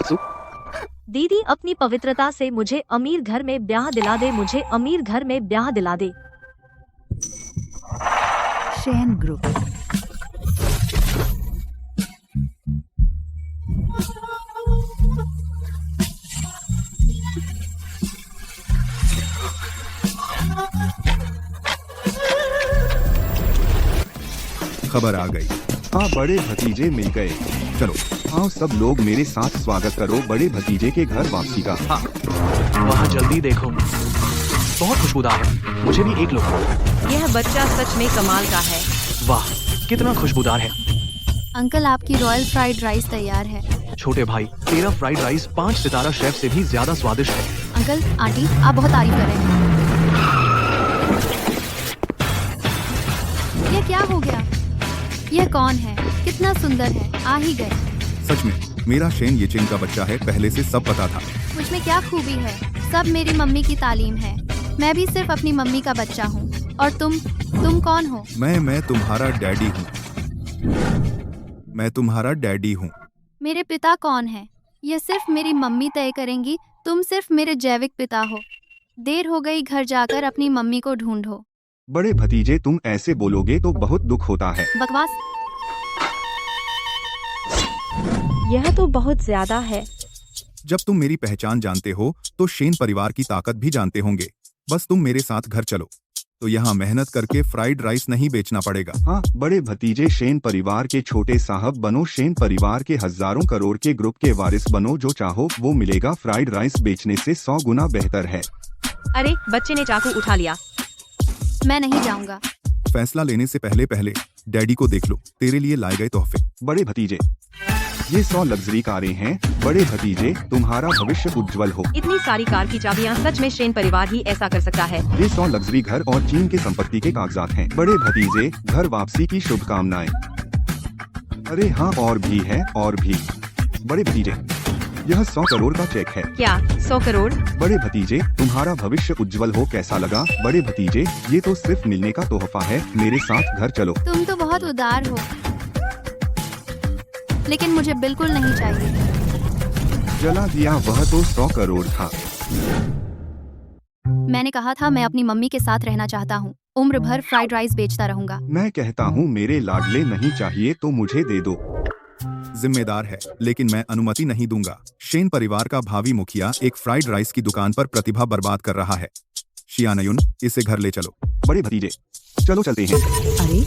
दीदी अपनी पवित्रता से मुझे अमीर घर में ब्याह दिला दे, मुझे अमीर घर में ब्याह दिला दे। Shane group. खबर आ गई। हाँ, बड़े भतीजे मिल गए। चलो आओ सब लोग मेरे साथ स्वागत करो बड़े भतीजे के घर वापसी का। हाँ, वहाँ जल्दी देखो, बहुत खुशबूदार है, मुझे भी एक लो। यह बच्चा सच में कमाल का है। वाह, कितना खुशबूदार है। अंकल, आपकी रॉयल फ्राइड राइस तैयार है। छोटे भाई, तेरा फ्राइड राइस 5 सितारा शेफ से भी ज्यादा स्वादिष्ट है। अंकल, आंटी, आप बहुत तारीफ कर रहे हैं। ये क्या हो गया? यह कौन है? कितना सुंदर है। आ ही गए। सच में मेरा शेन येचेन का बच्चा है, पहले से सब पता था। मुझमें क्या खूबी है? सब मेरी मम्मी की तालीम है। मैं भी सिर्फ अपनी मम्मी का बच्चा हूँ। और तुम कौन हो? मैं तुम्हारा डैडी हूँ। मैं तुम्हारा डैडी हूँ। मेरे पिता कौन है? यह सिर्फ मेरी मम्मी तय करेंगी। तुम सिर्फ मेरे जैविक पिता हो। देर हो गई, घर जाकर अपनी मम्मी को ढूंढो। बड़े भतीजे, तुम ऐसे बोलोगे तो बहुत दुख होता है। बकवास। यह तो बहुत ज्यादा है। जब तुम मेरी पहचान जानते हो तो शेन परिवार की ताकत भी जानते होंगे। बस तुम मेरे साथ घर चलो, तो यहाँ मेहनत करके फ्राइड राइस नहीं बेचना पड़ेगा। हाँ, बड़े भतीजे, शेन परिवार के छोटे साहब बनो। शेन परिवार के हजारों करोड़ के ग्रुप के वारिस बनो। जो चाहो वो मिलेगा। फ्राइड राइस बेचने से 100 गुना बेहतर है। अरे, बच्चे ने चाकू उठा लिया। मैं नहीं जाऊंगा। फैसला लेने से पहले डैडी को देख लो, तेरे लिए लाए गए तोहफे। बड़े भतीजे, ये 100 लग्जरी कारें हैं। बड़े भतीजे, तुम्हारा भविष्य उज्जवल हो। इतनी सारी कार की चाबियां, सच में शेन परिवार ही ऐसा कर सकता है। ये 100 लग्जरी घर और चीन के संपत्ति के कागजात हैं। बड़े भतीजे, घर वापसी की शुभकामनाएं। अरे हाँ, और भी है, और भी। बड़े भतीजे, यह 100 करोड़ का चेक है। क्या 100 करोड़? बड़े भतीजे, तुम्हारा भविष्य उज्जवल हो। कैसा लगा? बड़े भतीजे, ये तो सिर्फ मिलने का तोहफा है। मेरे साथ घर चलो। तुम तो बहुत उदार हो, लेकिन मुझे बिल्कुल नहीं चाहिए। जला दिया, वह तो 100 करोड़ था। मैंने कहा था मैं अपनी मम्मी के साथ रहना चाहता हूँ। उम्र भर फ्राइड राइस बेचता रहूंगा। मैं कहता हूँ मेरे लाडले, नहीं चाहिए तो मुझे दे दो। जिम्मेदार है, लेकिन मैं अनुमति नहीं दूंगा। शेन परिवार का भावी मुखिया एक फ्राइड राइस की दुकान पर प्रतिभा बर्बाद कर रहा है। शियानयुन, इसे घर ले चलो। बड़े भतीजे, चलो चलते हैं। अरे,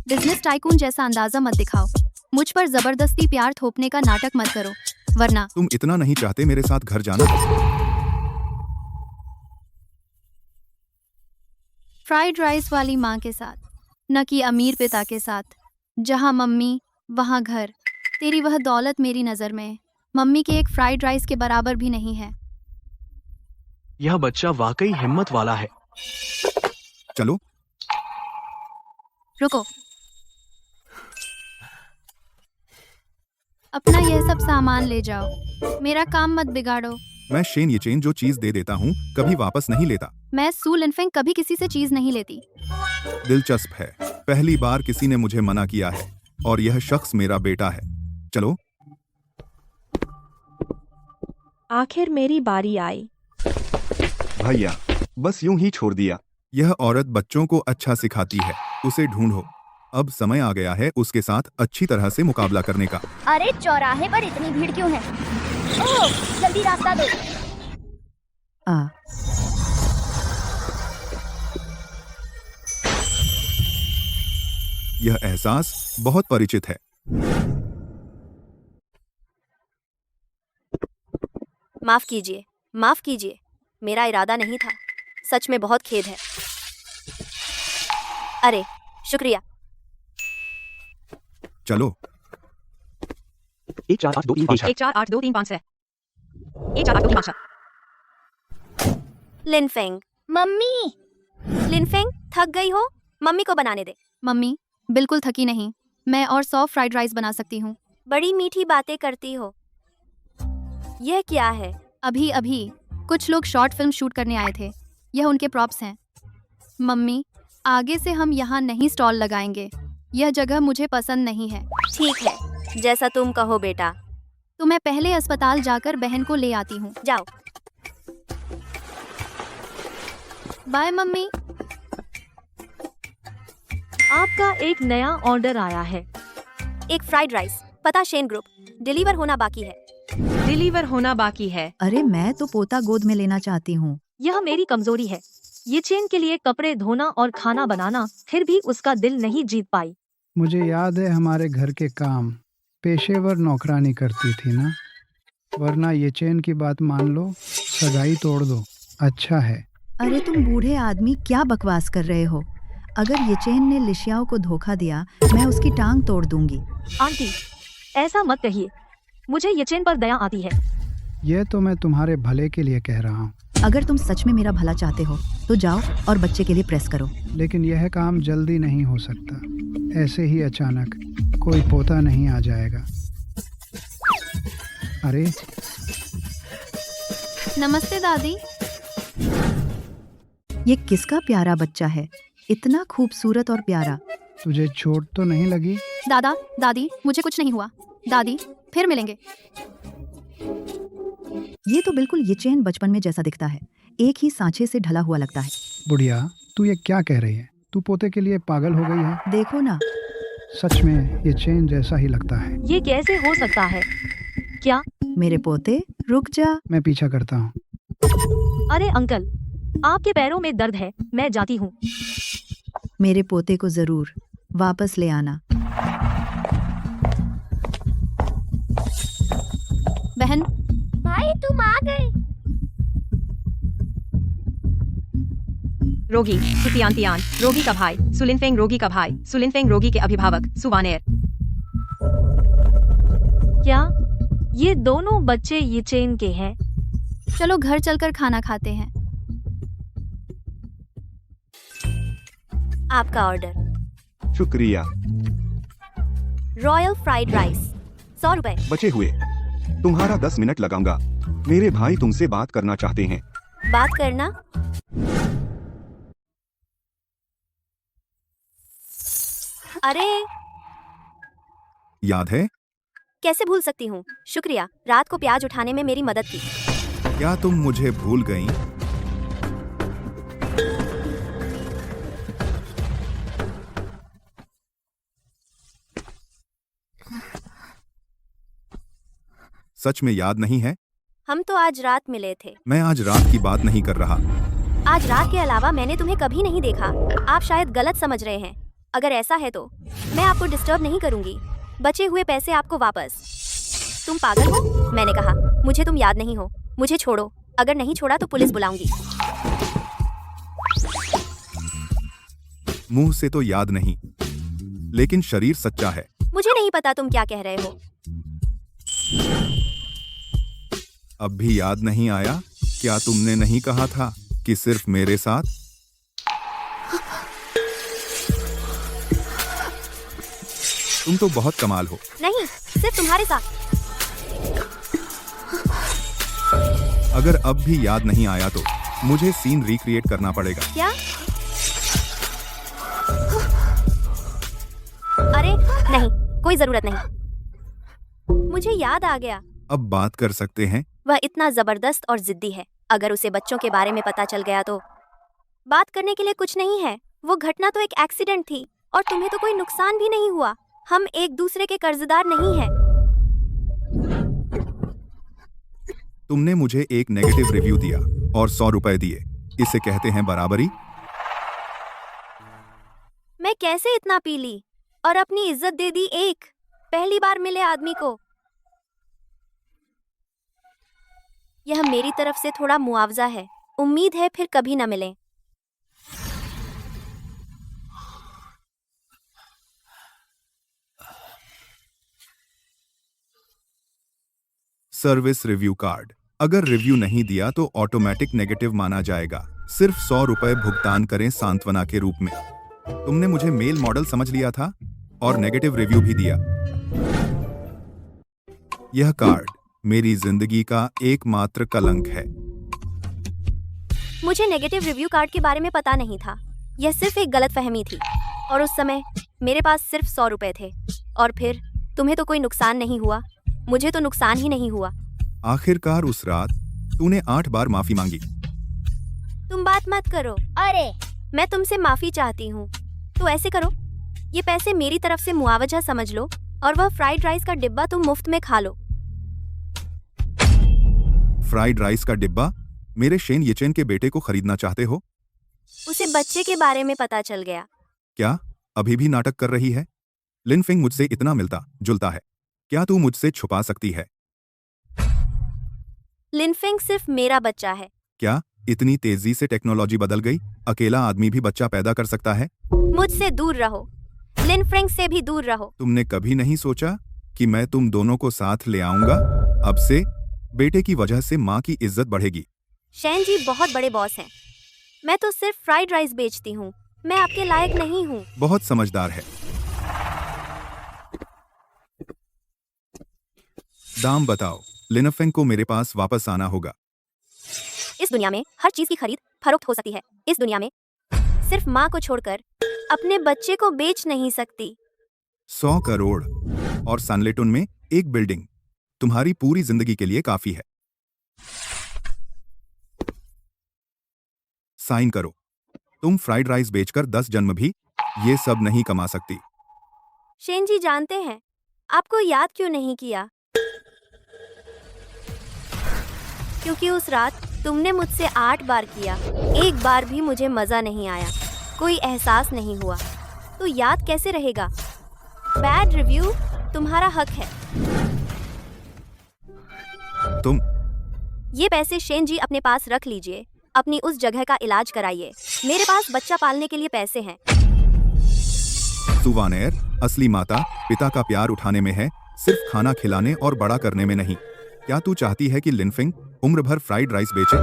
बिजनेस टाइकून जैसा अंदाजा मत दिखाओ। मुझ पर जबरदस्ती प्यार थोपने का नाटक मत करो, वरना। तुम इतना नहीं चाहते मेरे साथ घर जाना? फ्राइड राइस वाली माँ के साथ, न कि अमीर पिता के साथ। जहाँ मम्मी वहाँ घर। तेरी वह दौलत मेरी नजर में मम्मी के एक फ्राइड राइस के बराबर भी नहीं है। यह बच्चा वाकई हिम्मत वाला है। चलो। रुको, अपना यह सब सामान ले जाओ। मेरा काम मत बिगाड़ो। मैं शेन येचेन जो चीज दे देता हूँ कभी वापस नहीं लेता। मैं सू लिनफेंग कभी किसी से चीज नहीं लेती। दिलचस्प है, पहली बार किसी ने मुझे मना किया है, और यह शख्स मेरा बेटा है। चलो। आखिर मेरी बारी आई। भैया, बस यूं ही छोड़ दिया। यह औरत बच्चों को अच्छा सिखाती है, उसे ढूंढो। अब समय आ गया है उसके साथ अच्छी तरह से मुकाबला करने का। अरे, चौराहे पर इतनी भीड़ क्यों है? ओह, जल्दी रास्ता दो। आ, यह एहसास बहुत परिचित है। माफ कीजिए, माफ कीजिए, मेरा इरादा नहीं था। सच में बहुत खेद है। अरे, शुक्रिया। चलो। 1 4 8 2 3 5 1 4 8 2 3 5 6। 1 4 8 2 3 5 6। लिनफेंग, मम्मी, लिनफेंग, थक गई हो? मम्मी को बनाने दे। मम्मी, बिल्कुल थकी नहीं। मैं और 100 फ्राइड राइस बना सकती हूँ। बड़ी मीठी बातें करती हो। यह क्या है? अभी कुछ लोग शॉर्ट फिल्म शूट करने आए थे। यह उनके प्रॉप्स हैं। मम्मी, आगे से हम यहाँ नहीं स्टॉल लगाएंगे। यह जगह मुझे पसंद नहीं है। ठीक है, जैसा तुम कहो बेटा। तो मैं पहले अस्पताल जाकर बहन को ले आती हूँ। जाओ। Bye mummy. आपका एक नया ऑर्डर आया है। एक फ्राइड राइस, पता शेन ग्रुप, डिलीवर होना बाकी है। डिलीवर होना बाकी है। अरे मैं तो पोता गोद में लेना चाहती हूँ। यह मेरी कमजोरी है। ये चेन के लिए कपड़े धोना और खाना बनाना, फिर भी उसका दिल नहीं जीत पाई। मुझे याद है हमारे घर के काम पेशेवर नौकरानी करती थी ना, वरना ये चेन की बात मान लो, सगाई तोड़ दो। अच्छा है। अरे तुम बूढ़े आदमी क्या बकवास कर रहे हो? अगर ये चेन ने लिशियाओं को धोखा दिया, मैं उसकी टांग तोड़ दूंगी। आंटी, ऐसा मत कहिए। मुझे ये चेन पर दया आती है। ये तो मैं तुम्हारे भले के लिए कह रहा हूँ। अगर तुम सच में मेरा भला चाहते हो तो जाओ और बच्चे के लिए प्रेस करो। लेकिन यह काम जल्दी नहीं हो सकता। ऐसे ही अचानक कोई पोता नहीं आ जाएगा। अरे नमस्ते दादी। ये किसका प्यारा बच्चा है? इतना खूबसूरत और प्यारा। तुझे चोट तो नहीं लगी? दादा दादी, मुझे कुछ नहीं हुआ। दादी, फिर मिलेंगे। ये तो बिल्कुल ये चेन बचपन में जैसा दिखता है, एक ही सांचे से ढला हुआ लगता है। बुढ़िया, तू ये क्या कह रही है? तू पोते के लिए पागल हो गई है? देखो ना, सच में ये चेन जैसा ही लगता है। ये कैसे हो सकता है? क्या? मेरे पोते, रुक जा। मैं पीछा करता हूँ। अरे अंकल, आपके पैरों में दर्द है, मैं जाती हूँ। मेरे पोते को जरूर वापस ले आना। बहन, भाई तुम आ गए। रोगी सुतियान रोगी का भाई सुलिनफेंग, रोगी का भाई सुलिनफेंग, रोगी के अभिभावक सुवानेर। क्या ये दोनों बच्चे ये चेन के हैं? चलो घर चलकर खाना खाते हैं। आपका ऑर्डर, शुक्रिया। रॉयल फ्राइड राइस, 100 रुपए। बचे हुए तुम्हारा 10 मिनट लगाऊंगा। मेरे भाई तुमसे बात करना चाहते हैं। बात करना? अरे याद है? कैसे भूल सकती हूँ, शुक्रिया। रात को प्याज उठाने में मेरी मदद की। क्या तुम मुझे भूल गईं? सच में याद नहीं है? हम तो आज रात मिले थे। मैं आज रात की बात नहीं कर रहा। आज रात के अलावा मैंने तुम्हें कभी नहीं देखा। आप शायद गलत समझ रहे हैं। अगर ऐसा है तो मैं आपको डिस्टर्ब नहीं करूंगी। बचे हुए पैसे आपको वापस। तुम पागल हो? मैंने कहा मुझे तुम याद नहीं हो। मुझे छोड़ो। अगर नहीं छोड़ा तो पुलिस बुलाऊंगी। मुंह से तो याद नहीं, लेकिन शरीर सच्चा है। मुझे नहीं पता तुम क्या कह रहे हो। अब भी याद नहीं आया? क्या तुमने नहीं कहा था कि सिर्फ मेरे साथ? तुम तो बहुत कमाल हो। नहीं, सिर्फ तुम्हारे साथ। अगर अब भी याद नहीं आया तो मुझे सीन रिक्रिएट करना पड़ेगा। क्या? अरे नहीं, कोई जरूरत नहीं। मुझे याद आ गया। अब बात कर सकते हैं? वह इतना जबरदस्त और जिद्दी है। अगर उसे बच्चों के बारे में पता चल गया तो बात करने के लिए कुछ नहीं है। वो घटना तो एक एक्सीडेंट थी और तुम्हें तो कोई नुकसान भी नहीं हुआ। हम एक दूसरे के कर्जदार नहीं हैं। तुमने मुझे एक नेगेटिव रिव्यू दिया और 100 रुपए दिए। इसे कहते हैं बराबरी। मैं कैसे इतना पी ली और अपनी इज्जत दे दी एक पहली बार मिले आदमी को। यह मेरी तरफ से थोड़ा मुआवजा है। उम्मीद है फिर कभी न मिलें। Service review card. अगर रिव्यू नहीं दिया तो ऑटोमेटिक नेगेटिव माना जाएगा। सिर्फ 100 रुपए भुगतान करें सांत्वना के रूप में। तुमने मुझे मेल मॉडल समझ लिया था और नेगेटिव रिव्यू भी दिया। यह कार्ड मेरी जिंदगी का एकमात्र कलंक है। मुझे नेगेटिव रिव्यू कार्ड के बारे में पता नहीं था। यह सिर्फ एक गलतफहमी थी और उस समय मेरे पास सिर्फ 100 रुपए थे। और फिर तुम्हें तो कोई नुकसान नहीं हुआ। मुझे तो नुकसान ही नहीं हुआ। आखिरकार उस रात तूने 8 बार माफी मांगी। तुम बात मत करो। अरे मैं तुमसे माफी चाहती हूँ। तो ऐसे करो, ये पैसे मेरी तरफ से मुआवजा समझ लो और वह फ्राइड राइस का डिब्बा तुम मुफ्त में खा लो। फ्राइड राइस का डिब्बा मेरे शेन येचेन के बेटे को खरीदना चाहते हो? उसे बच्चे के बारे में पता चल गया। क्या अभी भी नाटक कर रही है? लिनफिंग मुझसे इतना मिलता जुलता है, क्या तू मुझसे छुपा सकती है? लिनफेंग सिर्फ मेरा बच्चा है। क्या इतनी तेजी से टेक्नोलॉजी बदल गई? अकेला आदमी भी बच्चा पैदा कर सकता है? मुझसे दूर रहो, लिनफेंग से भी दूर रहो। तुमने कभी नहीं सोचा कि मैं तुम दोनों को साथ ले आऊंगा? अब से बेटे की वजह से माँ की इज्जत बढ़ेगी। शेन जी बहुत बड़े बॉस हैं। मैं तो सिर्फ फ्राइड राइस बेचती हूँ। मैं आपके लायक नहीं हूँ। बहुत समझदार है। दाम बताओ। लिनफेंग को मेरे पास वापस आना होगा। इस दुनिया में हर चीज की खरीद फरोख्त हो सकती है। इस दुनिया में सिर्फ माँ को छोड़कर अपने बच्चे को बेच नहीं सकती। 100 करोड़ और सनलेटुन में एक बिल्डिंग तुम्हारी पूरी जिंदगी के लिए काफी है। साइन करो। तुम फ्राइड राइस बेचकर 10 जन्म भी ये सब नहीं कमा सकती। शेन जी जानते हैं, आपको याद क्यों नहीं किया? क्योंकि उस रात तुमने मुझसे 8 बार किया। एक बार भी मुझे मजा नहीं आया, कोई एहसास नहीं हुआ, तो याद कैसे रहेगा? बैड रिव्यू तुम्हारा हक है। तुम ये पैसे शेन जी अपने पास रख लीजिए, अपनी उस जगह का इलाज कराइए। मेरे पास बच्चा पालने के लिए पैसे हैं। सुवानेर, असली माता पिता का प्यार उठाने में है, सिर्फ खाना खिलाने और बड़ा करने में नहीं। क्या तू चाहती है कि लिनफिंग उम्र भर फ्राइड राइस बेचे?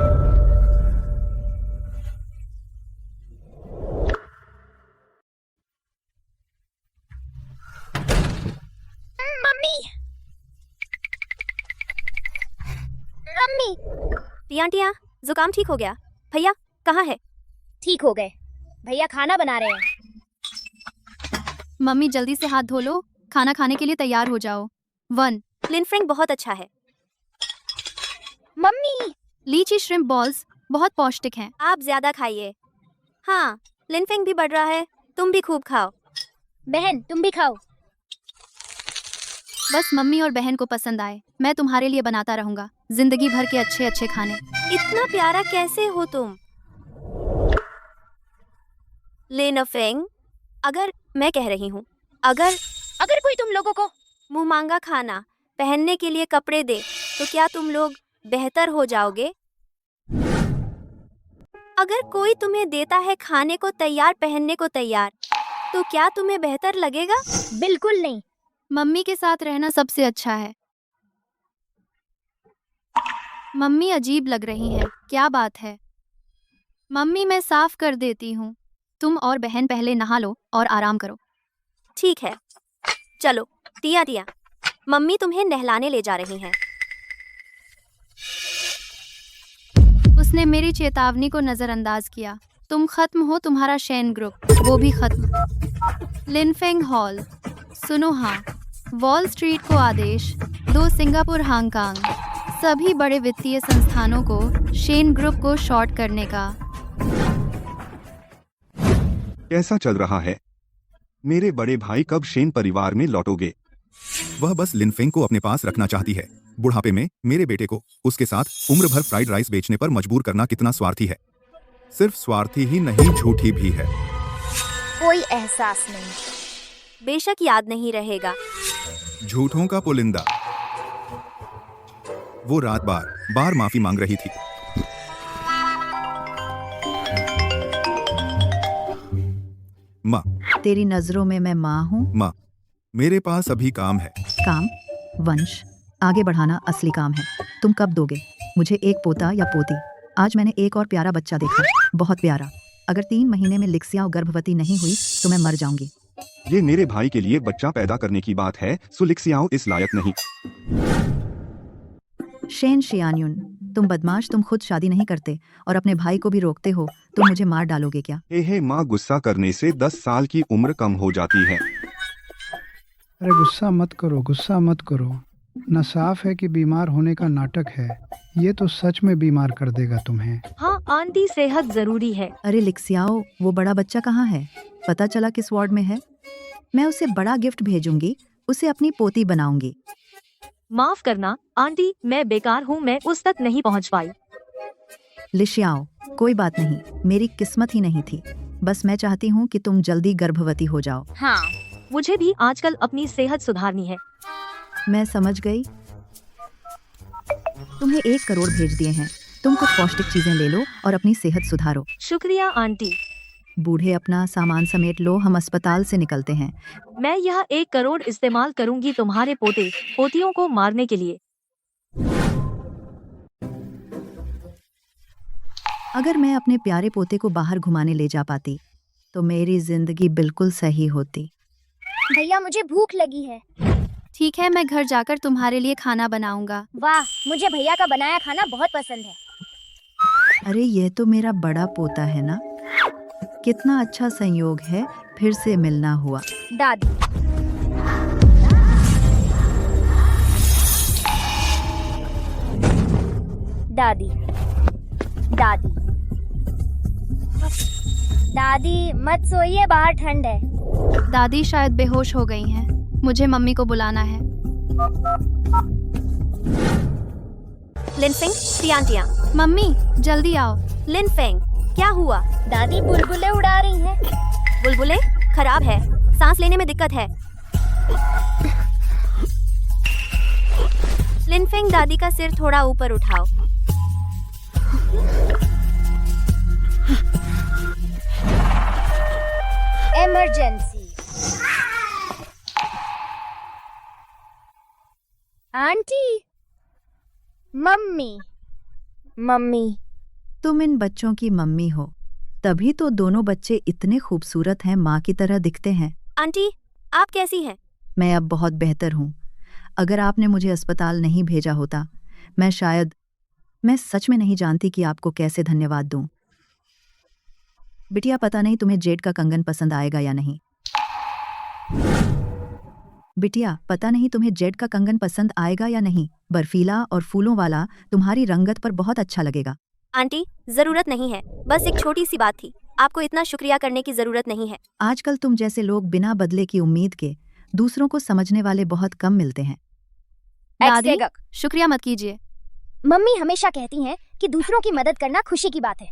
मम्मी मम्मी टिया जुकाम ठीक हो गया? भैया कहाँ है? ठीक हो गए। भैया खाना बना रहे हैं। मम्मी जल्दी से हाथ धो लो, खाना खाने के लिए तैयार हो जाओ। 1 लिनफिंग बहुत अच्छा है। मम्मी लीची श्रिम्प बॉल्स बहुत पौष्टिक हैं। आप ज्यादा खाइए। हाँ, लिनफिंग भी बढ़ रहा है, तुम भी खूब खाओ। बहन तुम भी खाओ। बस मम्मी और बहन को पसंद आए, मैं तुम्हारे लिए बनाता रहूंगा जिंदगी भर के अच्छे अच्छे खाने। इतना प्यारा कैसे हो तुम? लिनफिंग, अगर मैं कह रही हूँ, अगर कोई तुम लोगों को मुंह मांगा खाना, पहनने के लिए कपड़े दे, तो क्या तुम लोग बेहतर हो जाओगे? अगर कोई तुम्हें देता है खाने को तैयार, पहनने को तैयार, तो क्या तुम्हें बेहतर लगेगा? बिल्कुल नहीं। मम्मी के साथ रहना सबसे अच्छा है। मम्मी अजीब लग रही हैं, क्या बात है? मम्मी मैं साफ कर देती हूँ, तुम और बहन पहले नहा लो और आराम करो। ठीक है, चलो। टिया मम्मी तुम्हें नहलाने ले जा रही हैं। उसने मेरी चेतावनी को नजरअंदाज किया। तुम खत्म हो, तुम्हारा शेन ग्रुप वो भी खत्म। लिनफेंग हॉल, सुनो हाँ, वॉल स्ट्रीट को आदेश दो, सिंगापुर हांगकांग सभी बड़े वित्तीय संस्थानों को शेन ग्रुप को शॉर्ट करने का। कैसा चल रहा है? मेरे बड़े भाई कब शेन परिवार में लौटोगे? वह बस लिनफेंग को अपने पास रखना चाहती है। बुढ़ापे में मेरे बेटे को उसके साथ उम्र भर फ्राइड राइस बेचने पर मजबूर करना कितना स्वार्थी है। सिर्फ स्वार्थी ही नहीं, झूठी भी है। कोई एहसास नहीं। बेशक याद नहीं रहेगा। झूठों का पुलिंदा। वो रात बार माफी मांग रही थी। माँ, तेरी नजरों में मैं माँ हूँ? माँ, मेरे पास अभी काम है। काम? वंश आगे बढ़ाना असली काम है। तुम कब दोगे मुझे एक पोता या पोती? आज मैंने एक और प्यारा बच्चा देखा, बहुत प्यारा। अगर 3 महीने में लिक्सियाओ गर्भवती नहीं हुई तो मैं मर जाऊंगी। ये मेरे भाई के लिए बच्चा पैदा करने की बात है, सुलिक्सियाओ इस लायक नहीं। शेन शियान्युन, तुम बदमाश, तुम खुद शादी नहीं करते और अपने भाई को भी रोकते हो, तुम मुझे मार डालोगे क्या? हे माँ, गुस्सा करने से 10 साल की उम्र कम हो जाती है। अरे गुस्सा मत करो, गुस्सा मत करो। न साफ है कि बीमार होने का नाटक है, ये तो सच में बीमार कर देगा तुम्हें। हाँ आंटी, सेहत जरूरी है। अरे लिक्सियाओ, वो बड़ा बच्चा कहाँ है? पता चला किस वार्ड में है? मैं उसे बड़ा गिफ्ट भेजूंगी, उसे अपनी पोती बनाऊंगी। माफ करना आंटी, मैं बेकार हूँ, मैं उस तक नहीं पहुँच पाई। लिशियाओ, कोई बात नहीं, मेरी किस्मत ही नहीं थी। बस मैं चाहती हूँ कि तुम जल्दी गर्भवती हो जाओ। हाँ, मुझे भी आजकल अपनी सेहत सुधारनी है। मैं समझ गई। तुम्हें 1 करोड़ भेज दिए हैं। तुम कुछ पौष्टिक चीजें ले लो और अपनी सेहत सुधारो। शुक्रिया आंटी। बूढ़े अपना सामान समेट लो, हम अस्पताल से निकलते हैं। मैं यह 1 करोड़ इस्तेमाल करूंगी तुम्हारे पोते पोतियों को मारने के लिए। अगर मैं अपने प्यारे पोते को बाहर घुमाने ले जा पाती तो मेरी जिंदगी बिल्कुल सही होती। भैया मुझे भूख लगी है। ठीक है, मैं घर जाकर तुम्हारे लिए खाना बनाऊंगा। वाह, मुझे भैया का बनाया खाना बहुत पसंद है। अरे ये तो मेरा बड़ा पोता है ना, कितना अच्छा संयोग है, फिर से मिलना हुआ। दादी, दादी, दादी, दादी मत सोइए, बाहर ठंड है। दादी शायद बेहोश हो गई हैं। मुझे मम्मी को बुलाना है। लिनफेंग, प्रियांटिया। मम्मी जल्दी आओ। लिनफेंग, क्या हुआ? दादी बुलबुले उड़ा रही हैं। बुलबुले? खराब है, सांस लेने में दिक्कत है। लिनफेंग, दादी का सिर थोड़ा ऊपर उठाओ। इमरजेंसी। Aunty, mummy, mummy. तुम इन बच्चों की मम्मी हो, तभी तो दोनों बच्चे इतने खूबसूरत हैं, माँ की तरह दिखते हैं। आंटी, आप कैसी हैं? मैं अब बहुत बेहतर हूँ। अगर आपने मुझे अस्पताल नहीं भेजा होता, मैं सच में नहीं जानती कि आपको कैसे धन्यवाद दूं। बिटिया, पता नहीं तुम्हें जेड का कंगन पसंद आएगा या नहीं। बिटिया, पता नहीं तुम्हें जेड का कंगन पसंद आएगा या नहीं। बर्फीला और फूलों वाला तुम्हारी रंगत पर बहुत अच्छा लगेगा। आंटी, जरूरत नहीं है, बस एक छोटी सी बात थी। आपको इतना शुक्रिया करने की जरूरत नहीं है। आजकल तुम जैसे लोग बिना बदले की उम्मीद के दूसरों को समझने वाले बहुत कम मिलते हैं। दादी, एक्स-टेगक। शुक्रिया मत कीजिए। मम्मी हमेशा कहती हैं कि दूसरों की मदद करना खुशी की बात है।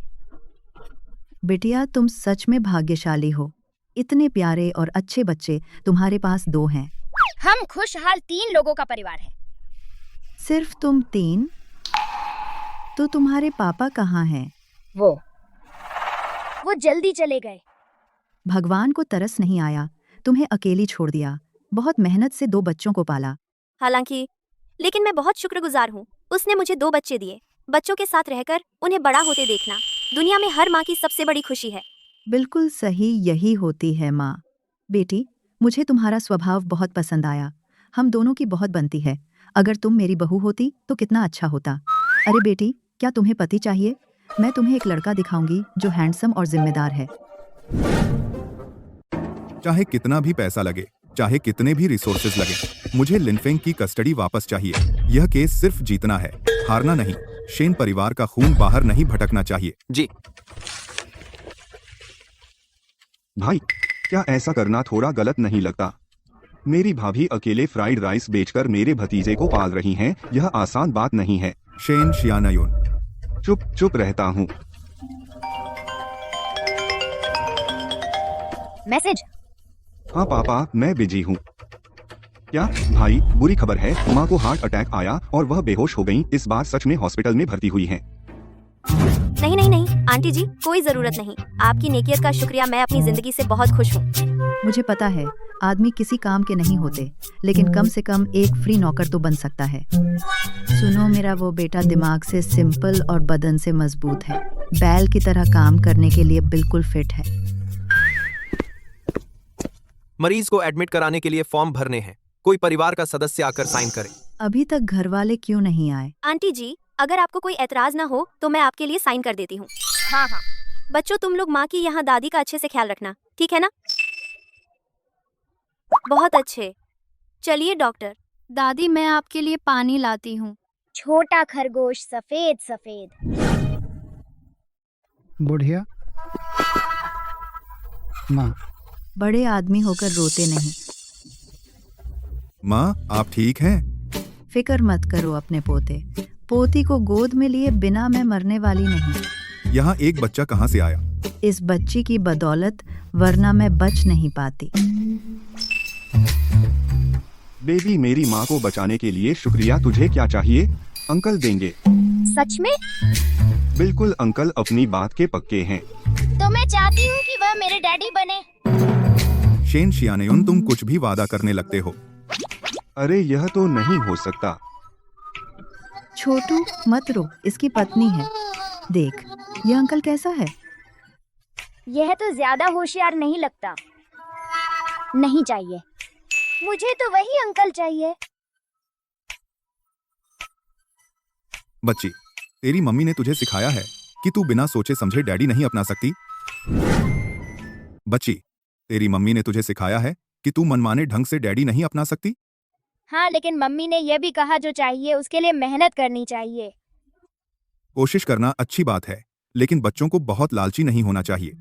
बिटिया, तुम सच में भाग्यशाली हो। इतने प्यारे और अच्छे बच्चे तुम्हारे पास 2 हैं। हम खुशहाल 3 लोगों का परिवार है। सिर्फ तुम 3? तो तुम्हारे पापा कहाँ हैं? वो जल्दी चले गए। भगवान को तरस नहीं आया, तुम्हें अकेली छोड़ दिया। बहुत मेहनत से 2 बच्चों को पाला। हालांकि, लेकिन मैं बहुत शुक्रगुजार हूँ। उसने मुझे 2 बच्चे दिए। बच्चों के साथ रहकर उन्हें बड़ा होते देखना दुनिया में हर माँ की सबसे बड़ी खुशी है। बिल्कुल सही, यही होती है माँ। बेटी, मुझे तुम्हारा स्वभाव बहुत पसंद आया। हम दोनों की बहुत बनती है। अगर तुम मेरी बहू होती तो कितना अच्छा होता। अरे बेटी, क्या तुम्हें पति चाहिए? मैं तुम्हें एक लड़का दिखाऊंगी जो हैंडसम और जिम्मेदार है। चाहे कितना भी पैसा लगे, चाहे कितने भी रिसोर्सेज लगे, मुझे लिनफेंग की कस्टडी वापस चाहिए। यह केस सिर्फ जीतना है, हारना नहीं। शेन परिवार का खून बाहर नहीं भटकना चाहिए। जी। भाई, क्या ऐसा करना थोड़ा गलत नहीं लगता? मेरी भाभी अकेले फ्राइड राइस बेचकर मेरे भतीजे को पाल रही हैं, यह आसान बात नहीं है। शेन शियानायोन। चुप चुप रहता हूँ। मैसेज। हाँ पापा, मैं बिजी हूँ। क्या भाई, बुरी खबर है, माँ को हार्ट अटैक आया और वह बेहोश हो गई। इस बार सच में हॉस्पिटल में भर्ती हुई हैं। नहीं नहीं नहीं आंटी जी, कोई जरूरत नहीं। आपकी नेकियत का शुक्रिया, मैं अपनी जिंदगी से बहुत खुश हूँ। मुझे पता है आदमी किसी काम के नहीं होते, लेकिन कम से कम एक फ्री नौकर तो बन सकता है। सुनो, मेरा वो बेटा दिमाग से सिंपल और बदन से मजबूत है। बैल की तरह काम करने के लिए बिल्कुल फिट है। मरीज को एडमिट कराने के लिए फॉर्म भरने हैं। कोई परिवार का सदस्य आकर साइन करे। अभी तक घर वाले क्यों नहीं आए? आंटी जी, अगर आपको कोई एतराज ना हो तो मैं आपके लिए साइन कर देती हूँ। हाँ हाँ। बच्चों, तुम लोग माँ की यहाँ दादी का अच्छे से ख्याल रखना, ठीक है ना? बहुत अच्छे। चलिए डॉक्टर, दादी मैं आपके लिए पानी लाती हूँ। छोटा खरगोश सफेद सफेद। बुढ़िया माँ, बड़े आदमी होकर रोते नहीं। माँ, आप ठीक हैं? फिक्र मत करो अपने पोते पोती को गोद में लिए बिना मैं मरने वाली नहीं। यहाँ एक बच्चा कहाँ से आया? इस बच्ची की बदौलत, वरना मैं बच नहीं पाती। बेबी, मेरी माँ को बचाने के लिए शुक्रिया। तुझे क्या चाहिए? अंकल देंगे। सच में? बिल्कुल अंकल अपनी बात के पक्के हैं। तो मैं चाहती हूँ कि वह मेरे डैडी बने। शेन शियानेयुन, तुम कुछ भी वादा करने लगते हो। अरे यह तो नहीं हो सकता। छोटू मत रो, इसकी पत्नी है। देख यह अंकल कैसा है। यह तो ज्यादा होशियार नहीं लगता। नहीं चाहिए, मुझे तो वही अंकल चाहिए। बच्ची, तेरी मम्मी ने तुझे सिखाया है कि तू बिना सोचे समझे डैडी नहीं अपना सकती। बच्ची, तेरी मम्मी ने तुझे सिखाया है कि तू मनमाने ढंग से डैडी नहीं अपना सकती। हाँ, लेकिन मम्मी ने यह भी कहा जो चाहिए उसके लिए मेहनत करनी चाहिए। कोशिश करना अच्छी बात है, लेकिन बच्चों को बहुत लालची नहीं होना चाहिए।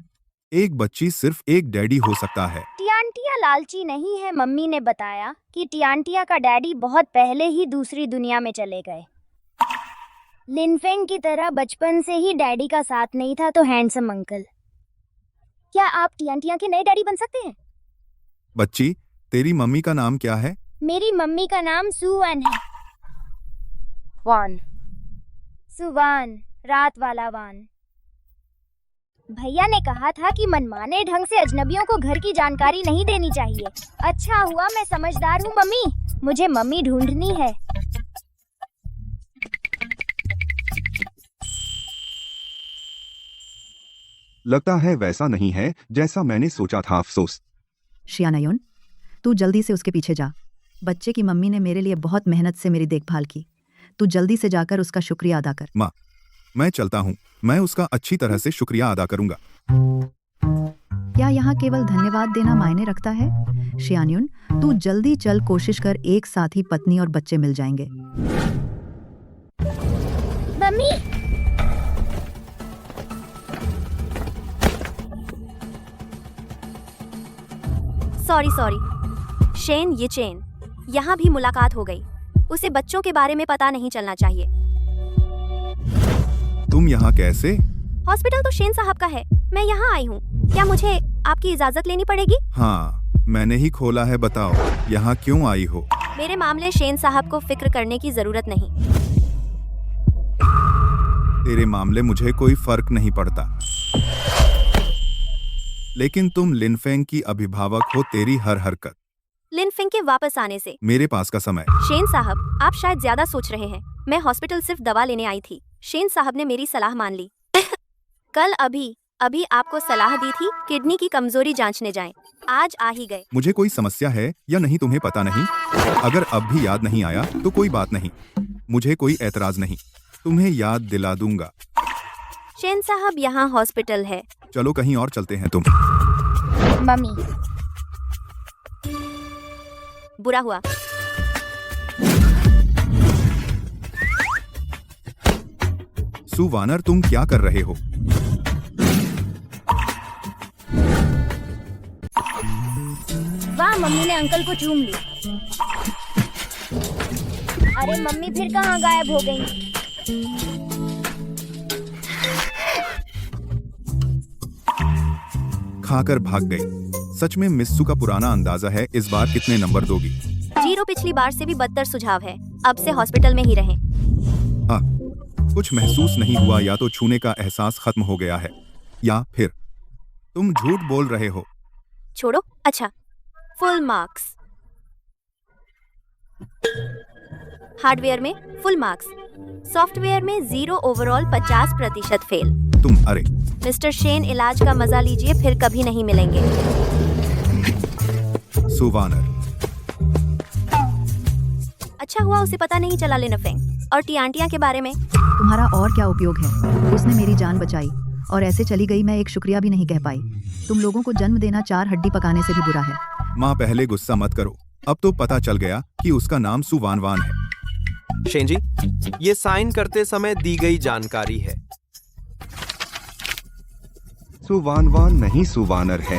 एक बच्ची सिर्फ एक डैडी हो सकता है। टियांटिया लालची नहीं है। मम्मी ने बताया कि टियांटिया का डैडी बहुत पहले ही दूसरी दुनिया में चले गए। लिनफेंग की तरह बचपन से ही डैडी का साथ नहीं था। तो हैंडसम अंकल, क्या आप टियांटिया के नए डैडी बन सकते हैं? बच्ची, तेरी मम्मी का नाम क्या है? मेरी मम्मी का नाम सुवन है। वान, सुवान, रात वाला वान। भैया ने कहा था कि मनमाने ढंग से अजनबियों को घर की जानकारी नहीं देनी चाहिए। अच्छा हुआ मैं समझदार हूँ मम्मी। मुझे मम्मी ढूंढनी है। लगता है वैसा नहीं है जैसा मैंने सोचा था। अफसोस। शियानायुन, तू जल्दी से उसके पीछे जा। बच्चे की मम्मी ने मेरे लिए बहुत मेहनत से मेरी देखभाल की। तू जल्दी से जाकर उसका शुक्रिया अदा कर। माँ, मैं चलता हूँ। मैं उसका अच्छी तरह से शुक्रिया अदा करूंगा। क्या यहाँ केवल धन्यवाद देना मायने रखता है? शियानायुन, तू जल्दी चल, कोशिश कर, एक साथ ही पत्नी और बच्चे मिल जाएंगे। Mummy, sorry. शेन, ये चेन, यहाँ भी मुलाकात हो गई। उसे बच्चों के बारे में पता नहीं चलना चाहिए। तुम यहाँ कैसे? हॉस्पिटल तो शेन साहब का है। मैं यहाँ आई हूँ। क्या मुझे आपकी इजाजत लेनी पड़ेगी? हाँ, मैंने ही खोला है। बताओ, यहाँ क्यों आई हो? मेरे मामले शेन साहब को फिक्र करने की जरूरत नहीं। तेरे मामले मुझे कोई फर्क नहीं पड़ता, लेकिन तुम लिनफेंग की अभिभावक हो। तेरी हर हरकत। लिनफेंग के वापस आने से मेरे पास का समय। शेन साहब, आप शायद ज्यादा सोच रहे हैं। मैं हॉस्पिटल सिर्फ दवा लेने आई थी। शेन साहब ने मेरी सलाह मान ली। कल अभी आपको सलाह दी थी किडनी की कमजोरी जांचने जाएं। आज आ ही गए। मुझे कोई समस्या है या नहीं तुम्हें पता नहीं? अगर अब भी याद नहीं आया तो कोई बात नहीं, मुझे कोई एतराज नहीं। तुम्हें याद दिला दूंगा। शेन साहब, यहाँ हॉस्पिटल है। चलो कहीं और चलते हैं। तुम मम्मी, बुरा हुआ। सुवानर, तुम क्या कर रहे हो? वाह, मम्मी ने अंकल को चूम ली। अरे मम्मी फिर कहाँ गायब हो गई? खाकर भाग गई। सच में मिस्सू का पुराना अंदाजा है। इस बार कितने नंबर दोगी? 0। पिछली बार से भी बदतर सुझाव है। अब से हॉस्पिटल में ही रहें। हाँ, कुछ महसूस नहीं हुआ। या तो छूने का एहसास खत्म हो गया है, या फिर तुम झूठ बोल रहे हो। छोड़ो। अच्छा, फुल मार्क्स। हार्डवेयर में फुल मार्क्स, सॉफ्टवेयर में 0 ओवरऑल, 50% फेल। तुम, अरे मिस्टर शेन, इलाज का मजा लीजिए, फिर कभी नहीं मिलेंगे। सुवानर, अच्छा हुआ उसे पता नहीं चला लिनफेंग और टियांटिया के बारे में। तुम्हारा और क्या उपयोग है? उसने मेरी जान बचाई और ऐसे चली गई। मैं एक शुक्रिया भी नहीं कह पाई। तुम लोगों को जन्म देना 4 हड्डी पकाने से भी बुरा है। माँ, पहले गुस्सा मत करो। अब तो पता चल गया कि उसका नाम सुवान वान है। शेन जी, ये साइन करते समय दी गई जानकारी है। सुवानवान नहीं, सुवानर है।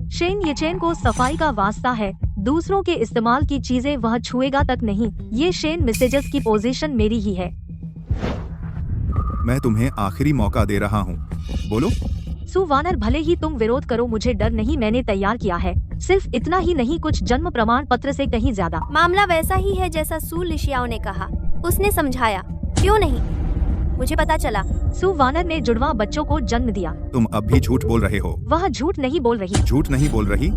शेन ये चेन को सफाई का वास्ता है, दूसरों के इस्तेमाल की चीजें वह छुएगा तक नहीं। ये शेन मैसेजेस की पोजीशन मेरी ही है। मैं तुम्हें आखिरी मौका दे रहा हूँ, बोलो। सुवानर, भले ही तुम विरोध करो, मुझे डर नहीं, मैंने तैयार किया है। सिर्फ इतना ही नहीं, कुछ जन्म प्रमाण पत्र से कहीं ज्यादा। मामला वैसा ही है जैसा सू लिशियाओ ने कहा। उसने समझाया, क्यों नहीं? मुझे पता चला। सुवानर ने जुड़वा बच्चों को जन्म दिया। तुम अब भी झूठ बोल रहे हो। वह झूठ नहीं बोल रही। झूठ नहीं बोल रही?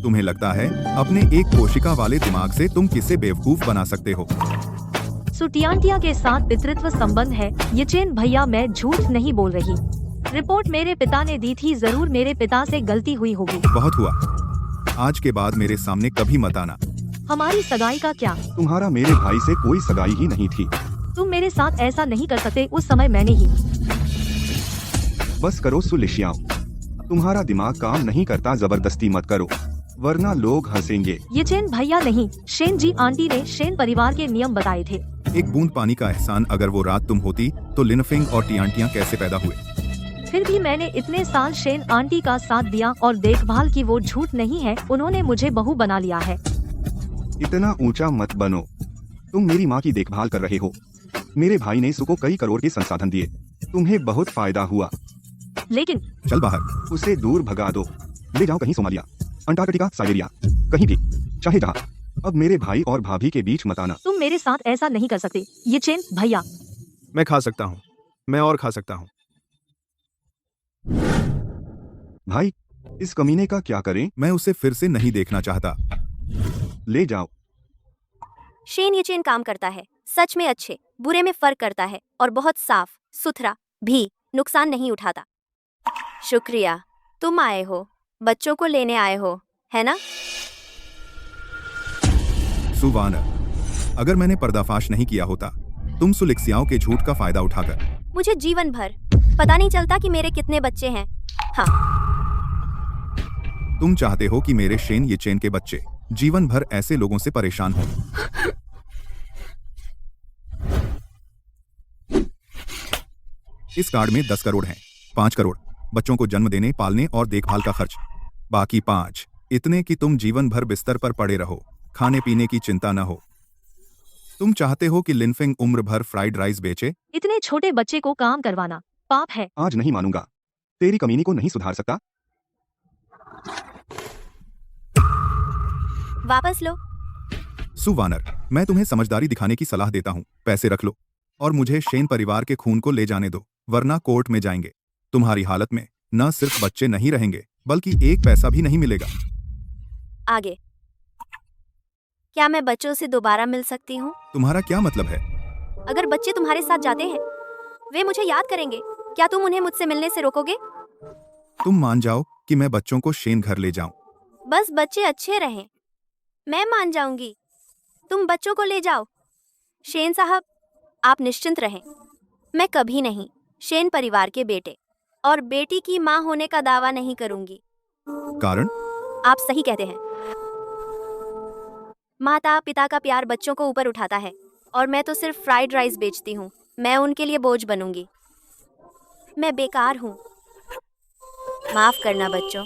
तुम्हें लगता है अपने एक कोशिका वाले दिमाग से तुम किसे बेवकूफ बना सकते हो? सुटियांटिया के साथ पितृत्व संबंध है। ये चेन भैया, मैं झूठ नहीं बोल रही। रिपोर्ट मेरे पिता ने दी थी, जरूर मेरे पिता से गलती हुई होगी। बहुत हुआ। आज के बाद मेरे सामने कभी मत आना। हमारी सगाई का क्या? तुम्हारा मेरे भाई से कोई सगाई ही नहीं थी। तुम मेरे साथ ऐसा नहीं कर सकते, उस समय मैंने ही। बस करो सुलिशियाओ, तुम्हारा दिमाग काम नहीं करता, जबरदस्ती मत करो वरना लोग हंसेंगे। ये चेन भैया नहीं, शेन जी आंटी ने शेन परिवार के नियम बताए थे। एक बूंद पानी का एहसान, अगर वो रात तुम होती तो लिनफिंग और टियांटियां कैसे पैदा हुए? फिर भी मैंने इतने साल शेन आंटी का साथ दिया और देखभाल की, वो झूठ नहीं है। उन्होंने मुझे बहू बना लिया है। इतना ऊंचा मत बनो, तुम मेरी माँ की देखभाल कर रहे हो। मेरे भाई ने सु को कई करोड़ के संसाधन दिए, तुम्हें बहुत फायदा हुआ। लेकिन चल बाहर। उसे दूर भगा दो, ले जाओ कहीं, सोमालिया, अंटार्कटिका, साइबेरिया, कहीं भी, चाहे जहाँ। अब मेरे भाई और भाभी के बीच मत आना। तुम मेरे साथ ऐसा नहीं कर सकते। ये चेन भैया। मैं खा सकता हूँ, मैं और खा सकता हूँ। भाई, इस कमीने का क्या करें? मैं उसे फिर से नहीं देखना चाहता। ले जाओ। शेन ये चेन काम करता है, सच में अच्छे बुरे में फर्क करता है और बहुत साफ सुथरा भी, नुकसान नहीं उठाता। शुक्रिया, तुम आए हो, बच्चों को लेने आए हो, है ना? सुवानर, अगर मैंने पर्दाफाश नहीं किया होता, तुम सुलिक्सियाओं के झूठ का फायदा उठाकर। मुझे जीवन भर पता नहीं चलता कि मेरे कितने बच्चे हैं। हाँ, तुम चाहते हो कि मेरे शेन ये चेन के बच्चे जीवन भर ऐसे लोगों से परेशान हो। इस कार्ड में 10 करोड़ हैं। 5 करोड़ बच्चों को जन्म देने, पालने और देखभाल का खर्च। बाकी 5 इतने कि तुम जीवन भर बिस्तर पर पड़े रहो, खाने पीने की चिंता न हो। तुम चाहते हो कि लिनफिंग उम्र भर फ्राइड राइस बेचे? इतने छोटे बच्चे को काम करवाना पाप है। आज नहीं मानूंगा, तेरी कमीनी को नहीं सुधार सकता। वापस लो। सुवानर, मैं तुम्हें समझदारी दिखाने की सलाह देता हूँ। पैसे रख लो और मुझे शेन परिवार के खून को ले जाने दो, वरना कोर्ट में जाएंगे। तुम्हारी हालत में न सिर्फ बच्चे नहीं रहेंगे, बल्कि एक पैसा भी नहीं मिलेगा। आगे, क्या मैं बच्चों से दोबारा मिल सकती हूँ? तुम्हारा क्या मतलब है? अगर बच्चे तुम्हारे साथ जाते हैं, वे मुझे याद करेंगे। क्या तुम उन्हें मुझसे मिलने से रोकोगे? तुम मान जाओ कि मैं बच्चों को शेन घर ले जाऊं। बस बच्चे अच्छे रहें, मैं मान जाऊंगी। तुम बच्चों को ले जाओ। शेन साहब, आप निश्चिंत रहें। मैं कभी नहीं शेन परिवार के बेटे और बेटी की माँ होने का दावा नहीं करूंगी। कारण? आप सही कहते हैं। माता पिता का प्यार बच्चों को ऊपर उठाता है, और मैं तो सिर्फ फ्राइड राइस बेचती हूँ। मैं उनके लिए बोझ बनूंगी। मैं बेकार हूँ। माफ करना बच्चों।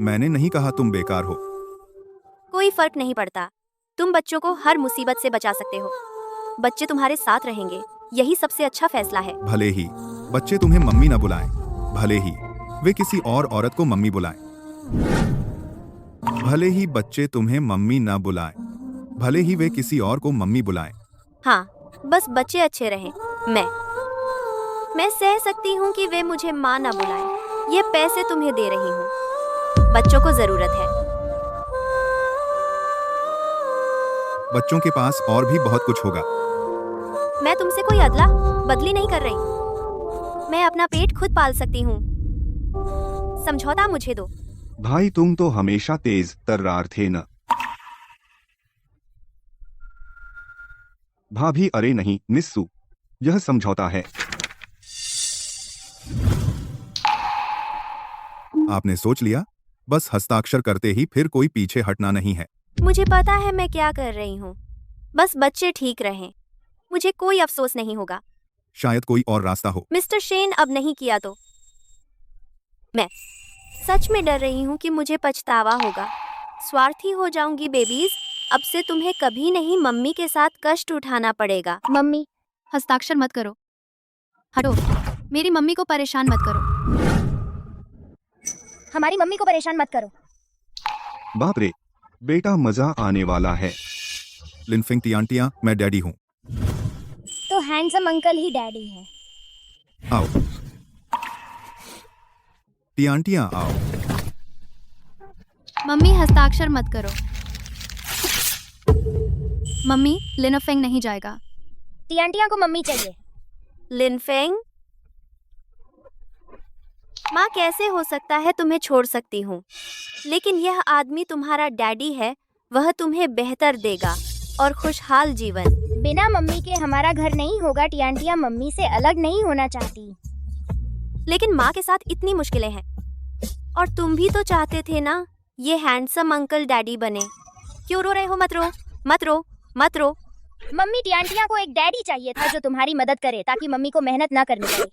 मैंने नहीं कहा तुम बेकार हो। कोई फर्क नहीं पड़ता। तुम बच्चों को हर मुसीबत से बचा सकते हो। बच्चे तुम्हारे साथ रहेंगे, यही सबसे अच्छा फैसला है। भले ही बच्चे तुम्हें मम्मी न बुलाएं, भले ही वे किसी और औरत को मम्मी बुलाएं, भले ही बच्चे तुम्हें मम्मी न बुलाएं, भले ही वे किसी और को मम्मी बुलाएं। हाँ, बस बच्चे अच्छे रहें। मैं सह सकती हूँ कि वे मुझे माँ न बुलाएं। ये पैसे तुम्हें दे रही हूँ, बच्चों को जरूरत है। बच्चों के पास और भी बहुत कुछ होगा। मैं तुमसे कोई अदला बदली नहीं कर रही। मैं अपना पेट खुद पाल सकती हूँ। समझौता मुझे दो। भाई, तुम तो हमेशा तेज तर्रार थे न। भाभी, अरे नहीं मिस्सू, यह समझौता है। आपने सोच लिया? बस हस्ताक्षर करते ही फिर कोई पीछे हटना नहीं है। मुझे पता है मैं क्या कर रही हूँ। बस बच्चे ठीक रहें। मुझे कोई अफसोस नहीं होगा। शायद कोई और रास्ता हो। मिस्टर शेन, अब नहीं किया तो मैं सच में डर रही हूँ कि मुझे पछतावा होगा। स्वार्थी हो जाऊंगी बेबीज। अब से तुम्हें कभी नहीं मम्मी के साथ कष्ट उठाना पड़ेगा। मम्मी, हस्ताक्षर मत करो, हटो। मेरी मम्मी को परेशान मत करो। हमारी मम्मी को परेशान मत करो। बाप रे, बेटा मजा आने वाला है। लिनफिंग टियांटियां, मैं डैडी हूँ। तो हैंडसम अंकल ही डैडी है। आओ टियांटियां, आओ। मम्मी, हस्ताक्षर मत करो। मम्मी, लिनफेंग नहीं जाएगा। टियांटिया को मम्मी चाहिए। लिनफेंग, माँ कैसे हो सकता है तुम्हें छोड़ सकती हूँ, लेकिन यह आदमी तुम्हारा डैडी है। वह तुम्हें बेहतर देगा और खुशहाल जीवन। बिना मम्मी के हमारा घर नहीं होगा। टियांटिया मम्मी से अलग नहीं होना चाहती। लेकिन माँ के साथ इतनी मुश्किलें हैं। और तुम भी तो चाहते थे ना ये हैंडसम अंकल डैडी बने। क्यों रो रहे हो? मत रो, मत रो, मत रो। मम्मी, टियांटिया को एक डैडी चाहिए था जो तुम्हारी मदद करे ताकि मम्मी को मेहनत ना करनी पड़े।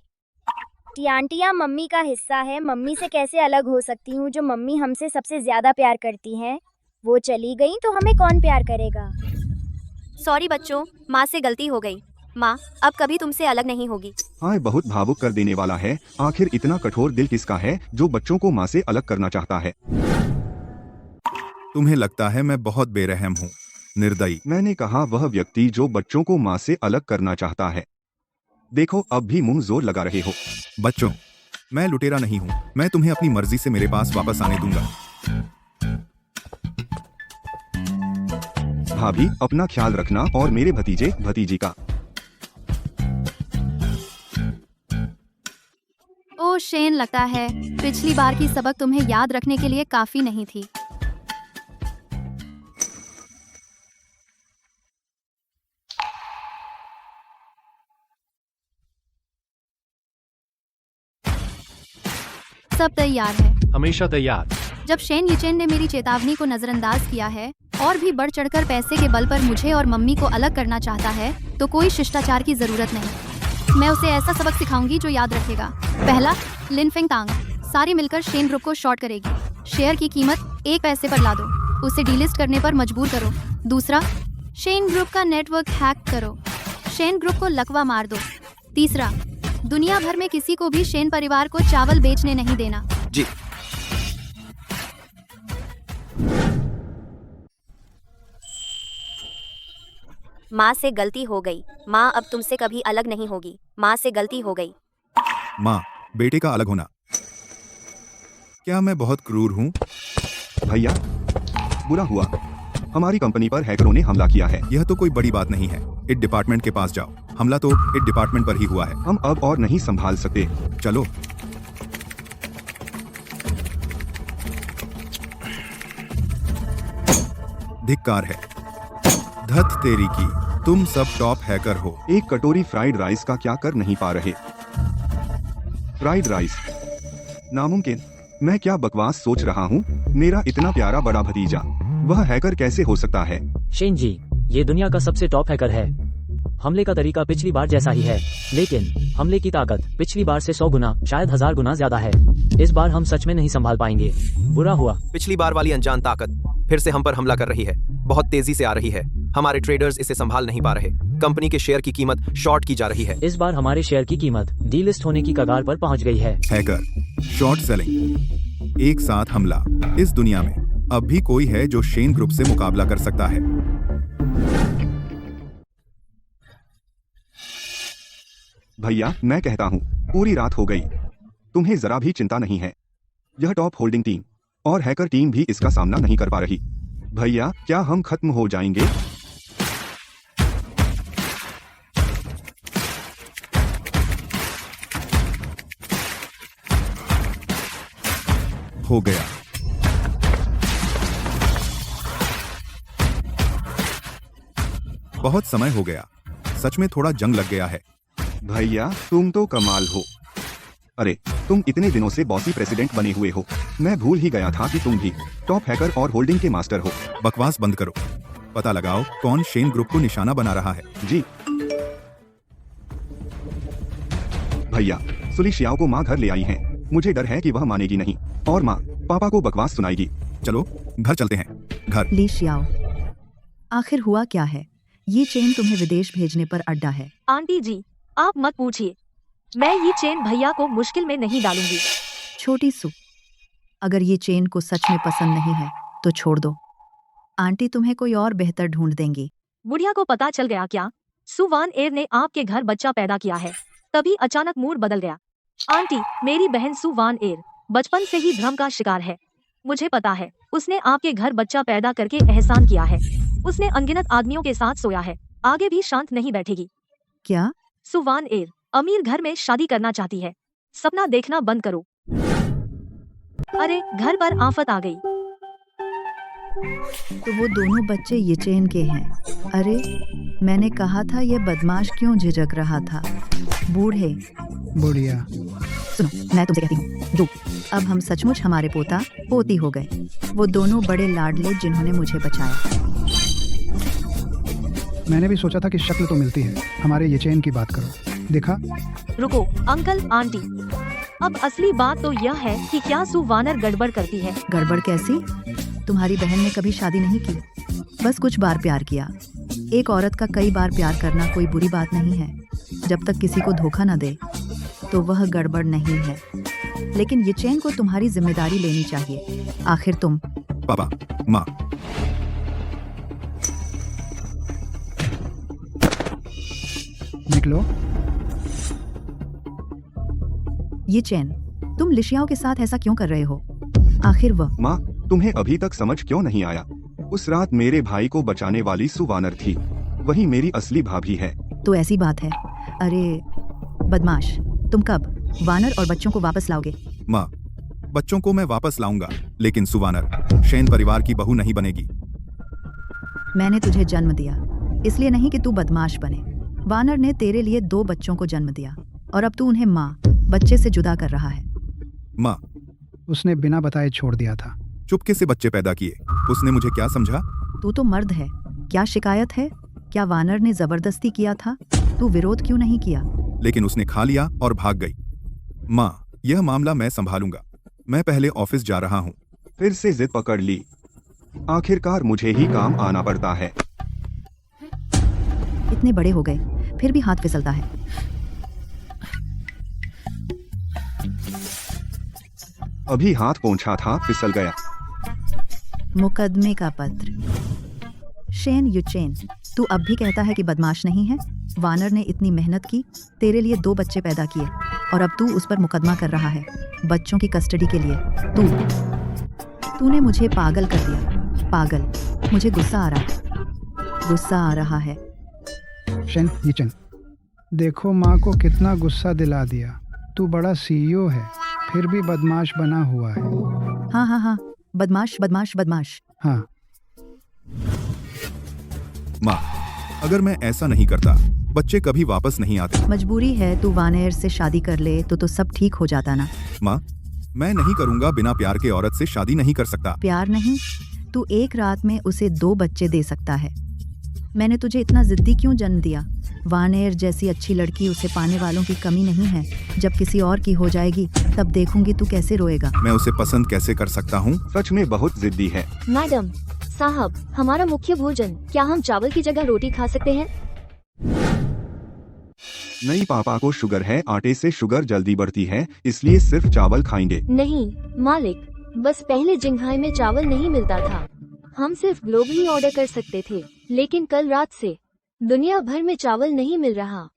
टियांटिया मम्मी का हिस्सा है। मम्मी से कैसे अलग हो सकती हूँ? जो मम्मी हमसे सबसे ज्यादा प्यार करती है वो चली गई तो हमें कौन प्यार करेगा? सॉरी बच्चों, माँ से गलती हो गई। माँ अब कभी तुमसे अलग नहीं होगी। हाय, बहुत भावुक कर देने वाला है। आखिर इतना कठोर दिल किसका है जो बच्चों को माँ से अलग करना चाहता है? तुम्हें लगता है मैं बहुत बेरहम हूँ, निर्दयी। मैंने कहा वह व्यक्ति जो बच्चों को माँ से अलग करना चाहता है। देखो, अब भी मुंह जोर लगा रहे हो। बच्चों, मैं लुटेरा नहीं हूँ। मैं तुम्हें अपनी मर्जी से मेरे पास वापस आने दूंगा। भाभी, अपना ख्याल रखना और मेरे भतीजे भतीजी का। ओ शेन, लगता है पिछली बार की सबक तुम्हें याद रखने के लिए काफी नहीं थी। सब तैयार है। हमेशा तैयार। जब शेन यचेन ने मेरी चेतावनी को नजरअंदाज किया है और भी बढ़ चढ़कर पैसे के बल पर मुझे और मम्मी को अलग करना चाहता है, तो कोई शिष्टाचार की जरूरत नहीं। मैं उसे ऐसा सबक सिखाऊंगी जो याद रखेगा। पहला, लिनफेंग तांग सारी मिलकर शेन ग्रुप को शॉर्ट करेगी। शेयर की कीमत 1 पैसे पर ला दो। उसे डीलिस्ट करने पर मजबूर करो। दूसरा, शेन ग्रुप का नेटवर्क हैक करो। शेन ग्रुप को लकवा मार दो। तीसरा, दुनिया भर में किसी को भी शेन परिवार को चावल बेचने नहीं देना। जी। माँ से गलती हो गई। माँ अब तुमसे कभी अलग नहीं होगी। माँ से गलती हो गई। माँ, बेटे का अलग होना। क्या मैं बहुत क्रूर हूँ? भैया, बुरा हुआ। हमारी कंपनी पर हैकरों ने हमला किया है। यह तो कोई बड़ी बात नहीं है। इट डिपार्टमेंट के पास जाओ। हमला तो इट डिपार्टमेंट पर ही हुआ है। हम अब और नहीं संभाल सकते। चलो। धिक्कार है। धत तेरी की, तुम सब टॉप हैकर हो। एक कटोरी फ्राइड राइस का क्या कर नहीं पा रहे? फ्राइड राइस नामुमकिन। मैं क्या बकवास सोच रहा हूँ? मेरा इतना प्यारा बड़ा भतीजा, वह हैकर कैसे हो सकता है? शेन जी, ये दुनिया का सबसे टॉप हैकर है। हमले का तरीका पिछली बार जैसा ही है, लेकिन हमले की ताकत पिछली बार से 100 गुना, शायद 1000 गुना ज्यादा है। इस बार हम सच में नहीं संभाल पाएंगे। बुरा हुआ। पिछली बार वाली अनजान ताकत फिर से हम पर हमला कर रही है। बहुत तेजी से आ रही है। हमारे ट्रेडर्स इसे संभाल नहीं पा रहे। कंपनी के शेयर की कीमत शॉर्ट की जा रही है। इस बार हमारे शेयर की कीमत डीलिस्ट होने की कगार पर पहुंच गई है। हैकर, शॉर्ट सेलिंग, एक साथ हमला। इस दुनिया में अब भी कोई है जो शेन ग्रुप से मुकाबला कर सकता है। भैया, मैं कहता हूँ, पूरी रात हो गई। तुम्हें जरा भी चिंता नहीं है। यह टॉप होल्डिंग टीम और हैकर टीम भी इसका सामना नहीं कर पा रही। भैया, क्या हम खत्म हो जाएंगे? हो गया। बहुत समय हो गया। सच में थोड़ा जंग लग गया है। भैया, तुम तो कमाल हो। अरे तुम इतने दिनों से बॉसी प्रेसिडेंट बने हुए हो, मैं भूल ही गया था कि तुम भी टॉप हैकर और होल्डिंग के मास्टर हो। बकवास बंद करो। पता लगाओ कौन शेन ग्रुप को निशाना बना रहा है। जी भैया, सुली शियाओ को माँ घर ले आई हैं। मुझे डर है कि वह मानेगी नहीं और माँ पापा को बकवास सुनाएगी। चलो घर चलते हैं। घर। ली शियाओ, आखिर हुआ क्या है? ये चेन तुम्हें विदेश भेजने पर अड्डा है। आंटी जी, आप मत पूछिए, मैं ये चेन भैया को मुश्किल में नहीं डालूंगी। छोटी सू, अगर ये चेन को सच में पसंद नहीं है तो छोड़ दो। आंटी तुम्हें कोई और बेहतर ढूंढ देंगी। बुढ़िया को पता चल गया क्या? सुवान एयर ने आपके घर बच्चा पैदा किया है, तभी अचानक मूड बदल गया। आंटी, मेरी बहन सुवान एयर बचपन से ही भ्रम का शिकार है। मुझे पता है, उसने आपके घर बच्चा पैदा करके एहसान किया है। उसने अनगिनत आदमियों के साथ सोया है, आगे भी शांत नहीं बैठेगी। क्या? सुवान एयर अमीर घर में शादी करना चाहती है। सपना देखना बंद करो। अरे घर पर आफत आ गई। तो वो दोनों बच्चे ये चेन के हैं। अरे मैंने कहा था ये बदमाश क्यों झिझक रहा था? बूढ़े। बुढ़िया। सुनो, मैं तुमसे कहती हूँ, जो अब हम सचमुच हमारे पोता पोती हो गए। वो दोनों बड़े लाडले जिन्होंने मुझे बचाया। मैंने भी सोचा था कि शक्ल तो मिलती है। हमारे ये चेन की बात करो, देखा? रुको अंकल आंटी, अब असली बात तो यह है कि क्या सुवानर गड़बड़ करती है। गड़बड़ कैसी? तुम्हारी बहन ने कभी शादी नहीं की, बस कुछ बार प्यार किया। एक औरत का कई बार प्यार करना कोई बुरी बात नहीं है, जब तक किसी को धोखा न दे तो वह गड़बड़ नहीं है। लेकिन ये चेन को तुम्हारी जिम्मेदारी लेनी चाहिए। आखिर तुम पापा, माँ। निकलो। ये चैन, तुम लिशियाओं के साथ ऐसा क्यों कर रहे हो? आखिर वह माँ, तुम्हें अभी तक समझ क्यों नहीं आया? उस रात मेरे भाई को बचाने वाली सुवानर थी, वही मेरी असली भाभी है। तो ऐसी बात है। अरे बदमाश, तुम कब वानर और बच्चों को वापस लाओगे? माँ, बच्चों को मैं वापस लाऊंगा, लेकिन सुवानर शेन परिवार की बहू नहीं बनेगी। मैंने तुझे जन्म दिया, इसलिए नहीं कि तू बदमाश बने। वानर ने तेरे लिए 2 बच्चों को जन्म दिया और अब तू उन्हें माँ बच्चे से जुदा कर रहा है। माँ, उसने बिना बताए छोड़ दिया था। चुपके से बच्चे पैदा किए। उसने मुझे क्या समझा? तू तो मर्द है, क्या शिकायत है? क्या वानर ने जबरदस्ती किया था? तू विरोध क्यों नहीं किया? लेकिन उसने खा लिया और भाग गई। माँ, यह मामला मैं संभालूंगा। मैं पहले ऑफिस जा रहा हूँ। फिर से जिद पकड़ ली। आखिरकार मुझे ही काम आना पड़ता है। इतने बड़े हो गए, फिर भी हाथ फिसलता है। अभी हाथ पहुंचा था, फिसल गया। मुकदमे का पत्र। शेन युचेन, तू अब भी कहता है कि बदमाश नहीं है? वानर ने इतनी मेहनत की, तेरे लिए 2 बच्चे पैदा किए और अब तू उस पर मुकदमा कर रहा है बच्चों की कस्टडी के लिए। तूने मुझे पागल कर दिया। पागल। मुझे गुस्सा आ रहा है। शेन युचेन, देखो माँ को कितना गुस्सा दिला दिया। तू बड़ा सीईओ है, फिर भी बदमाश बना हुआ है। हाँ, बदमाश। हाँ। माँ, अगर मैं ऐसा नहीं करता, बच्चे कभी वापस नहीं आते। मजबूरी है, तू वानेर से शादी कर ले तो सब ठीक हो जाता ना। माँ, मैं नहीं करूँगा। बिना प्यार के औरत से शादी नहीं कर सकता। प्यार नहीं, तू एक रात में उसे 2 बच्चे दे सकता है। मैंने तुझे इतना जिद्दी क्यों जन्म दिया? वानेर जैसी अच्छी लड़की उसे पाने वालों की कमी नहीं है। जब किसी और की हो जाएगी तब देखूंगी तू कैसे रोएगा। मैं उसे पसंद कैसे कर सकता हूँ? सच में बहुत जिद्दी है। मैडम साहब, हमारा मुख्य भोजन, क्या हम चावल की जगह रोटी खा सकते हैं? नहीं, पापा को शुगर है, आटे से शुगर जल्दी बढ़ती है, इसलिए सिर्फ चावल खाएंगे। नहीं मालिक, बस पहले जिंघाई में चावल नहीं मिलता था। हम सिर्फ ग्लोबली ऑर्डर कर सकते थे, लेकिन कल रात से दुनिया भर में चावल नहीं मिल रहा।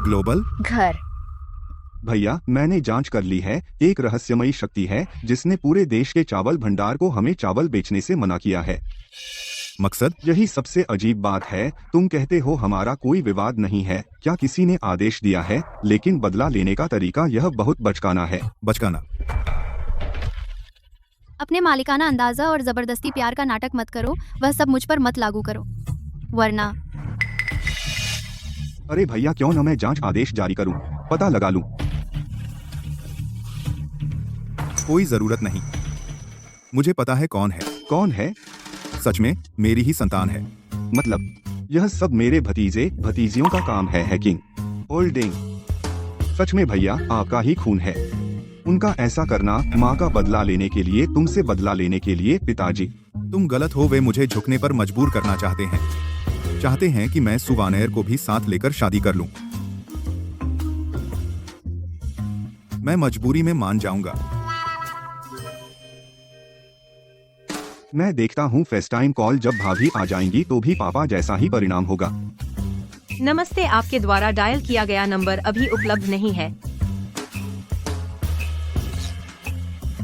ग्लोबल घर। भैया, मैंने जांच कर ली है। एक रहस्यमयी शक्ति है जिसने पूरे देश के चावल भंडार को हमें चावल बेचने से मना किया है। मकसद? यही सबसे अजीब बात है। तुम कहते हो हमारा कोई विवाद नहीं है, क्या किसी ने आदेश दिया है? लेकिन बदला लेने का तरीका यह बहुत बचकाना है। बचकाना? अपने मालिकाना अंदाजा और जबरदस्ती प्यार का नाटक मत करो। वह सब मुझ पर मत लागू करो, वरना। अरे भैया, क्यों न मैं जांच आदेश जारी करूं, पता लगा लूं। कोई जरूरत नहीं। मुझे पता है कौन है। कौन है? सच में मेरी ही संतान है। मतलब यह सब मेरे भतीजे भतीजियों का काम है हैकिंग, होल्डिंग। सच में भैया आपका ही खून है। उनका ऐसा करना माँ का बदला लेने के लिए, तुमसे बदला लेने के लिए। पिताजी तुम गलत हो। वे मुझे झुकने पर मजबूर करना चाहते हैं कि मैं सुवानेर को भी साथ लेकर शादी कर लूं। मैं मजबूरी में मान जाऊंगा। मैं देखता हूँ फेसटाइम कॉल जब भाभी आ जाएंगी तो भी पापा जैसा ही परिणाम होगा। नमस्ते, आपके द्वारा डायल किया गया नंबर अभी उपलब्ध नहीं है।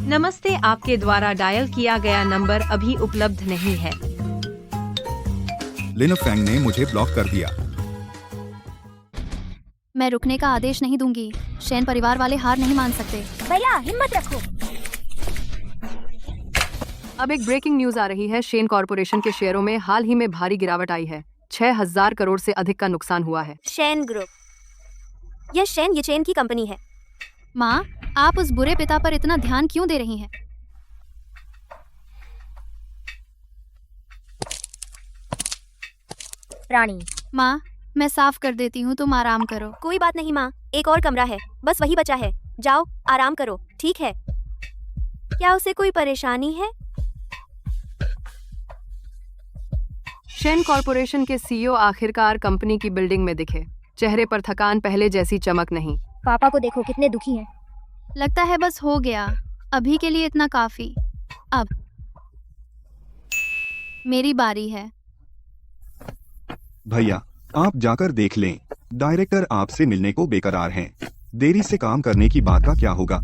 नमस्ते, आपके द्वारा डायल किया गया नंबर अभी उपलब्ध नहीं है। लिन फैंग ने मुझे ब्लॉक कर दिया। मैं रुकने का आदेश नहीं दूंगी। शेन परिवार वाले हार नहीं मान सकते। भैया हिम्मत रखो। अब एक ब्रेकिंग न्यूज आ रही है। शेन कॉरपोरेशन के शेयरों में हाल ही में भारी गिरावट आई है। 6000 करोड़ से अधिक का नुकसान हुआ है। Shane group. यह शेन येचेन की कंपनी है। माँ, आप उस बुरे पिता पर इतना ध्यान क्यों दे रही हैं? रानी माँ, मैं साफ कर देती हूँ, तुम आराम करो। कोई बात नहीं माँ, एक और कमरा है, बस वही बचा है। जाओ आराम करो, ठीक है? क्या उसे कोई परेशानी है? शेन कॉरपोरेशन के सीईओ आखिरकार कंपनी की बिल्डिंग में दिखे। चेहरे पर थकान, पहले जैसी चमक नहीं। पापा को देखो कितने दुखी हैं। लगता है बस हो गया, अभी के लिए इतना काफी। अब मेरी बारी है। भैया आप जाकर देख लें। डायरेक्टर आपसे मिलने को बेकरार हैं। देरी से काम करने की बात का क्या होगा?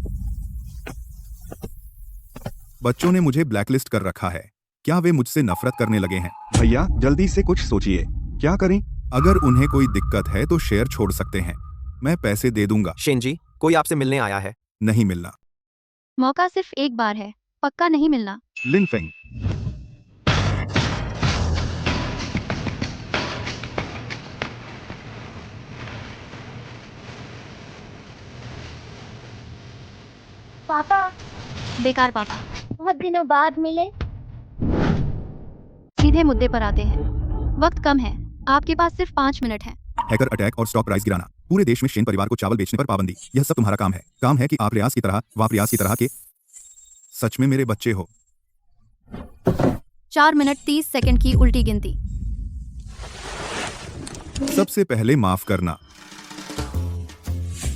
बच्चों ने मुझे ब्लैकलिस्ट कर रखा है। क्या वे मुझसे नफरत करने लगे हैं? भैया जल्दी से कुछ सोचिए, क्या करें? अगर उन्हें कोई दिक्कत है तो शेयर छोड़ सकते हैं। मैं पैसे दे दूंगा। शेन जी, कोई आपसे मिलने आया है। नहीं मिलना। मौका सिर्फ एक बार है, पक्का नहीं मिलना। लिन फेंग पापा, बेकार पापा। बहुत दिनों बाद मिले। सीधे मुद्दे पर आते हैं। वक्त कम है, आपके पास सिर्फ 5 मिनट हैं। हैकर अटैक और स्टॉक प्राइस गिराना। पूरे देश में शेन परिवार को चावल बेचने पर पाबंदी। यह सब तुम्हारा काम है। काम है कि आप प्रयास की तरह के सच में मेरे बच्चे हो। 4 मिनट 30 सेकंड की उल्टी गिनती। सबसे पहले माफ करना।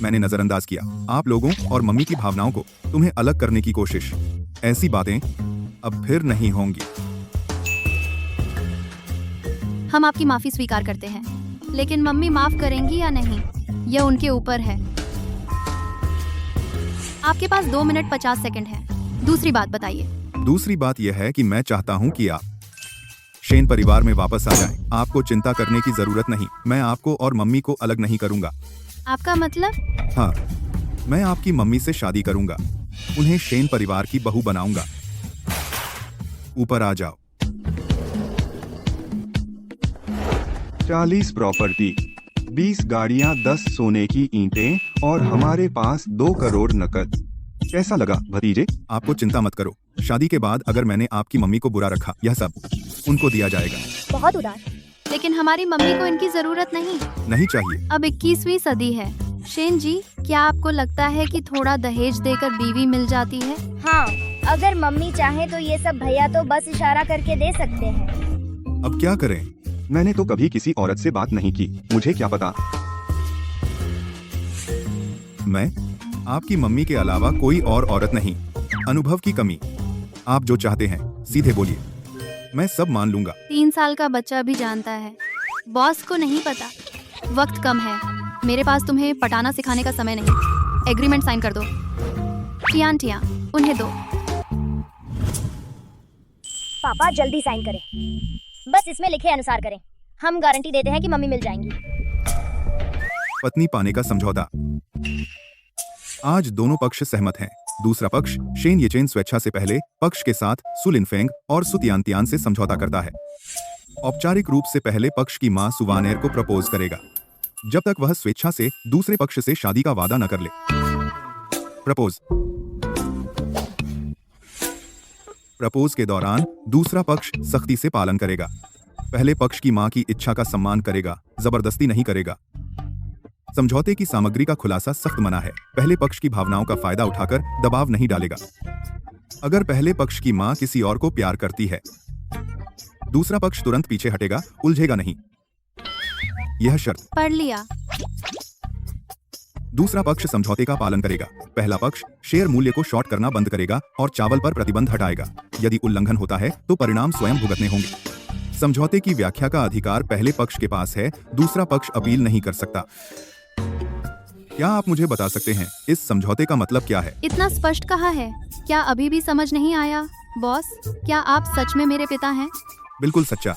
मैंने नजरअंदाज किया आप लोगों और मम्मी की भावनाओं को, तुम्हें अलग करने की कोशिश। ऐसी बातें अब फिर नहीं होंगी। हम आपकी माफी स्वीकार करते हैं, लेकिन मम्मी माफ करेंगी या नहीं, यह उनके ऊपर है। आपके पास 2 मिनट 50 सेकंड है। दूसरी बात बताइए। दूसरी बात यह है कि मैं चाहता हूं कि आप शेन परिवार में वापस आ जाएं। आपको चिंता करने की जरूरत नहीं। मैं आपको और मम्मी को अलग नहीं करूंगा। आपका मतलब? हाँ, मैं आपकी मम्मी से शादी करूंगा। उन्हें शेन परिवार की बहू बनाऊंगा। ऊपर आ जाओ। 40 प्रॉपर्टी, 20 गाड़ियां, 10 सोने की ईंटें और हमारे पास 2 करोड़ नकद। कैसा लगा भतीजे? आपको चिंता मत करो। शादी के बाद अगर मैंने आपकी मम्मी को बुरा रखा, यह सब उनको दिया जाएगा। बहुत उदार। लेकिन हमारी मम्मी को इनकी जरूरत नहीं चाहिए। अब 21वीं सदी है। शेन जी, क्या आपको लगता है कि थोड़ा दहेज देकर बीवी मिल जाती है? हाँ, अगर मम्मी चाहे तो ये सब भैया तो बस इशारा करके दे सकते हैं। अब क्या करें? मैंने तो कभी किसी औरत से बात नहीं की, मुझे क्या पता। मैं आपकी मम्मी के अलावा कोई और औरत नहीं। अनुभव की कमी। आप जो चाहते हैं सीधे बोलिए, मैं सब मान लूंगा। 3 साल का बच्चा भी जानता है। बॉस को नहीं पता। वक्त कम है, मेरे पास तुम्हें पटाना सिखाने का समय नहीं। एग्रीमेंट साइन कर दो। टियान उन्हें दो। पापा जल्दी साइन करें। बस इसमें लिखे अनुसार करें। हम गारंटी देते हैं कि मम्मी मिल जाएंगी। पत्नी पाने का समझौता। आज दोनों पक्ष सहमत हैं। दूसरा पक्ष शेन येचेन स्वेच्छा से पहले पक्ष के साथ सु लिनफेंग और सु तियानतियान से समझौता करता है। औपचारिक रूप से पहले पक्ष की मां सुवानेर को प्रपोज करेगा, जब तक वह स्वेच्छा से दूसरे पक्ष से शादी का वादा न कर ले। प्रपोज। प्रपोज के दौरान दूसरा पक्ष सख्ती से पालन करेगा। पहले पक्ष की मां की इच्छा का सम्मान करेगा, जबरदस्ती नहीं करेगा। समझौते की सामग्री का खुलासा सख्त मना है। पहले पक्ष की भावनाओं का फायदा उठाकर दबाव नहीं डालेगा। अगर पहले पक्ष की मां किसी और को प्यार करती है, दूसरा पक्ष तुरंत पीछे हटेगा, उलझेगा नहीं। यह शर्त। पढ़ लिया। दूसरा पक्ष समझौते का पालन करेगा। पहला पक्ष शेयर मूल्य को शॉर्ट करना बंद करेगा और चावल पर प्रतिबंध हटाएगा। यदि उल्लंघन होता है तो परिणाम स्वयं भुगतने होंगे। समझौते की व्याख्या का अधिकार पहले पक्ष के पास है, दूसरा पक्ष अपील नहीं कर सकता। क्या आप मुझे बता सकते हैं इस समझौते का मतलब क्या है? इतना स्पष्ट कहा है, क्या अभी भी समझ नहीं आया? बॉस, क्या आप सच में मेरे पिता हैं? बिल्कुल सच्चा।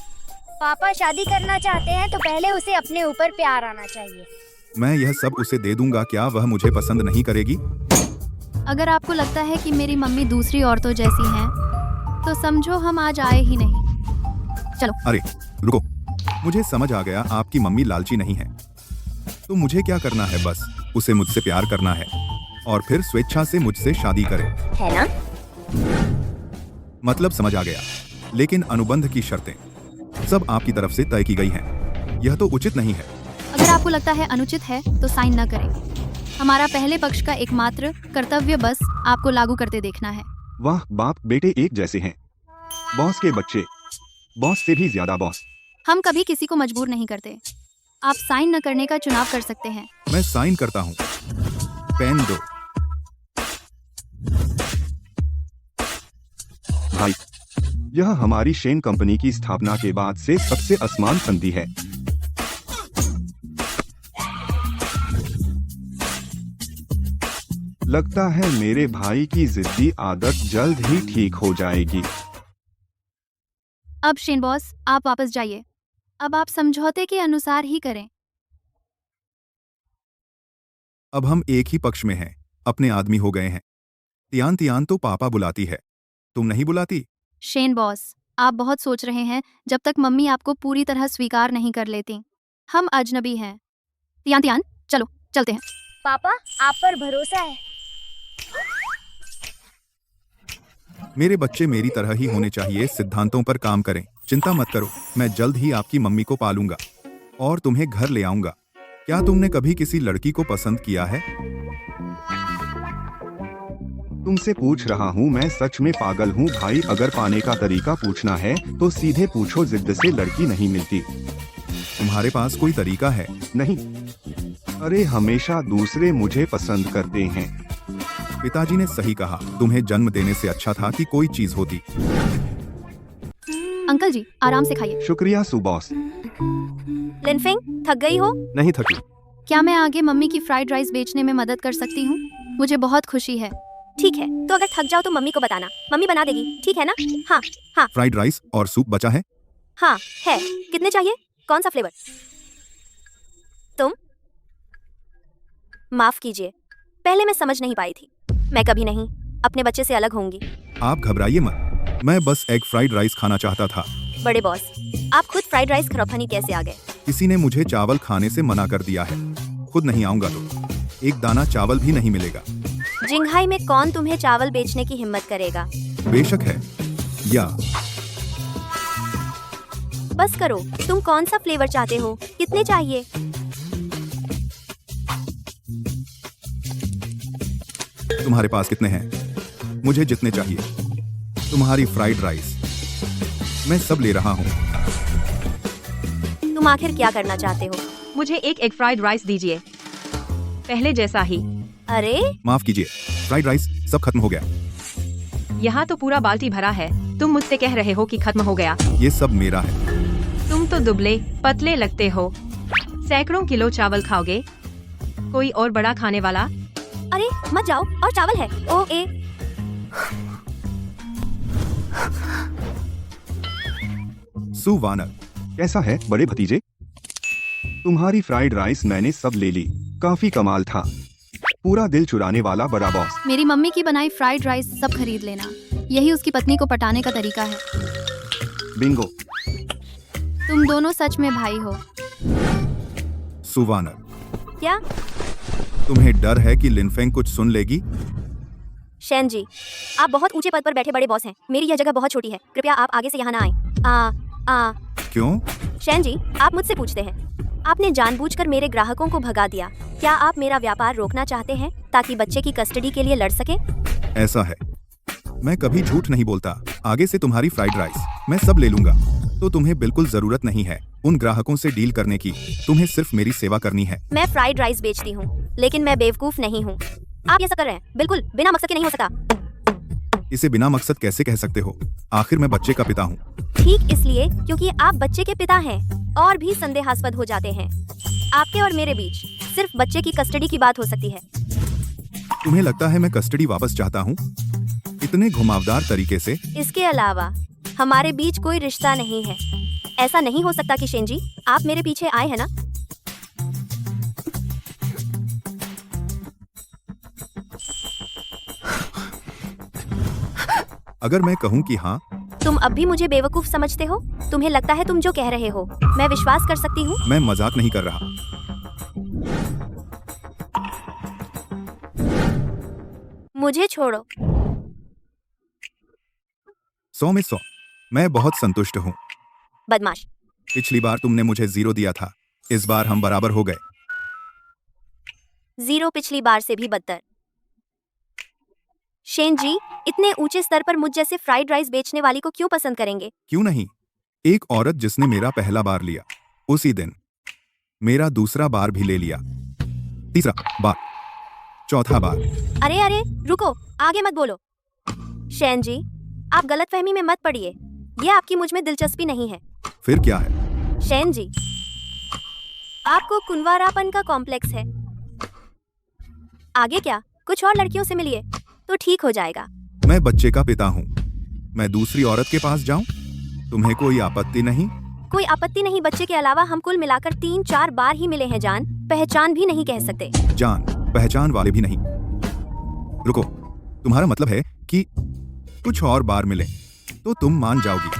पापा शादी करना चाहते हैं तो पहले उसे अपने ऊपर प्यार आना चाहिए। मैं यह सब उसे दे दूंगा, क्या वह मुझे पसंद नहीं करेगी? अगर आपको लगता है कि मेरी मम्मी दूसरी औरतों जैसी हैं, तो समझो हम आज आए ही नहीं। चलो। अरे रुको, मुझे समझ आ गया, आपकी मम्मी लालची नहीं है। तो मुझे क्या करना है? बस उसे मुझसे प्यार करना है और फिर स्वेच्छा से मुझसे शादी करे, है ना? मतलब समझ आ गया। लेकिन अनुबंध की शर्तें सब आपकी तरफ से तय की गई हैं। यह तो उचित नहीं है। अगर आपको लगता है अनुचित है तो साइन न करें। हमारा पहले पक्ष का एकमात्र कर्तव्य बस आपको लागू करते देखना है। वाह, बाप बेटे एक जैसे हैं। बॉस के बच्चे, बॉस से भी ज्यादा बॉस। हम कभी किसी को मजबूर नहीं करते। आप साइन न करने का चुनाव कर सकते हैं। मैं साइन करता हूँ। पेन दो। भाई, यह हमारी शेन कंपनी की स्थापना के बाद से सबसे आसान संधि है। लगता है मेरे भाई की जिद्दी आदत जल्द ही ठीक हो जाएगी। अब शेन बॉस, आप वापस जाइए। अब आप समझौते के अनुसार ही करें। अब हम एक ही पक्ष में हैं, अपने आदमी हो गए हैं। तियान तियान तो पापा बुलाती है, तुम नहीं बुलाती? शेन बॉस, आप बहुत सोच रहे हैं जब तक मम्मी आपको पूरी तरह स्वीकार नहीं कर लेती। हम अजनबी हैं। तियान तियान, चलो चलते हैं। पापा, आप पर भरोसा है। मेरे बच्चे मेरी तरह ही होने चाहिए, सिद्धांतों पर काम करें। चिंता मत करो, मैं जल्द ही आपकी मम्मी को पालूंगा और तुम्हें घर ले आऊंगा। क्या तुमने कभी किसी लड़की को पसंद किया है? तुमसे पूछ रहा हूँ, मैं सच में पागल हूँ भाई। अगर पाने का तरीका पूछना है तो सीधे पूछो, जिद्द से लड़की नहीं मिलती। तुम्हारे पास कोई तरीका है? नहीं। अरे हमेशा दूसरे मुझे पसंद करते हैं। पिताजी ने सही कहा, तुम्हें जन्म देने से अच्छा था कि कोई चीज होती। अंकल जी, आराम से खाइए। शुक्रिया सुबॉस। लिनफेंग, थक गई हो? नहीं थकी। क्या मैं आगे मम्मी की फ्राइड राइस बेचने में मदद कर सकती हूँ? मुझे बहुत खुशी है। ठीक है, तो अगर थक जाओ तो मम्मी को बताना, मम्मी बना देगी, ठीक है ना? हाँ हाँ। फ्राइड राइस और सूप बचा है? हाँ है। कितने चाहिए? कौन सा फ्लेवर? तुम? माफ कीजिए, पहले मैं समझ नहीं पाई थी। मैं कभी नहीं अपने बच्चे से अलग होंगी। आप घबराइए मत, मैं बस एग फ्राइड राइस खाना चाहता था। बड़े बॉस, आप खुद फ्राइड राइस खरफनी कैसे आ गए? किसी ने मुझे चावल खाने से मना कर दिया है। खुद नहीं आऊंगा तो एक दाना चावल भी नहीं मिलेगा। जिंघाई में कौन तुम्हें चावल बेचने की हिम्मत करेगा? बेशक है। या बस करो, तुम कौन सा फ्लेवर चाहते हो? कितने चाहिए? तुम्हारे पास कितने हैं? मुझे जितने चाहिए। तुम्हारी फ्राइड राइस मैं सब ले रहा हूँ। तुम आखिर क्या करना चाहते हो? मुझे एक एग फ्राइड राइस दीजिए, पहले जैसा ही। अरे माफ कीजिए, फ्राइड राइस सब खत्म हो गया। यहाँ तो पूरा बाल्टी भरा है, तुम मुझसे कह रहे हो कि खत्म हो गया? ये सब मेरा है। तुम तो दुबले पतले लगते हो, सैकड़ों किलो चावल खाओगे? कोई और बड़ा खाने वाला? अरे मत जाओ, और चावल है। ओ ए सुवानर, कैसा है बड़े भतीजे? तुम्हारी फ्राइड राइस मैंने सब ले ली, काफी कमाल था। पूरा दिल चुराने वाला बड़ा बॉस। मेरी मम्मी की बनाई फ्राइड राइस सब खरीद लेना, यही उसकी पत्नी को पटाने का तरीका है। बिंगो। तुम दोनों सच में भाई हो। सुवानर, क्या तुम्हें डर है कि लिनफेंग कुछ सुन लेगी? शेन जी, आप बहुत ऊंचे पद पर बैठे बड़े बॉस हैं। मेरी यह जगह बहुत छोटी है, कृपया आप आगे से यहाँ ना आए। क्यों? शैन जी, आप मुझसे पूछते हैं। आपने जानबूझकर मेरे ग्राहकों को भगा दिया। क्या आप मेरा व्यापार रोकना चाहते हैं ताकि बच्चे की कस्टडी के लिए लड़ सके? ऐसा है, मैं कभी झूठ नहीं बोलता। आगे से तुम्हारी फ्राइड राइस मैं सब ले लूंगा। तो तुम्हें बिल्कुल जरूरत नहीं है उन ग्राहकों से डील करने की। तुम्हें सिर्फ मेरी सेवा करनी है। मैं फ्राइड राइस बेचती हूँ, लेकिन मैं बेवकूफ नहीं हूँ। आप ये सब कर रहे हैं बिल्कुल बिना मकसद के नहीं हो सकता। इसे बिना मकसद कैसे कह सकते हो? आखिर मैं बच्चे का पिता हूँ। ठीक इसलिए क्योंकि आप बच्चे के पिता हैं। और भी संदेहास्पद हो जाते हैं। आपके और मेरे बीच सिर्फ बच्चे की कस्टडी की बात हो सकती है। तुम्हें लगता है मैं कस्टडी वापस चाहता हूँ इतने घुमावदार तरीके से? इसके अलावा हमारे बीच कोई रिश्ता नहीं है। ऐसा नहीं हो सकता कि शेन जी, आप मेरे पीछे आए हैं ना? अगर मैं कहूँ कि हाँ, तुम अब भी मुझे बेवकूफ समझते हो? तुम्हें लगता है तुम जो कह रहे हो मैं विश्वास कर सकती हूँ? मैं मजाक नहीं कर रहा। मुझे छोड़ो। 100 में 100। मैं बहुत संतुष्ट हूँ। बदमाश। पिछली बार तुमने मुझे 0 दिया था, इस बार हम बराबर हो गए। 0 पिछली बार से भी बदतर। शेन जी, इतने ऊंचे स्तर पर मुझ जैसे फ्राइड राइस बेचने वाली को क्यों पसंद करेंगे? क्यों नहीं? एक औरत जिसने मेरा पहला बार लिया, उसी दिन मेरा दूसरा बार भी ले लिया, तीसरा बार, चौथा बार। अरे अरे रुको, आगे मत बोलो। शेन जी, आप गलतफहमी में मत पड़िए। ये आपकी मुझ में दिलचस्पी नहीं है। फिर क्या है? शेन जी, आपको कुंवारापन का कॉम्प्लेक्स है। आगे क्या? कुछ और लड़कियों से मिलिए तो ठीक हो जाएगा। मैं बच्चे का पिता हूँ। मैं दूसरी औरत के पास जाऊं? तुम्हें कोई आपत्ति नहीं? कोई आपत्ति नहीं। बच्चे के अलावा हम कुल मिलाकर 3-4 बार ही मिले हैं जान। पहचान भी नहीं कह सकते। जान पहचान वाले भी नहीं। रुको, तुम्हारा मतलब है कि कुछ और बार मिले तो तुम मान जाओगी?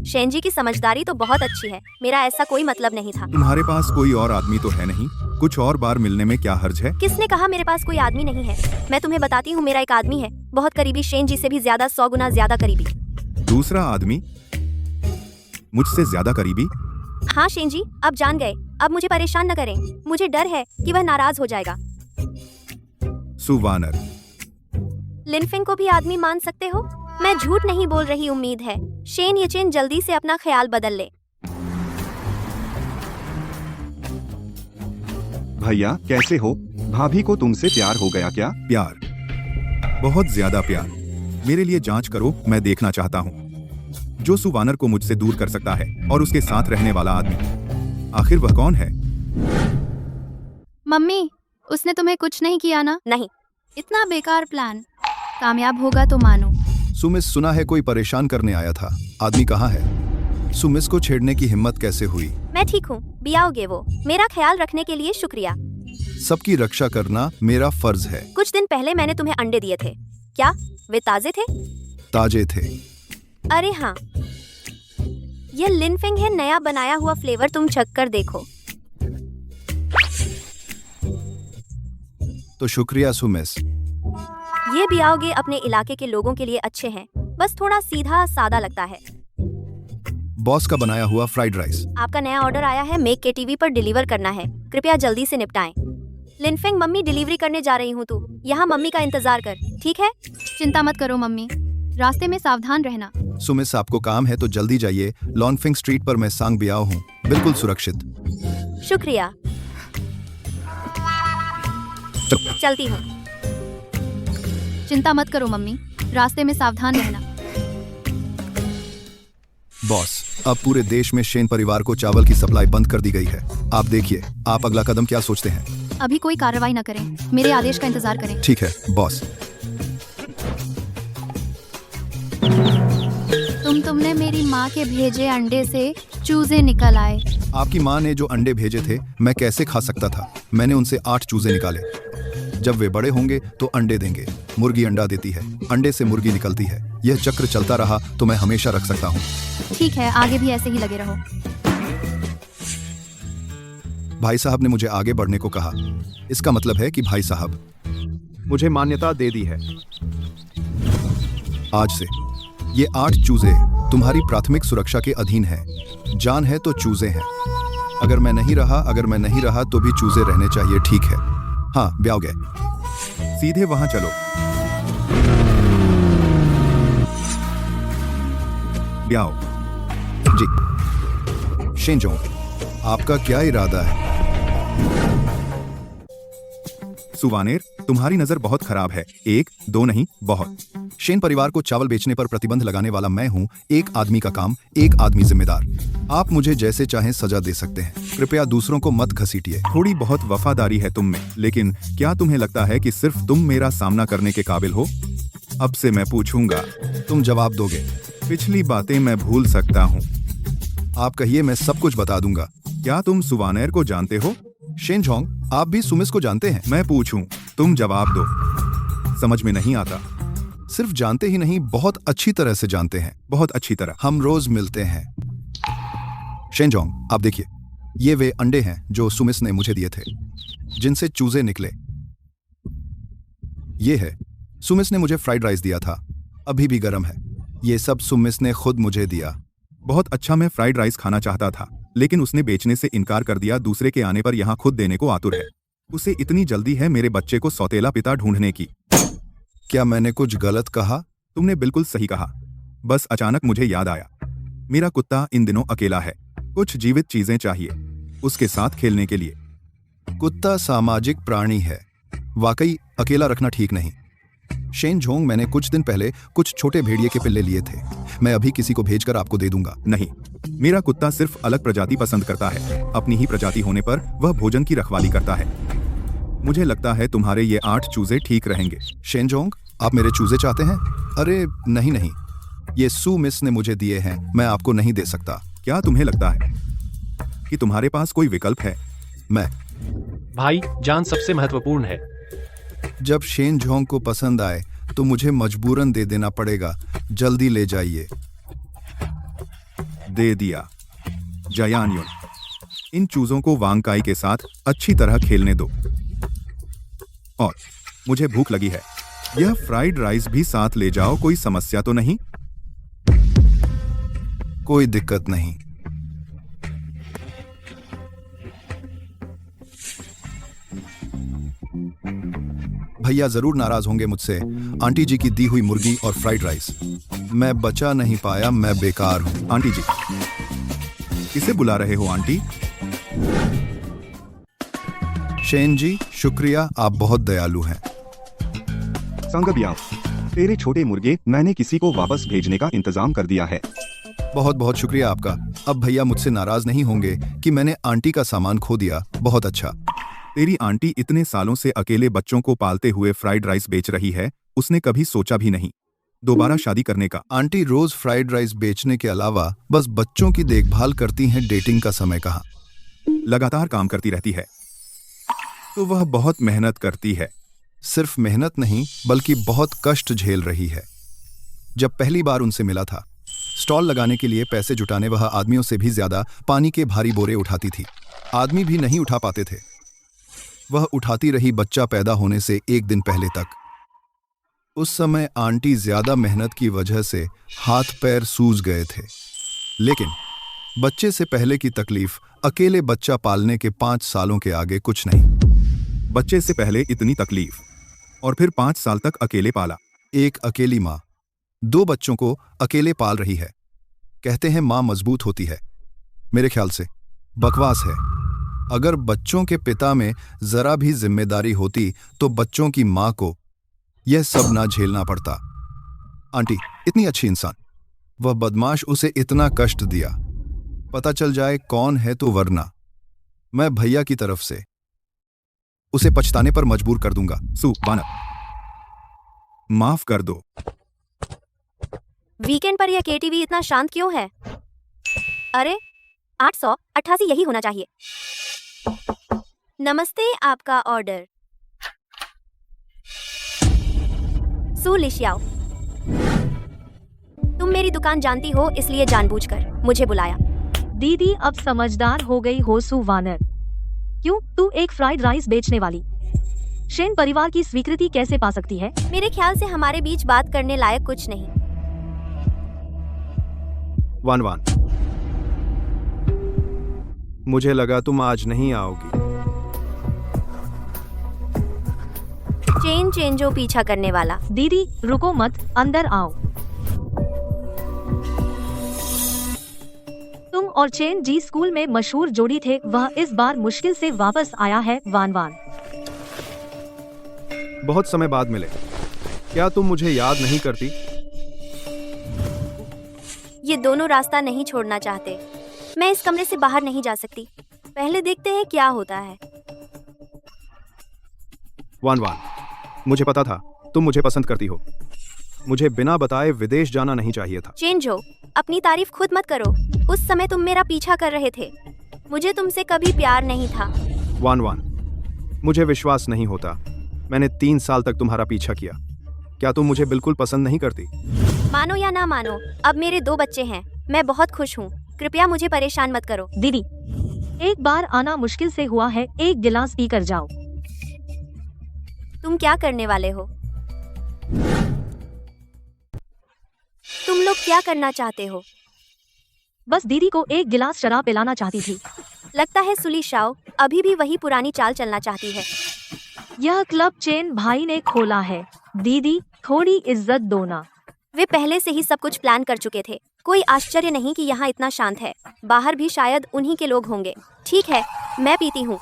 शेन जी की समझदारी तो बहुत अच्छी है। मेरा ऐसा कोई मतलब नहीं था। तुम्हारे पास कोई और आदमी तो है नहीं? कुछ और बार मिलने में क्या हर्ज है? किसने कहा मेरे पास कोई आदमी नहीं है? मैं तुम्हें बताती हूँ, मेरा एक आदमी है, बहुत करीबी, शेन जी से भी ज्यादा, 100 गुना ज्यादा करीबी। दूसरा आदमी मुझसे ज्यादा करीबी? हाँ शेन जी, अब जान गए। अब मुझे परेशान न करें। मुझे डर है कि वह नाराज हो जाएगा। सु वानर। लिनफिंग को भी आदमी मान सकते हो? मैं झूठ नहीं बोल रही। उम्मीद है शेन येचेन जल्दी से अपना ख्याल बदल ले। भैया कैसे हो? भाभी को तुमसे प्यार हो गया क्या? प्यार, बहुत ज्यादा प्यार। मेरे लिए जांच करो, मैं देखना चाहता हूँ जो सु वानर को मुझसे दूर कर सकता है और उसके साथ रहने वाला आदमी। आखिर वह कौन है? मम्मी, उसने तुम्हें कुछ नहीं किया ना? नहीं। इतना बेकार प्लान कामयाब होगा तो मानो। सुमिस, सुना है कोई परेशान करने आया था। आदमी कहाँ है? सुमिस को छेड़ने की हिम्मत कैसे हुई? मैं ठीक हूँ, बियाओगे वो। मेरा ख्याल रखने के लिए शुक्रिया। सबकी रक्षा करना मेरा फर्ज है। कुछ दिन पहले मैंने तुम्हें अंडे दिए थे, क्या वे ताजे थे? ताजे थे। अरे हाँ, यह लिनफिंग है, नया बनाया हुआ फ्लेवर, तुम चख कर देखो। तो शुक्रिया सुमिस। ये बियाओगे अपने इलाके के लोगों के लिए अच्छे हैं, बस थोड़ा सीधा सादा लगता है। बॉस का बनाया हुआ फ्राइड राइस। आपका नया ऑर्डर आया है, मेक के टीवी पर डिलीवर करना है, कृपया जल्दी से निपटाएं। लिनफिंग, मम्मी डिलीवरी करने जा रही हूँ, तू यहाँ मम्मी का इंतजार कर, ठीक है? चिंता मत करो मम्मी, रास्ते में सावधान रहना। सुमिस, आपको काम है तो जल्दी जाइए। लॉन्गफिंग स्ट्रीट पर मैं सांग बियाओ हूँ, बिल्कुल सुरक्षित। शुक्रिया, चलती हूँ। चिंता मत करो मम्मी, रास्ते में सावधान रहना। बॉस, अब पूरे देश में शेन परिवार को चावल की सप्लाई बंद कर दी गई है। आप देखिए, आप अगला कदम क्या सोचते हैं? अभी कोई कार्रवाई न करें, मेरे आदेश का इंतजार करें। ठीक है बॉस। तुमने मेरी माँ के भेजे अंडे से चूजे निकल आए। आपकी माँ ने जो अंडे भेजे थे मैं कैसे खा सकता था? मैंने उनसे 8 चूजे निकाले। जब वे बड़े होंगे तो अंडे देंगे। मुर्गी अंडा देती है, अंडे से मुर्गी निकलती है। यह चक्र चलता रहा तो मैं हमेशा रख सकता हूँ। ठीक है, आगे भी ऐसे ही लगे रहो। भाई साहब ने मुझे आगे बढ़ने को कहा। इसका मतलब है कि भाई साहब मुझे मान्यता दे दी है। आज से ये 8 चूजे तुम्हारी प्राथमिक सुरक्षा के अधीन हैं। जान है तो चूजे हैं। अगर मैं नहीं रहा तो भी चूजे रहने चाहिए, ठीक है? हाँ, ब्याह गए। सीधे वहां चलो। ब्याह जी। शेनजोंग, आपका क्या इरादा है? सुवानेर, तुम्हारी नजर बहुत खराब है। 1, 2 नहीं, बहुत। शेन परिवार को चावल बेचने पर प्रतिबंध लगाने वाला मैं हूं। एक आदमी का काम, एक आदमी जिम्मेदार। आप मुझे जैसे चाहें सजा दे सकते हैं। कृपया दूसरों को मत घसीटिए। थोड़ी बहुत वफादारी है तुम में, लेकिन क्या तुम्हें लगता है कि सिर्फ तुम मेरा सामना करने के काबिल हो? अब से मैं पूछूंगा, तुम जवाब दोगे। पिछली बातें मैं भूल सकता हूँ। आप कहिए, मैं सब कुछ बता दूंगा। क्या तुम सुवानेर को जानते हो? शेनजोंग, आप भी सुमिस को जानते हैं? मैं पूछूं, तुम जवाब दो। समझ में नहीं आता। सिर्फ जानते ही नहीं, बहुत अच्छी तरह से जानते हैं। बहुत अच्छी तरह। हम रोज मिलते हैं। शेनजोंग, आप देखिए, ये वे अंडे हैं जो सुमिस ने मुझे दिए थे, जिनसे चूजे निकले। ये है, सुमिस ने मुझे फ्राइड राइस दिया था, अभी भी गर्म है। ये सब सुमिस ने खुद मुझे दिया। बहुत अच्छा, मैं फ्राइड राइस खाना चाहता था, लेकिन उसने बेचने से इनकार कर दिया। दूसरे के आने पर यहाँ खुद देने को आतुर है। उसे इतनी जल्दी है मेरे बच्चे को सौतेला पिता ढूंढने की। क्या मैंने कुछ गलत कहा? तुमने बिल्कुल सही कहा। बस अचानक मुझे याद आया, मेरा कुत्ता इन दिनों अकेला है। कुछ जीवित चीजें चाहिए उसके साथ खेलने के लिए। कुत्ता सामाजिक प्राणी है, वाकई अकेला रखना ठीक नहीं। शेनजोंग, मैंने कुछ दिन पहले कुछ छोटे भेड़िए के पिल्ले लिए थे। मैं अभी किसी को भेजकर आपको दे दूंगा। नहीं, मेरा कुत्ता सिर्फ अलग प्रजाति पसंद करता है। अपनी ही प्रजाति होने पर वह भोजन की रखवाली करता है। मुझे लगता है तुम्हारे ये 8 चूजे ठीक रहेंगे। शेनजोंग, आप मेरे चूजे चाहते हैं? अरे नहीं, ये सुमिस ने मुझे दिए हैं, मैं आपको नहीं दे सकता। क्या तुम्हें लगता है कि तुम्हारे पास कोई विकल्प है? भाई, जान सबसे महत्वपूर्ण है। जब शेनजोंग को पसंद आए तो मुझे मजबूरन दे देना पड़ेगा। जल्दी ले जाइए। दे दिया। जयानयुन, इन चूजों को वांगकाई के साथ अच्छी तरह खेलने दो। और मुझे भूख लगी है। यह फ्राइड राइस भी साथ ले जाओ। कोई समस्या तो नहीं? कोई दिक्कत नहीं। भैया जरूर नाराज होंगे मुझसे। आंटी जी की दी हुई मुर्गी और फ्राइड राइस मैं बचा नहीं पाया। मैं बेकार हूं। आंटी जी, किसे बुला रहे हो? आंटी? शेन जी, शुक्रिया, आप बहुत दयालु हैं। संगबिया, तेरे छोटे मुर्गे, मैंने किसी को वापस भेजने का इंतजाम कर दिया है। बहुत बहुत शुक्रिया आपका। अब भैया मुझसे नाराज नहीं होंगे कि मैंने आंटी का सामान खो दिया। बहुत अच्छा। तेरी आंटी इतने सालों से अकेले बच्चों को पालते हुए फ्राइड राइस बेच रही है। उसने कभी सोचा भी नहीं दोबारा शादी करने का। आंटी रोज फ्राइड राइस बेचने के अलावा बस बच्चों की देखभाल करती हैं। डेटिंग का समय कहाँ? लगातार काम करती रहती है, तो वह बहुत मेहनत करती है। सिर्फ मेहनत नहीं, बल्कि बहुत कष्ट झेल रही है। जब पहली बार उनसे मिला था, स्टॉल लगाने के लिए पैसे जुटाने वह आदमियों से भी ज्यादा पानी के भारी बोरे उठाती थी। आदमी भी नहीं उठा पाते थे। वह उठाती रही बच्चा पैदा होने से 1 दिन पहले तक। उस समय आंटी ज्यादा मेहनत की वजह से हाथ पैर सूज गए थे। लेकिन बच्चे से पहले की तकलीफ अकेले बच्चा पालने के 5 सालों के आगे कुछ नहीं। बच्चे से पहले इतनी तकलीफ और फिर 5 साल तक अकेले पाला। एक अकेली माँ 2 बच्चों को अकेले पाल रही है। कहते हैं माँ मजबूत होती है। मेरे ख्याल से बकवास है। अगर बच्चों के पिता में जरा भी जिम्मेदारी होती तो बच्चों की माँ को यह सब ना झेलना पड़ता। आंटी इतनी अच्छी इंसान, वह बदमाश उसे इतना कष्ट दिया। पता चल जाए कौन है तो वरना मैं भैया की तरफ से उसे पछताने पर मजबूर कर दूंगा। वानर, माफ कर दो। वीकेंड पर यह केटीवी इतना शांत क्यों है? अरे 888 यही होना चाहिए। नमस्ते, आपका ऑर्डर। सू लिशियाओ, तुम मेरी दुकान जानती हो, इसलिए जानबूझकर मुझे बुलाया। दीदी अब समझदार हो गई हो सू वानर। क्यों तू एक फ्राइड राइस बेचने वाली शेन परिवार की स्वीकृति कैसे पा सकती है? मेरे ख्याल से हमारे बीच बात करने लायक कुछ नहीं। वन वन, मुझे लगा तुम आज नहीं आओगी। चेन चेंजो पीछा करने वाला। दीदी रुको मत, अंदर आओ। तुम और चेन जी स्कूल में मशहूर जोड़ी थे, वह इस बार मुश्किल से वापस आया है। वान वान, बहुत समय बाद मिले। क्या तुम मुझे याद नहीं करती? ये दोनों रास्ता नहीं छोड़ना चाहते। मैं इस कमरे से बाहर नहीं जा सकती। पहले देखते हैं क्या होता है। वन वन, मुझे पता था तुम मुझे पसंद करती हो। मुझे बिना बताए विदेश जाना नहीं चाहिए था। चेंजो, अपनी तारीफ खुद मत करो। उस समय तुम मेरा पीछा कर रहे थे। मुझे तुमसे कभी प्यार नहीं था। वन वन, मुझे विश्वास नहीं होता। मैंने 3 साल तक तुम्हारा पीछा किया। क्या तुम मुझे बिल्कुल पसंद नहीं करती? मानो या ना मानो, अब मेरे 2 बच्चे हैं। मैं बहुत खुश हूँ। कृपया मुझे परेशान मत करो। दीदी एक बार आना मुश्किल से हुआ है, एक गिलास पी कर जाओ। तुम क्या करने वाले हो? तुम लोग क्या करना चाहते हो? बस दीदी को एक गिलास शराब पिलाना चाहती थी। लगता है सुली शाओ अभी भी वही पुरानी चाल चलना चाहती है। यह क्लब चेन भाई ने खोला है। दीदी थोड़ी इज्जत दो ना। वे पहले से ही सब कुछ प्लान कर चुके थे। कोई आश्चर्य नहीं कि यहाँ इतना शांत है। बाहर भी शायद उन्हीं के लोग होंगे। ठीक है, मैं पीती हूँ।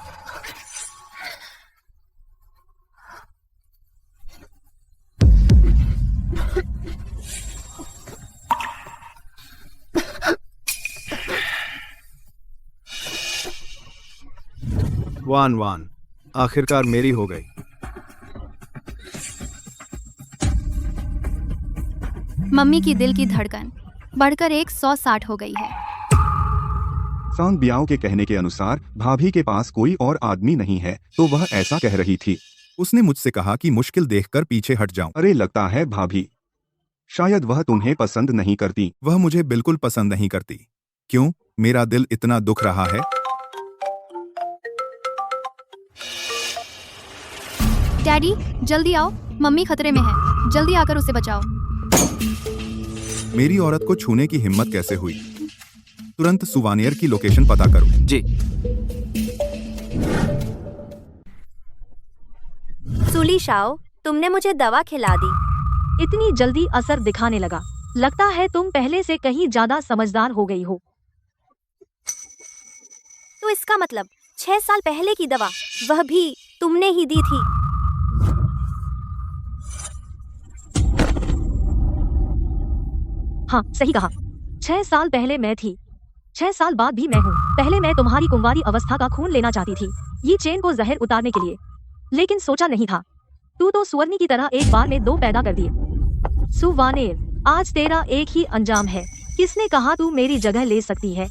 वान वान, आखिरकार मेरी हो गई। मम्मी की दिल की धड़कन बढ़कर 160 हो गई है। सांग बियाओ के कहने के अनुसार भाभी के पास कोई और आदमी नहीं है, तो वह ऐसा कह रही थी। उसने मुझसे कहा कि मुश्किल देखकर पीछे हट जाऊं। अरे लगता है भाभी शायद वह तुम्हें पसंद नहीं करती। वह मुझे बिल्कुल पसंद नहीं करती। क्यों मेरा दिल इतना दुख रहा है? डैडी जल्दी आओ, मम्मी खतरे में है। जल्दी आकर उसे बचाओ। मेरी औरत को छूने की हिम्मत कैसे हुई? तुरंत सुवानियर की लोकेशन पता करो। जी। सुली शाओ, तुमने मुझे दवा खिला दी। इतनी जल्दी असर दिखाने लगा। लगता है तुम पहले से कहीं ज्यादा समझदार हो गई हो। तो इसका मतलब 6 साल पहले की दवा, वह भी तुमने ही दी थी। हाँ सही कहा। 6 साल पहले मैं थी, 6 साल बाद भी मैं हूँ। पहले मैं तुम्हारी कुंवारी अवस्था का खून लेना चाहती थी, ये चेन को जहर उतारने के लिए। लेकिन सोचा नहीं था तू तो सुअरनी की तरह एक बार में 2 पैदा कर दिए। सुवानेर, आज तेरा एक ही अंजाम है। किसने कहा तू मेरी जगह ले सकती है?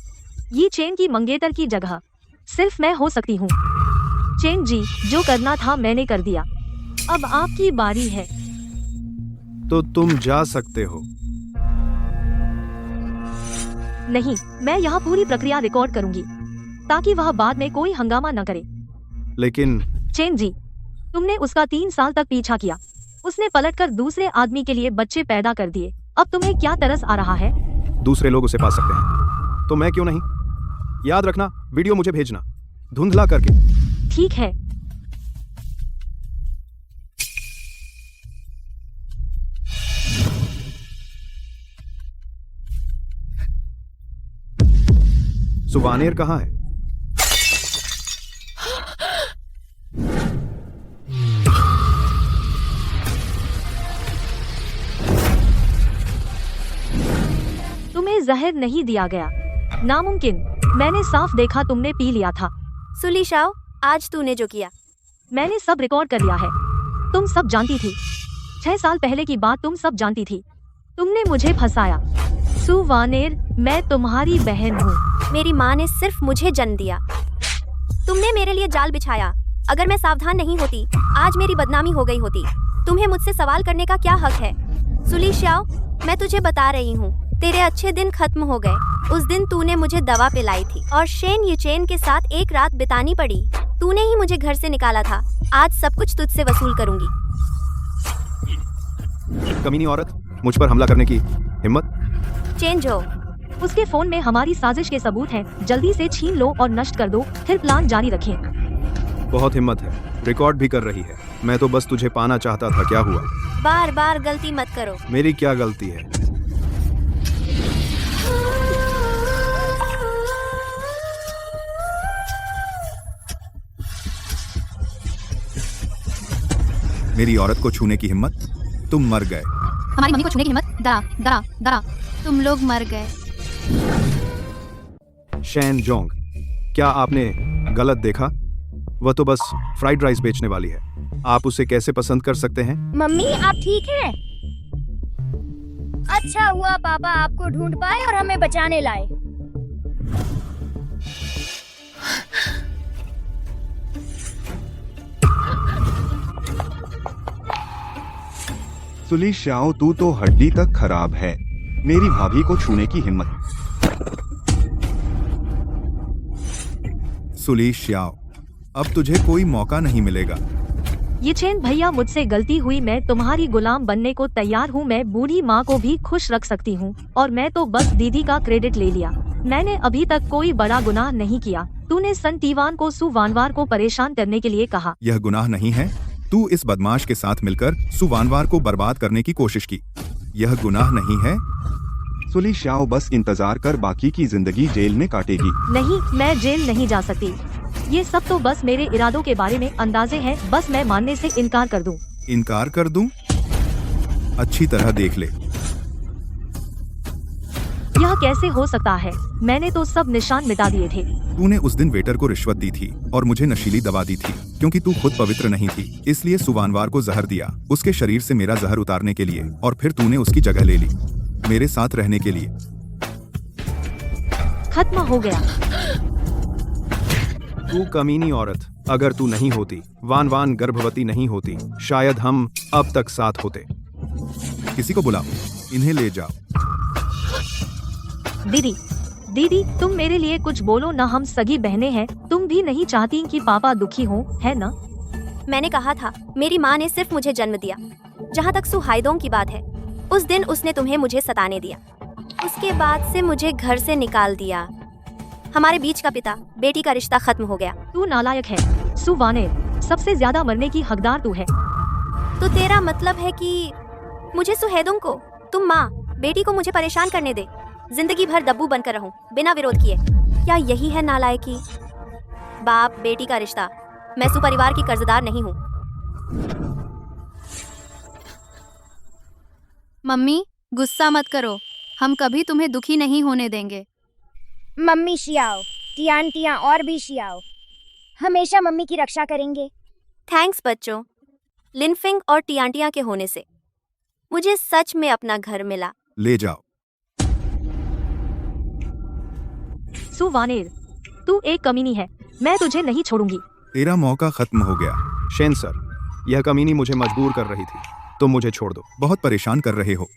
ये चेन की मंगेतर की जगह सिर्फ मैं हो सकती हूँ। चेन जी, जो करना था मैंने कर दिया। अब आपकी बारी है। तो तुम जा सकते हो। नहीं, मैं यहाँ पूरी प्रक्रिया रिकॉर्ड करूंगी ताकि वह बाद में कोई हंगामा न करे। लेकिन चेन जी, तुमने उसका 3 साल तक पीछा किया। उसने पलटकर दूसरे आदमी के लिए बच्चे पैदा कर दिए। अब तुम्हें क्या तरस आ रहा है? दूसरे लोग उसे पा सकते हैं, तो मैं क्यों नहीं? याद रखना, वीडियो मुझे भेजना धुंधला करके। ठीक है। सुवानेर कहाँ है? तुम्हें जहर नहीं दिया गया। नामुमकिन। मैंने साफ देखा तुमने पी लिया था। सुली शाओ, आज तूने जो किया, मैंने सब रिकॉर्ड कर लिया है। तुम सब जानती थी। 6 साल पहले की बात तुम सब जानती थी। तुमने मुझे फंसाया। सुवानेर, मैं तुम्हारी बहन हूँ। मेरी माँ ने सिर्फ मुझे जन्म दिया। तुमने मेरे लिए जाल बिछाया। अगर मैं सावधान नहीं होती, आज मेरी बदनामी हो गई होती। तुम्हें मुझसे सवाल करने का क्या हक है? सुली शाओ, मैं तुझे बता रही हूँ, तेरे अच्छे दिन खत्म हो गए। उस दिन तूने मुझे दवा पिलाई थी और शेन युचेन के साथ एक रात बितानी पड़ी। तूने ही मुझे घर से निकाला था। आज सब कुछ तुझसे वसूल करूंगी। कमीनी औरत, मुझ पर हमला करने की हिम्मत? चेंजो, उसके फोन में हमारी साजिश के सबूत हैं। जल्दी से छीन लो और नष्ट कर दो, फिर प्लान जारी रखें। बहुत हिम्मत है, रिकॉर्ड भी कर रही है। मैं तो बस तुझे पाना चाहता था, क्या हुआ? बार बार गलती मत करो। मेरी क्या गलती है? मेरी औरत को छूने की हिम्मत? तुम मर गए। हमारी मम्मी को छूने की हिम्मत? दरा दरा दरा, तुम लोग मर गए। शैन जोंग, क्या आपने गलत देखा? वह तो बस फ्राइड राइस बेचने वाली है। आप उसे कैसे पसंद कर सकते हैं? मम्मी आप ठीक हैं? अच्छा हुआ पापा आपको ढूंढ पाए और हमें बचाने लाए। सुली श्याओ, तू तो हड्डी तक खराब है। मेरी भाभी को छूने की हिम्मत। सुली श्याओ, अब तुझे कोई मौका नहीं मिलेगा। ये चेन भैया, मुझसे गलती हुई। मैं तुम्हारी गुलाम बनने को तैयार हूँ। मैं बूढ़ी माँ को भी खुश रख सकती हूँ और मैं तो बस दीदी का क्रेडिट ले लिया। मैंने अभी तक कोई बड़ा गुनाह नहीं किया। तूने सन टीवान को सु वानवार को परेशान करने के लिए कहा। यह गुनाह नहीं है। तू इस बदमाश के साथ मिलकर सु वानवार को बर्बाद करने की कोशिश की। यह गुनाह नहीं है। सुली श्याओ, बस इंतजार कर, बाकी की जिंदगी जेल में काटेगी। नहीं, मैं जेल नहीं जा सकती। ये सब तो बस मेरे इरादों के बारे में अंदाजे हैं। बस मैं मानने से इनकार कर दूं। इनकार कर दूं? अच्छी तरह देख ले। यह कैसे हो सकता है? मैंने तो सब निशान मिटा दिए थे। तूने उस दिन वेटर को रिश्वत दी थी और मुझे नशीली दवा दी थी, क्योंकि तू खुद पवित्र नहीं थी। इसलिए सुवानवार को जहर दिया, उसके शरीर से मेरा जहर उतारने के लिए, और फिर तूने उसकी जगह ले ली मेरे साथ रहने के लिए। खत्म हो गया। तू कमीनी औरत, अगर तू नहीं होती, वान वान गर्भवती नहीं होती, शायद हम अब तक साथ होते। किसी को बुलाओ, इन्हें ले जाओ। दीदी, दीदी तुम मेरे लिए कुछ बोलो ना। हम सगी बहनें हैं। तुम भी नहीं चाहती कि पापा दुखी हो, है ना? मैंने कहा था, मेरी माँ ने सिर्फ मुझे जन्म दिया। जहाँ तक सु हाइदोंग की बात है, उस दिन उसने तुम्हें मुझे सताने दिया। उसके बाद से मुझे घर से निकाल दिया। हमारे बीच का पिता बेटी का रिश्ता खत्म हो गया। तू नालायक है सु वानेर। सबसे ज्यादा मरने की हकदार तू है। तो तेरा मतलब है कि मुझे सुहेदुंग को, तुम माँ बेटी को मुझे परेशान करने दे, जिंदगी भर दब्बू बनकर रहूं बिना विरोध किए। क्या यही है नालायकी? बाप बेटी का रिश्ता। मैं सुपरिवार की कर्जदार नहीं हूँ। मम्मी गुस्सा मत करो, हम कभी तुम्हें दुखी नहीं होने देंगे। मम्मी शियाओ, टियान टिया और भी शियाओ हमेशा मम्मी की रक्षा करेंगे। थैंक्स बच्चों। लिनफिंग और टियांटिया के होने से मुझे सच में अपना घर मिला। ले जाओ। सु वानेर, तू एक कमीनी है। मैं तुझे नहीं छोड़ूंगी। तेरा मौका खत्म हो गया। शेन सर, यह कमीनी मुझे मजबूर कर रही थी। तुम मुझे छोड़ दो। बहुत परेशान कर रहे हो।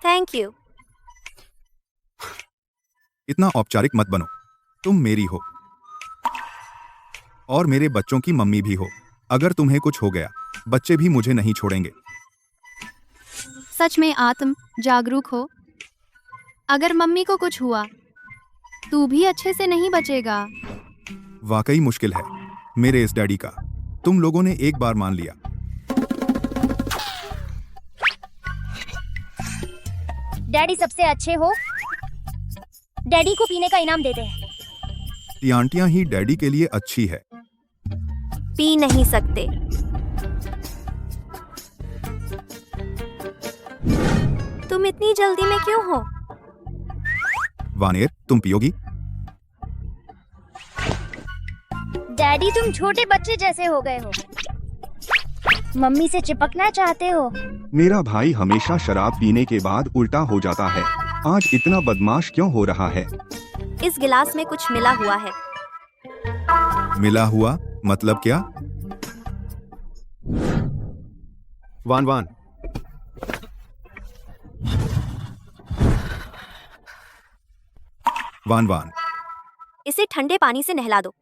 Thank you. इतना औपचारिक मत बनो। तुम मेरी हो और मेरे बच्चों की मम्मी भी हो। अगर तुम्हें कुछ हो गया, बच्चे भी मुझे नहीं छोड़ेंगे। सच में आत्म जागरूक हो। अगर मम्मी को कुछ हुआ, तू भी अच्छे से नहीं बचेगा। वाकई मुश्किल है मेरे इस डैडी का। तुम लोगों ने एक बार मान लिया। डैडी सबसे अच्छे हो। डैडी को पीने का इनाम देते हैं। टियांटियां ही डैडी के लिए अच्छी है। पी नहीं सकते। तुम इतनी जल्दी में क्यों हो? वानेर, तुम पियोगी? डैडी तुम छोटे बच्चे जैसे हो गए हो। मम्मी से चिपकना चाहते हो। मेरा भाई हमेशा शराब पीने के बाद उल्टा हो जाता है। आज इतना बदमाश क्यों हो रहा है? इस गिलास में कुछ मिला हुआ है। मिला हुआ मतलब क्या? वान वान, वान वान, इसे ठंडे पानी से नहला दो।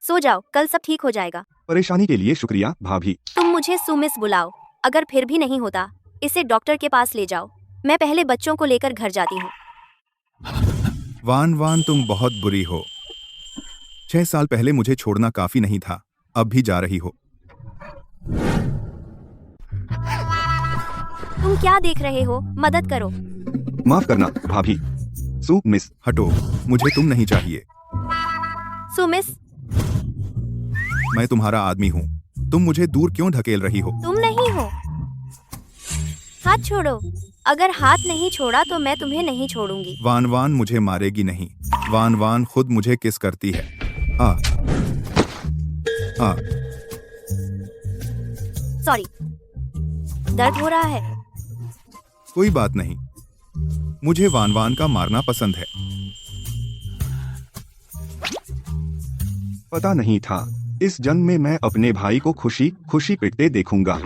सो जाओ, कल सब ठीक हो जाएगा। परेशानी के लिए शुक्रिया भाभी। तुम मुझे सुमिस बुलाओ। अगर फिर भी नहीं होता इसे डॉक्टर के पास ले जाओ। मैं पहले बच्चों को लेकर घर जाती हूँ। वान वान, तुम बहुत बुरी हो। 6 साल पहले मुझे छोड़ना काफी नहीं था, अब भी जा रही हो। तुम क्या देख रहे हो? मदद करो। माफ करना भाभी। सू मिस। हटो, मुझे तुम नहीं चाहिए। सुमिस, मैं तुम्हारा आदमी हूँ। तुम मुझे दूर क्यों ढकेल रही हो? तुम नहीं हो। हाथ छोड़ो। अगर हाथ नहीं छोड़ा तो मैं तुम्हें नहीं छोड़ूंगी। वान वान मुझे मारेगी नहीं। वान वान खुद मुझे किस करती है। आ आ सॉरी, दर्द हो रहा है। कोई बात नहीं, मुझे वान वान का मारना पसंद है। पता नहीं था, इस जंग में मैं अपने भाई को खुशी खुशी पिटते देखूंगा।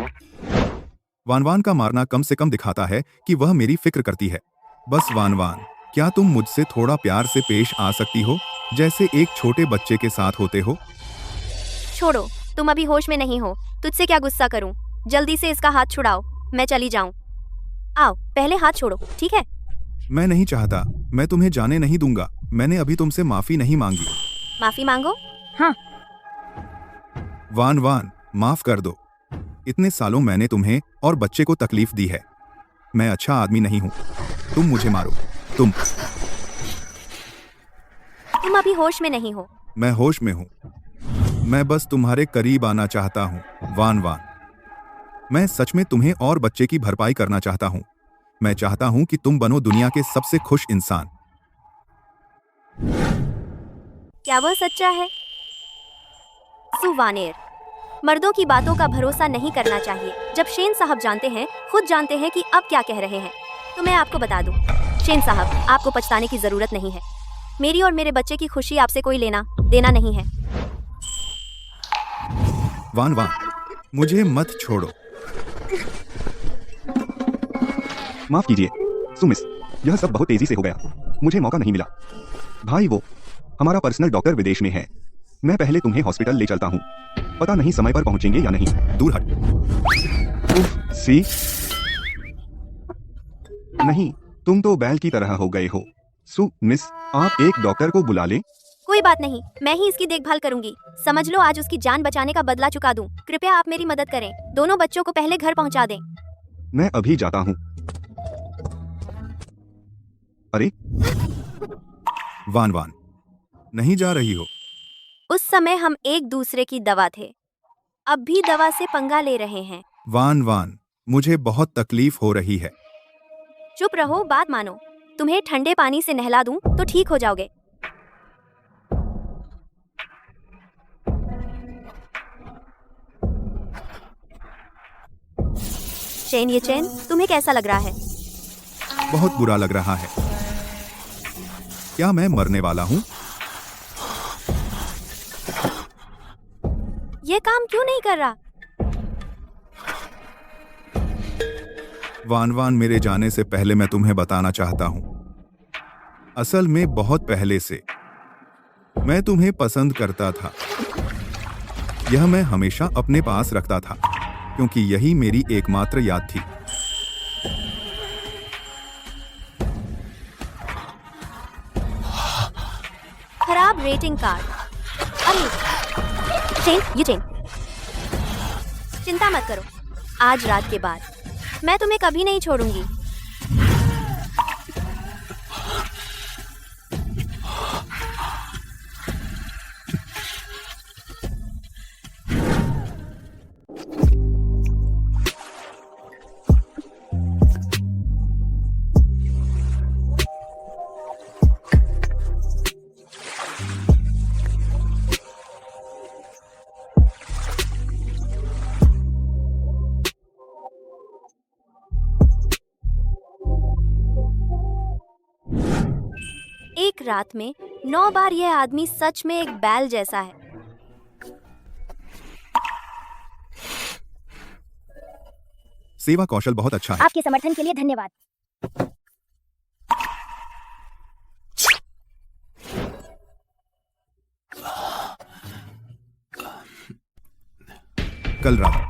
वान वान का मारना कम से कम दिखाता है कि वह मेरी फिक्र करती है। बस वान वान, क्या तुम मुझसे थोड़ा प्यार से पेश आ सकती हो, जैसे एक छोटे बच्चे के साथ होते हो? छोड़ो, तुम अभी होश में नहीं हो। तुझसे क्या गुस्सा करूं? जल्दी से इसका हाथ छुड़ाओ, मैं चली जाऊं। आओ, पहले हाथ छोड़ो, ठीक है? मैं नहीं चाहता, मैं तुम्हें जाने नहीं दूंगा। मैंने अभी तुमसे माफी नहीं मांगी। माफी मांगो। हाँ। वान वान, माफ कर दो। इतने सालों मैंने तुम्हें और बच्चे को तकलीफ दी है। मैं अच्छा आदमी नहीं हूँ। तुम मुझे मारो। तुम अभी होश में नहीं हो। मैं होश में हूँ। मैं बस तुम्हारे करीब आना चाहता हूँ वान वान। मैं सच में तुम्हें और बच्चे की भरपाई करना चाहता हूँ। मैं चाहता हूँ कि तुम बनो दुनिया के सबसे खुश इंसान। क्या वह सच्चा है? सुवानेर, मर्दों की बातों का भरोसा नहीं करना चाहिए। जब शेन साहब जानते हैं, खुद जानते हैं कि अब क्या कह रहे हैं, तो मैं आपको बता दूं, शेन साहब, आपको पछताने की जरूरत नहीं है। मेरी और मेरे बच्चे की खुशी आपसे कोई लेना देना नहीं है। वान वान, मुझे मत छोड़ो। माफ कीजिए सुमिस, यह सब बहुत तेजी से हो गया। मुझे मौका नहीं मिला। भाई, वो हमारा पर्सनल डॉक्टर विदेश में है। मैं पहले तुम्हें हॉस्पिटल ले चलता हूँ। पता नहीं समय पर पहुंचेंगे या नहीं। दूर हट। उफ, सी नहीं, तुम तो बैल की तरह हो गए हो। मिस, आप एक डॉक्टर को बुला लें। कोई बात नहीं, मैं ही इसकी देखभाल करूंगी। समझ लो आज उसकी जान बचाने का बदला चुका दूं। कृपया आप मेरी मदद करें। दोनों बच्चों को पहले घर पहुंचा दें। मैं अभी जाता हूँ। अरे वान वान, नहीं जा रही हो? उस समय हम एक दूसरे की दवा थे, अब भी दवा से पंगा ले रहे हैं। वान वान, मुझे बहुत तकलीफ हो रही है। चुप रहो, बात मानो। तुम्हें ठंडे पानी से नहला दूं तो ठीक हो जाओगे। चेन, ये चेन तुम्हें कैसा लग रहा है? बहुत बुरा लग रहा है। क्या मैं मरने वाला हूँ? ये काम क्यों नहीं कर रहा? वान वान, मेरे जाने से पहले मैं तुम्हें बताना चाहता हूँ, असल में बहुत पहले से मैं तुम्हें पसंद करता था। यह मैं हमेशा अपने पास रखता था, क्योंकि यही मेरी एकमात्र याद थी। खराब रेटिंग कार्ड। अरे चेन, ये चेन। चिंता मत करो, आज रात के बाद मैं तुम्हें कभी नहीं छोड़ूंगी। एक रात में 9 बार यह आदमी सच में एक बैल जैसा है। सेवा कौशल बहुत अच्छा है। आपके समर्थन के लिए धन्यवाद। कल रात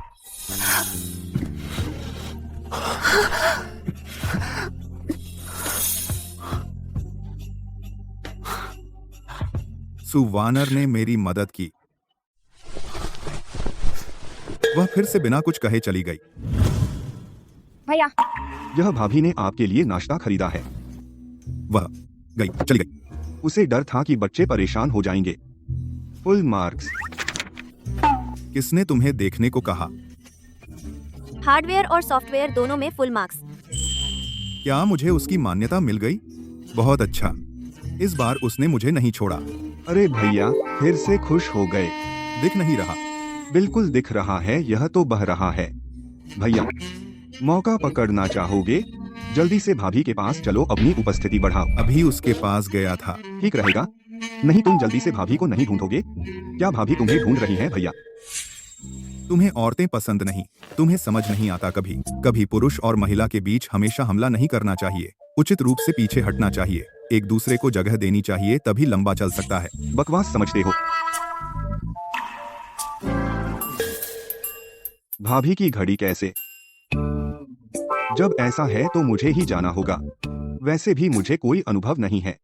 सुवानर ने मेरी मदद की। वह फिर से बिना कुछ कहे चली गई। भैया यह भाभी ने आपके लिए नाश्ता खरीदा है। वह चली गई। उसे डर था कि बच्चे परेशान हो जाएंगे। Full marks. किसने तुम्हें देखने को कहा? हार्डवेयर और सॉफ्टवेयर दोनों में फुल मार्क्स। क्या मुझे उसकी मान्यता मिल गई? बहुत अच्छा। इस बार उसने मुझे नहीं छोड़ा। अरे भैया फिर से खुश हो गए। दिख नहीं रहा। बिल्कुल दिख रहा है, यह तो बह रहा है। भैया मौका पकड़ना चाहोगे? जल्दी से भाभी के पास चलो, अपनी उपस्थिति बढ़ाओ। अभी उसके पास गया था। ठीक रहेगा। नहीं तुम जल्दी से भाभी को नहीं ढूंढोगे? क्या भाभी तुम्हें ढूंढ रही है भैया? तुम्हें औरतें पसंद नहीं। तुम्हें समझ नहीं आता कभी पुरुष और महिला के बीच हमेशा हमला नहीं करना चाहिए। उचित रूप से पीछे हटना चाहिए। एक दूसरे को जगह देनी चाहिए, तभी लंबा चल सकता है। बकवास समझते हो। भाभी की घड़ी कैसे? जब ऐसा है तो मुझे ही जाना होगा। वैसे भी मुझे कोई अनुभव नहीं है।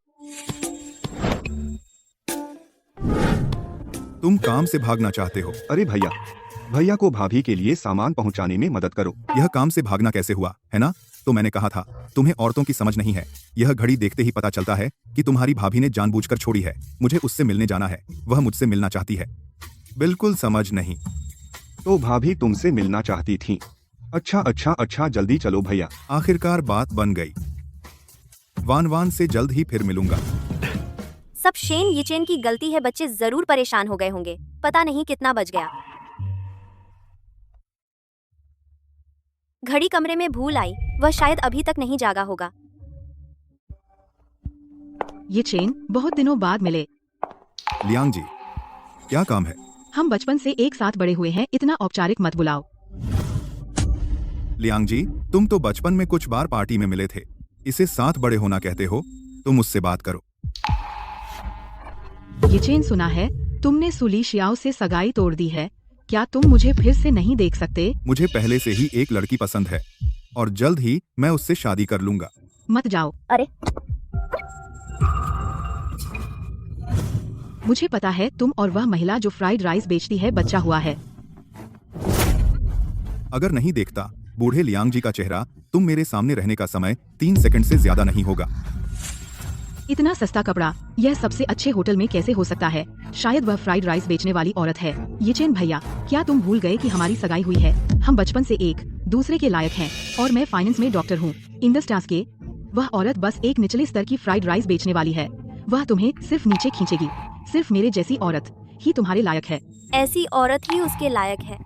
तुम काम से भागना चाहते हो? अरे भैया को भाभी के लिए सामान पहुंचाने में मदद करो। यह काम से भागना कैसे हुआ, है ना? तो मैंने कहा था, तुम्हें औरतों की समझ नहीं है। यह घड़ी देखते ही पता चलता है कि तुम्हारी भाभी ने जानबूझकर छोड़ी है। मुझे उससे मिलने जाना है। वह मुझसे मिलना चाहती है। बिल्कुल समझ नहीं। तो भाभी तुमसे मिलना चाहती थी? अच्छा जल्दी चलो भैया। आखिरकार बात बन गई। वान से जल्द ही फिर मिलूंगा। सब शेन यिचेन की गलती है। बच्चे जरूर परेशान हो गए होंगे। पता नहीं कितना बज गया। घड़ी कमरे में भूल आई। वह शायद अभी तक नहीं जागा होगा। ये चेन बहुत दिनों बाद मिले। लियांग जी, क्या काम है? हम बचपन से एक साथ बड़े हुए हैं, इतना औपचारिक मत बुलाओ। लियांग जी, तुम तो बचपन में कुछ बार पार्टी में मिले थे। इसे साथ बड़े होना कहते हो? तुम मुझसे बात करो। ये चेन सुना है तुमने सुली शियाओ से सगाई तोड़ दी है। क्या तुम मुझे फिर से नहीं देख सकते? मुझे पहले से ही एक लड़की पसंद है और जल्द ही मैं उससे शादी कर लूंगा। मत जाओ। अरे मुझे पता है तुम और वह महिला जो फ्राइड राइस बेचती है बच्चा हुआ है। अगर नहीं देखता बूढ़े लियांग जी का चेहरा, तुम मेरे सामने रहने का समय 3 सेकंड से ज्यादा नहीं होगा। इतना सस्ता कपड़ा यह सबसे अच्छे होटल में कैसे हो सकता है? शायद वह फ्राइड राइस बेचने वाली औरत है। ये चेन भैया, क्या तुम भूल गए कि हमारी सगाई हुई है? हम बचपन से एक दूसरे के लायक हैं और मैं फाइनेंस में डॉक्टर हूँ। इंडस्ट्रास के वह औरत बस एक निचले स्तर की फ्राइड राइस बेचने वाली है। वह तुम्हें सिर्फ नीचे खींचेगी। सिर्फ मेरे जैसी औरत ही तुम्हारे लायक है। ऐसी औरत ही उसके लायक है।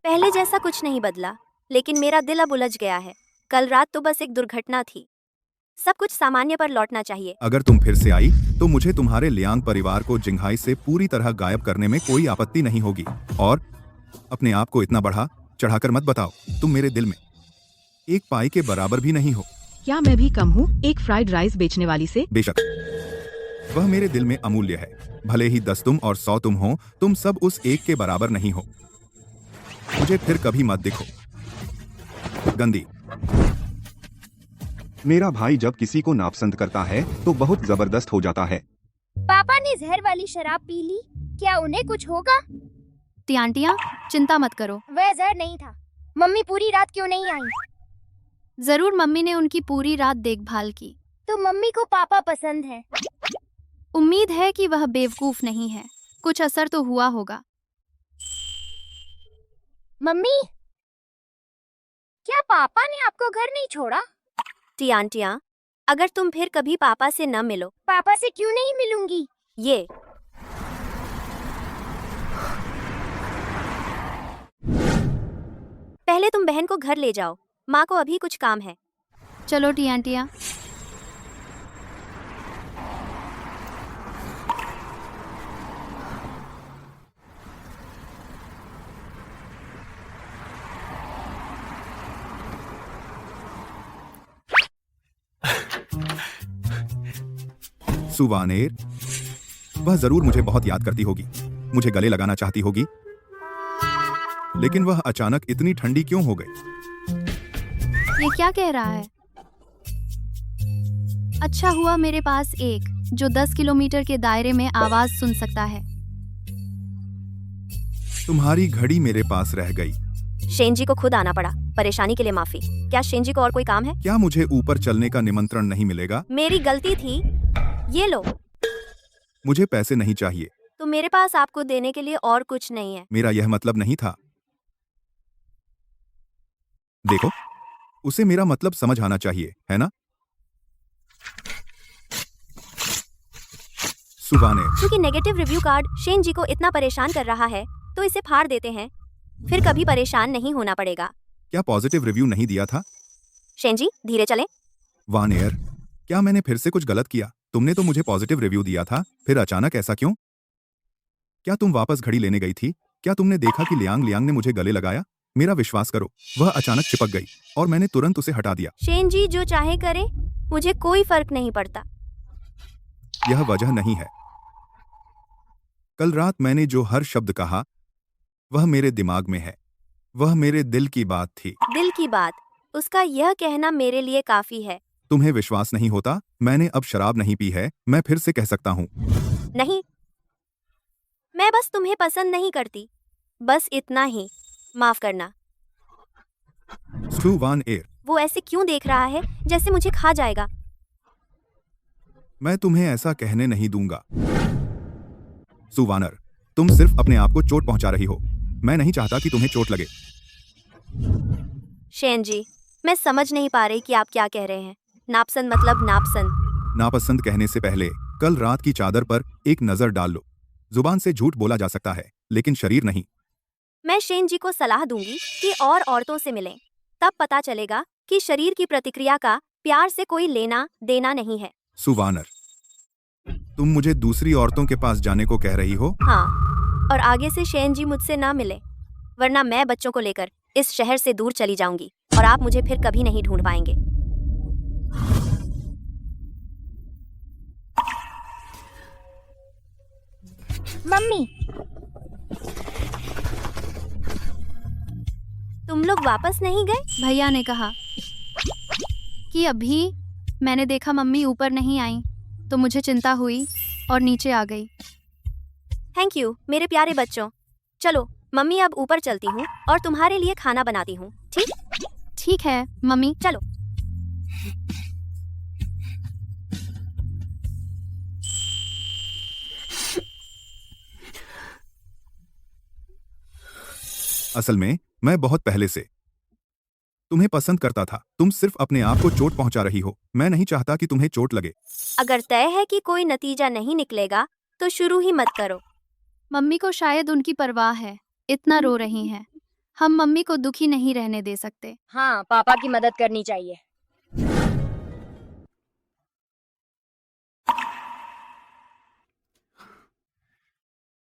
पहले जैसा कुछ नहीं बदला, लेकिन मेरा दिल अब उलझ गया है। कल रात तो बस एक दुर्घटना थी। सब कुछ सामान्य पर लौटना चाहिए। अगर तुम फिर से आई तो मुझे तुम्हारे लियांग परिवार को जिंघाई से पूरी तरह गायब करने में कोई आपत्ति नहीं होगी। और अपने आप को इतना बढ़ा चढ़ाकर मत बताओ। तुम मेरे दिल में एक पाई के बराबर भी नहीं हो। क्या मैं भी कम हूँ एक फ्राइड राइस बेचने वाली से? बेशक, वह मेरे दिल में अमूल्य है। भले ही 10 तुम और 100 तुम हो, तुम सब उस एक के बराबर नहीं हो। मुझे फिर कभी मत दिखो। गंदी। मेरा भाई जब किसी को नापसंद करता है तो बहुत जबरदस्त हो जाता है। पापा ने जहर वाली शराब पी ली, क्या उन्हें कुछ होगा? आंटियाँ चिंता मत करो। वह जहर नहीं था। मम्मी पूरी रात क्यों नहीं आई? जरूर मम्मी ने उनकी पूरी रात देखभाल की। तो मम्मी को पापा पसंद है। उम्मीद है कि वह बेवकूफ नहीं है। कुछ असर तो हुआ होगा। मम्मी, क्या पापा ने आपको घर नहीं छोड़ा? आंटियाँ, अगर तुम फिर कभी पापा से न मिलो। पापा से क्यों नहीं मिलूंगी? ये पहले तुम बहन को घर ले जाओ। माँ को अभी कुछ काम है। चलो आंटियाँ। सुवानेर, वह जरूर मुझे बहुत याद करती होगी। मुझे गले लगाना चाहती होगी लेकिन वह अचानक इतनी ठंडी क्यों हो गई? ये क्या कह रहा है? अच्छा हुआ मेरे पास एक जो 10 किलोमीटर के दायरे में आवाज सुन सकता है। तुम्हारी घड़ी मेरे पास रह गई। शेनजी को खुद आना पड़ा। परेशानी के लिए माफी। क्या शेनजी को और कोई काम है? क्या मुझे ऊपर चलने का निमंत्रण नहीं मिलेगा? मेरी गलती थी। ये लो। मुझे पैसे नहीं चाहिए। तो मेरे पास आपको देने के लिए और कुछ नहीं है। मेरा यह मतलब नहीं था। देखो, उसे मेरा मतलब समझ आना चाहिए, है ना? सुबाने, क्योंकि नेगेटिव रिव्यू कार्ड शेनजी को इतना परेशान कर रहा है तो इसे फाड़ देते हैं, फिर कभी परेशान नहीं होना पड़ेगा। क्या पॉजिटिव रिव्यू नहीं दिया था? शेनजी धीरे चलें। वान एयर, क्या मैंने फिर से कुछ गलत किया? तुमने तो मुझे पॉजिटिव रिव्यू दिया था, फिर अचानक ऐसा क्यों? क्या तुम वापस घड़ी लेने गई थी? क्या तुमने देखा कि लियांग लियांग ने मुझे गले लगाया? मेरा विश्वास करो, वह अचानक चिपक गई और मैंने तुरंत उसे हटा दिया। शेनजी जो चाहे करे, मुझे कोई फर्क नहीं पड़ता। यह वजह नहीं है। कल रात मैंने जो हर शब्द कहा वह मेरे दिमाग में है। वह मेरे दिल की बात थी। दिल की बात? उसका यह कहना मेरे लिए काफी है। तुम्हें विश्वास नहीं होता? मैंने अब शराब नहीं पी है, मैं फिर से कह सकता हूँ। नहीं, मैं बस तुम्हें पसंद नहीं करती, बस इतना ही। माफ करना। सुवान एयर, वो ऐसे क्यों देख रहा है जैसे मुझे खा जाएगा? मैं तुम्हें ऐसा कहने नहीं दूंगा। सुवानर, तुम सिर्फ अपने आप को चोट पहुंचा रही हो। मैं नहीं चाहता कि तुम्हें चोट लगे। शेनजी, मैं समझ नहीं पा रही कि आप क्या कह रहे हैं। नापसंद मतलब नापसंद? नापसंद कहने से पहले कल रात की चादर पर एक नजर डाल लो। जुबान से झूठ बोला जा सकता है, लेकिन शरीर नहीं। मैं शेनजी को सलाह दूंगी कि और औरतों से मिलें। तब पता चलेगा कि शरीर की प्रतिक्रिया का प्यार से कोई लेना देना नहीं है। सुवानर, तुम मुझे दूसरी औरतों के पास जाने को कह रही हो? हाँ, और आगे से शेनजी मुझसे ना मिले, वरना मैं बच्चों को लेकर इस शहर से दूर चली जाऊंगी और आप मुझे फिर कभी नहीं ढूंढ पाएंगे। मम्मी, तुम लोग वापस नहीं गए? भैया ने कहा कि अभी मैंने देखा मम्मी ऊपर नहीं आई तो मुझे चिंता हुई और नीचे आ गई। थैंक यू मेरे प्यारे बच्चों। चलो मम्मी, अब ऊपर चलती हूँ और तुम्हारे लिए खाना बनाती हूँ। ठीक? ठीक है मम्मी। चलो। असल में मैं बहुत पहले से तुम्हें पसंद करता था। तुम सिर्फ अपने आप को चोट पहुंचा रही हो। मैं नहीं चाहता कि तुम्हें चोट लगे। अगर तय है कि कोई नतीजा नहीं निकलेगा तो शुरू ही मत करो। मम्मी को शायद उनकी परवाह है, इतना रो रही हैं। हम मम्मी को दुखी नहीं रहने दे सकते। हाँ, पापा की मदद करनी चाहिए।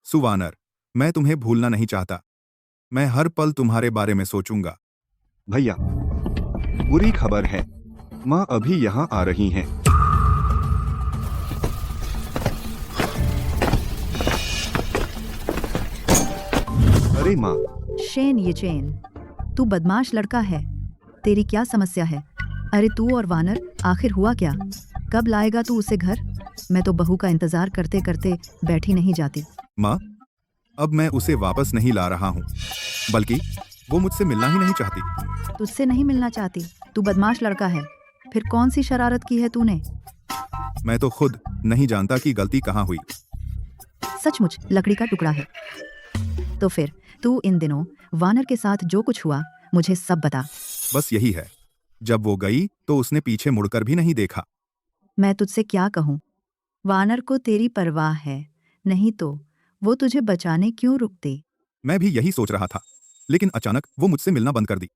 सुवानर, मैं तुम्हें भूलना नहीं चाहता। मैं हर पल तुम्हारे बारे में सोचूंगा। भैया, बुरी खबर है, माँ अभी यहाँ आ रही हैं। अरे माँ। शेन ये चेन, तू बदमाश लड़का है। तेरी क्या समस्या है? अरे तू और वानर, आखिर हुआ क्या? कब लाएगा तू उसे घर? मैं तो बहू का इंतजार करते करते बैठी नहीं जाती। माँ, अब मैं उसे वापस नहीं ला रहा हूँ, बल्कि वो मुझसे मिलना ही नहीं चाहती। तुझसे नहीं मिलना चाहती? तू बदमाश लड़का है। फिर कौन सी शरारत की है तूने? मैं तो खुद नहीं जानता कि गलती कहाँ हुई। सचमुच लकड़ी का टुकड़ा है। तो फिर तू इन दिनों वानर के साथ जो कुछ हुआ मुझे सब बता। बस यही है, जब वो गई तो उसने पीछे मुड़कर भी नहीं देखा। मैं तुझसे क्या कहूँ? वानर को तेरी परवाह है, नहीं तो वो तुझे बचाने क्यों रुकते? मैं भी यही सोच रहा था, लेकिन अचानक वो मुझसे मिलना बंद कर दी।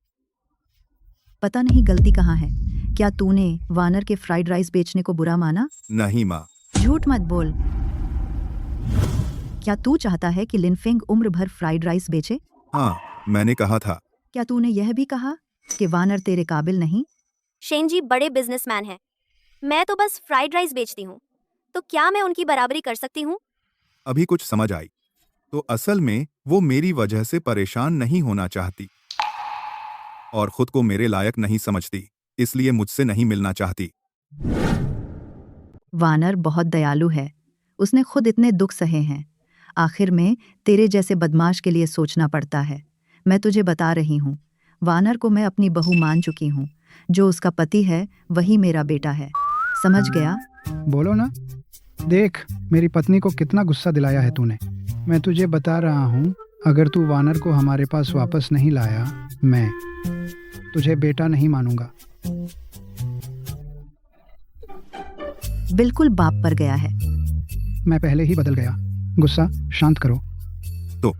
पता नहीं गलती कहाँ है। क्या तूने वानर के फ्राइड राइस बेचने को बुरा माना? नहीं माँ। झूठ मत बोल। क्या तू चाहता है कि लिनफेंग उम्र भर फ्राइड राइस बेचे? हाँ, मैंने कहा था। क्या तूने यह भी कहा कि वानर तेरे काबिल नहीं? शेनजी बड़े बिजनेसमैन हैं। मैं तो बस फ्राइड राइस बेचती हूँ, तो क्या मैं उनकी बराबरी कर सकती हूँ? अभी कुछ समझ आई। तो असल में वो मेरी वजह से परेशान नहीं होना चाहती और खुद को मेरे लायक नहीं समझती, इसलिए मुझसे नहीं मिलना चाहती। वानर बहुत दयालु है। उसने खुद इतने दुख सहे हैं। आखिर में तेरे जैसे बदमाश के लिए सोचना पड़ता है। मैं तुझे बता रही हूँ, वानर को मैं अपनी बहू मान चुकी हूँ। जो उसका पति है वही मेरा बेटा है। समझ गया? बोलो ना। देख, मेरी पत्नी को कितना गुस्सा दिलाया है तूने। मैं तुझे बता रहा हूँ, अगर तू वानर को हमारे पास वापस नहीं लाया, मैं तुझे बेटा नहीं मानूंगा। बिल्कुल बाप पर गया है। मैं पहले ही बदल गया। गुस्सा शांत करो। तो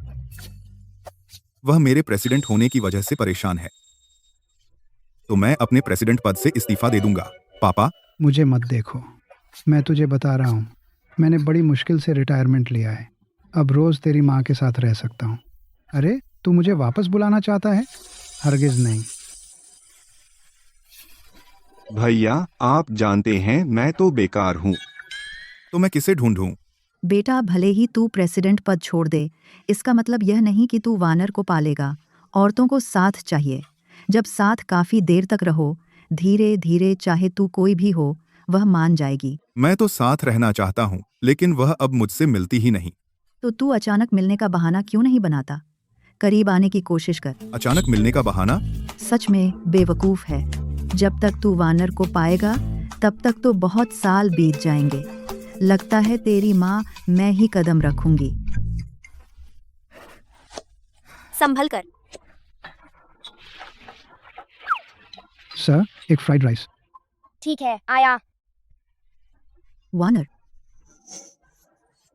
वह मेरे प्रेसिडेंट होने की वजह से परेशान है, तो मैं अपने प्रेसिडेंट पद से इस्तीफा दे दूंगा। पापा, मुझे मत देखो, मैं तुझे बता रहा हूँ, मैंने बड़ी मुश्किल से रिटायरमेंट लिया है। अब रोज तेरी माँ के साथ रह सकता हूँ। अरे, तू मुझे वापस बुलाना चाहता है? हरगिज नहीं। भैया, आप जानते हैं मैं तो बेकार हूँ। तो मैं किसे ढूंढूं? बेटा, भले ही तू प्रेसिडेंट पद छोड़ दे, इसका मतलब यह नहीं कि तू वानर को पालेगा। औरतों को साथ चाहिए। जब साथ काफी देर तक रहो, धीरे धीरे, चाहे तू कोई भी हो, वह मान जाएगी। मैं तो साथ रहना चाहता हूँ, लेकिन वह अब मुझसे मिलती ही नहीं। तो तू अचानक मिलने का बहाना क्यों नहीं बनाता? करीब आने की कोशिश कर। अचानक मिलने का बहाना? सच में बेवकूफ है। जब तक तू वानर को पाएगा, तब तक तो बहुत साल बीत जाएंगे। लगता है तेरी माँ मैं ही कदम रखूंगी। संभल कर। सर, एक फ्राइड राइस। ठीक है, आया। वानर,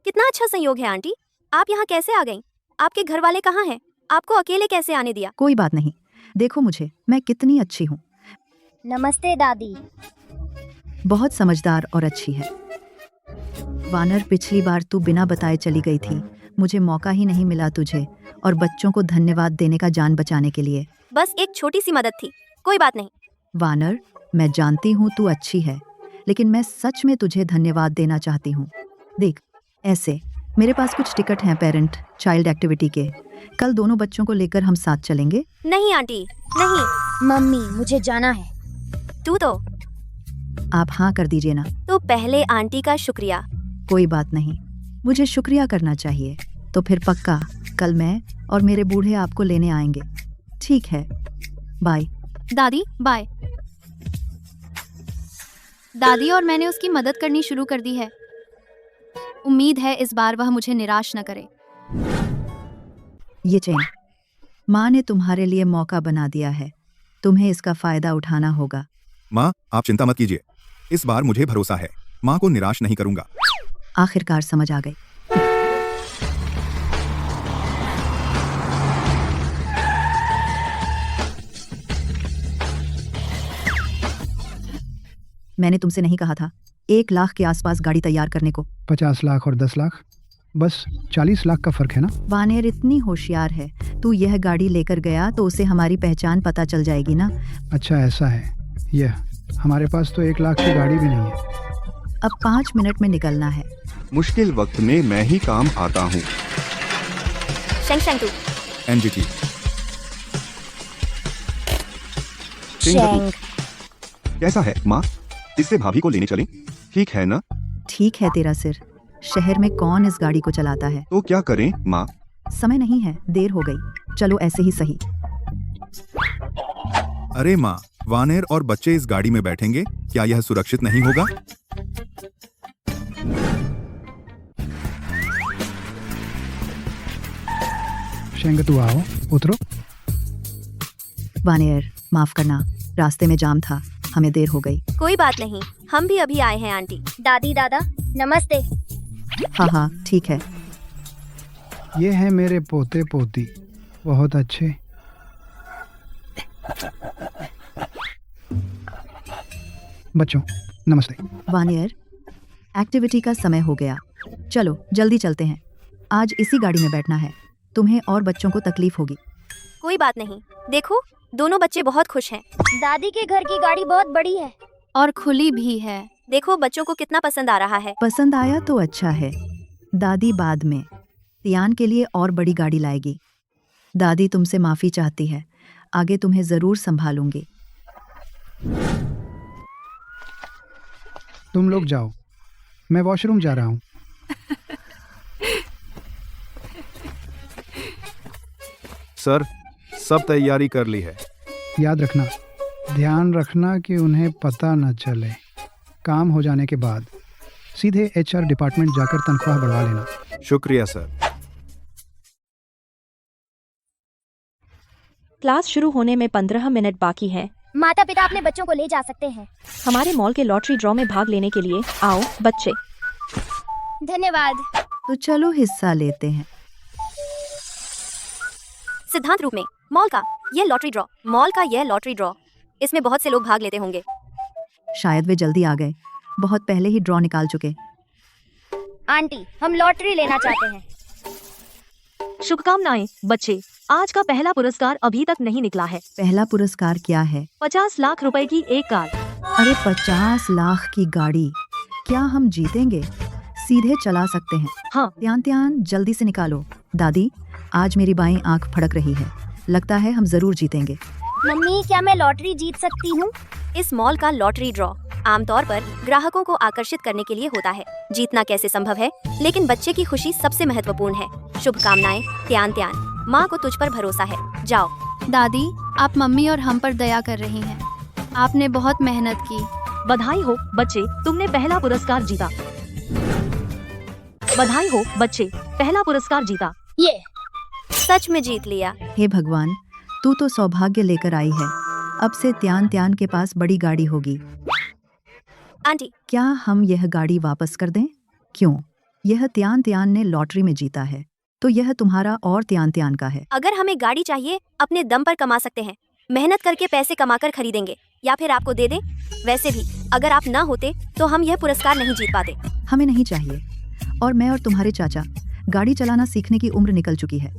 कितना अच्छा संयोग है आंटी, आप यहाँ कैसे आ गईं? आपके घर वाले कहाँ हैं? आपको अकेले कैसे आने दिया? कोई बात नहीं। देखो मुझे, मैं कितनी अच्छी हूँ। नमस्ते दादी। बहुत समझदार और अच्छी है। वानर, पिछली बार तू बिना बताए चली गई थी। मुझे मौका ही नहीं मिला तुझे और बच्चों को धन्यवाद देने का, जान बचाने के लिए। बस एक छोटी सी मदद थी, कोई बात नहीं। वानर, मैं जानती हूँ तू अच्छी है, लेकिन मैं सच में तुझे धन्यवाद देना चाहती हूँ। देख, ऐसे मेरे पास कुछ टिकट हैं पेरेंट चाइल्ड एक्टिविटी के। कल दोनों बच्चों को लेकर हम साथ चलेंगे। नहीं आंटी, नहीं। मम्मी, मुझे जाना है। तू तो। आप हाँ कर दीजिए ना। तो पहले आंटी का शुक्रिया। कोई बात नहीं, मुझे शुक्रिया करना चाहिए। तो फिर पक्का कल मैं और मेरे बूढ़े आपको लेने आएंगे। ठीक है, बाय। दादी, बाय। दादी, और मैंने उसकी मदद करनी शुरू कर दी है। उम्मीद है इस बार वह मुझे निराश न करे। ये चेन माँ ने तुम्हारे लिए मौका बना दिया है, तुम्हें इसका फायदा उठाना होगा। माँ, आप चिंता मत कीजिए, इस बार मुझे भरोसा है, माँ को निराश नहीं करूंगा। आखिरकार समझ आ गई। मैंने तुमसे नहीं कहा था 1 लाख के आसपास गाड़ी तैयार करने को? 50 लाख और 10 लाख, बस 40 लाख का फर्क है ना। वानेर इतनी होशियार है, तू यह गाड़ी लेकर गया तो उसे हमारी पहचान पता चल जाएगी ना। अच्छा, ऐसा है। यह हमारे पास तो 1 लाख की गाड़ी भी नहीं है। अब 5 मिनट में निकलना है। मुश्किल वक्त में मैं ही काम आता हूँ। शेंग शेंग तू। एनजीटी। शेंग। कैसा है माँ? इससे भाभी को लेने चलें? ठीक है ना? ठीक है तेरा सिर। शहर में कौन इस गाड़ी को चलाता है? तो क्या करें माँ? समय नहीं है, देर हो गई। चलो ऐसे ही सही। अरे माँ, वानेर और बच्चे इस गाड़ी में बैठेंगे, क्या यह सुरक्षित नहीं होगा? शेंग, तू आओ, उतरो। वानेर, माफ करना, रास्ते में जाम था, हमें देर हो गई। कोई बात नहीं, हम भी अभी आए हैं आंटी। दादी, दादा, नमस्ते। हाँ हाँ, ठीक है। ये है मेरे पोते पोती, बहुत अच्छे। बच्चों, नमस्ते। वानियर, एक्टिविटी का समय हो गया, चलो जल्दी चलते हैं। आज इसी गाड़ी में बैठना है, तुम्हें और बच्चों को तकलीफ होगी। कोई बात नहीं, देखो दोनों बच्चे बहुत खुश हैं। दादी के घर की गाड़ी बहुत बड़ी है और खुली भी है। देखो बच्चों को कितना पसंद आ रहा है। पसंद आया तो अच्छा है, दादी बाद में, तियान के लिए और बड़ी गाड़ी लाएगी। दादी तुमसे माफ़ी चाहती है, आगे तुम्हें ज़रूर संभालूंगी। तुम लोग जाओ, मैं वॉशरूम जा रहा हूँ। सर, सब तैयारी कर ली है। याद रखना, ध्यान रखना कि उन्हें पता न चले। काम हो जाने के बाद सीधे HR डिपार्टमेंट जाकर तनख्वाह बढ़वा लेना। शुक्रिया सर। क्लास शुरू होने में 15 मिनट बाकी है। माता पिता अपने बच्चों को ले जा सकते हैं। हमारे मॉल के लॉटरी ड्रॉ में भाग लेने के लिए आओ बच्चे। धन्यवाद। तो चलो हिस्सा लेते हैं। सिद्धांत रूप में मॉल का यह लॉटरी ड्रॉ, इसमें बहुत से लोग भाग लेते होंगे। शायद वे जल्दी आ गए, बहुत पहले ही ड्रॉ निकाल चुके। आंटी, हम लॉटरी लेना चाहते हैं। शुभकामनाएं बच्चे, आज का पहला पुरस्कार अभी तक नहीं निकला है। पहला पुरस्कार क्या है? 50 लाख रुपए की एक कार। अरे 50 लाख की गाड़ी, क्या हम जीतेंगे? सीधे चला सकते हैं। हाँ। त्यान जल्दी से निकालो। दादी, आज मेरी बाईं आंख फड़क रही है, लगता है हम जरूर जीतेंगे। मम्मी, क्या मैं लॉटरी जीत सकती हूँ? इस मॉल का लॉटरी ड्रॉ आमतौर पर ग्राहकों को आकर्षित करने के लिए होता है। जीतना कैसे संभव है, लेकिन बच्चे की खुशी सबसे महत्वपूर्ण है। शुभकामनाएं त्यान। माँ को तुझ पर भरोसा है, जाओ। दादी, आप मम्मी और हम पर दया कर रही हैं। आपने बहुत मेहनत की। बधाई हो बच्चे, तुमने पहला पुरस्कार जीता। बधाई हो बच्चे, पहला पुरस्कार जीता। ये सच में जीत लिया। हे भगवान, तू तो सौभाग्य लेकर आई है। अब से त्यान के पास बड़ी गाड़ी होगी। आंटी, क्या हम यह गाड़ी वापस कर दें? क्यों? यह त्यान ने लॉटरी में जीता है, तो यह तुम्हारा और त्यान का है। अगर हमें गाड़ी चाहिए, अपने दम पर कमा सकते हैं। मेहनत करके पैसे कमाकर खरीदेंगे, या फिर आपको दे दें। वैसे भी अगर आप ना होते तो हम यह पुरस्कार नहीं जीत पाते। हमें नहीं चाहिए, और मैं और तुम्हारे चाचा गाड़ी चलाना सीखने की उम्र निकल चुकी है।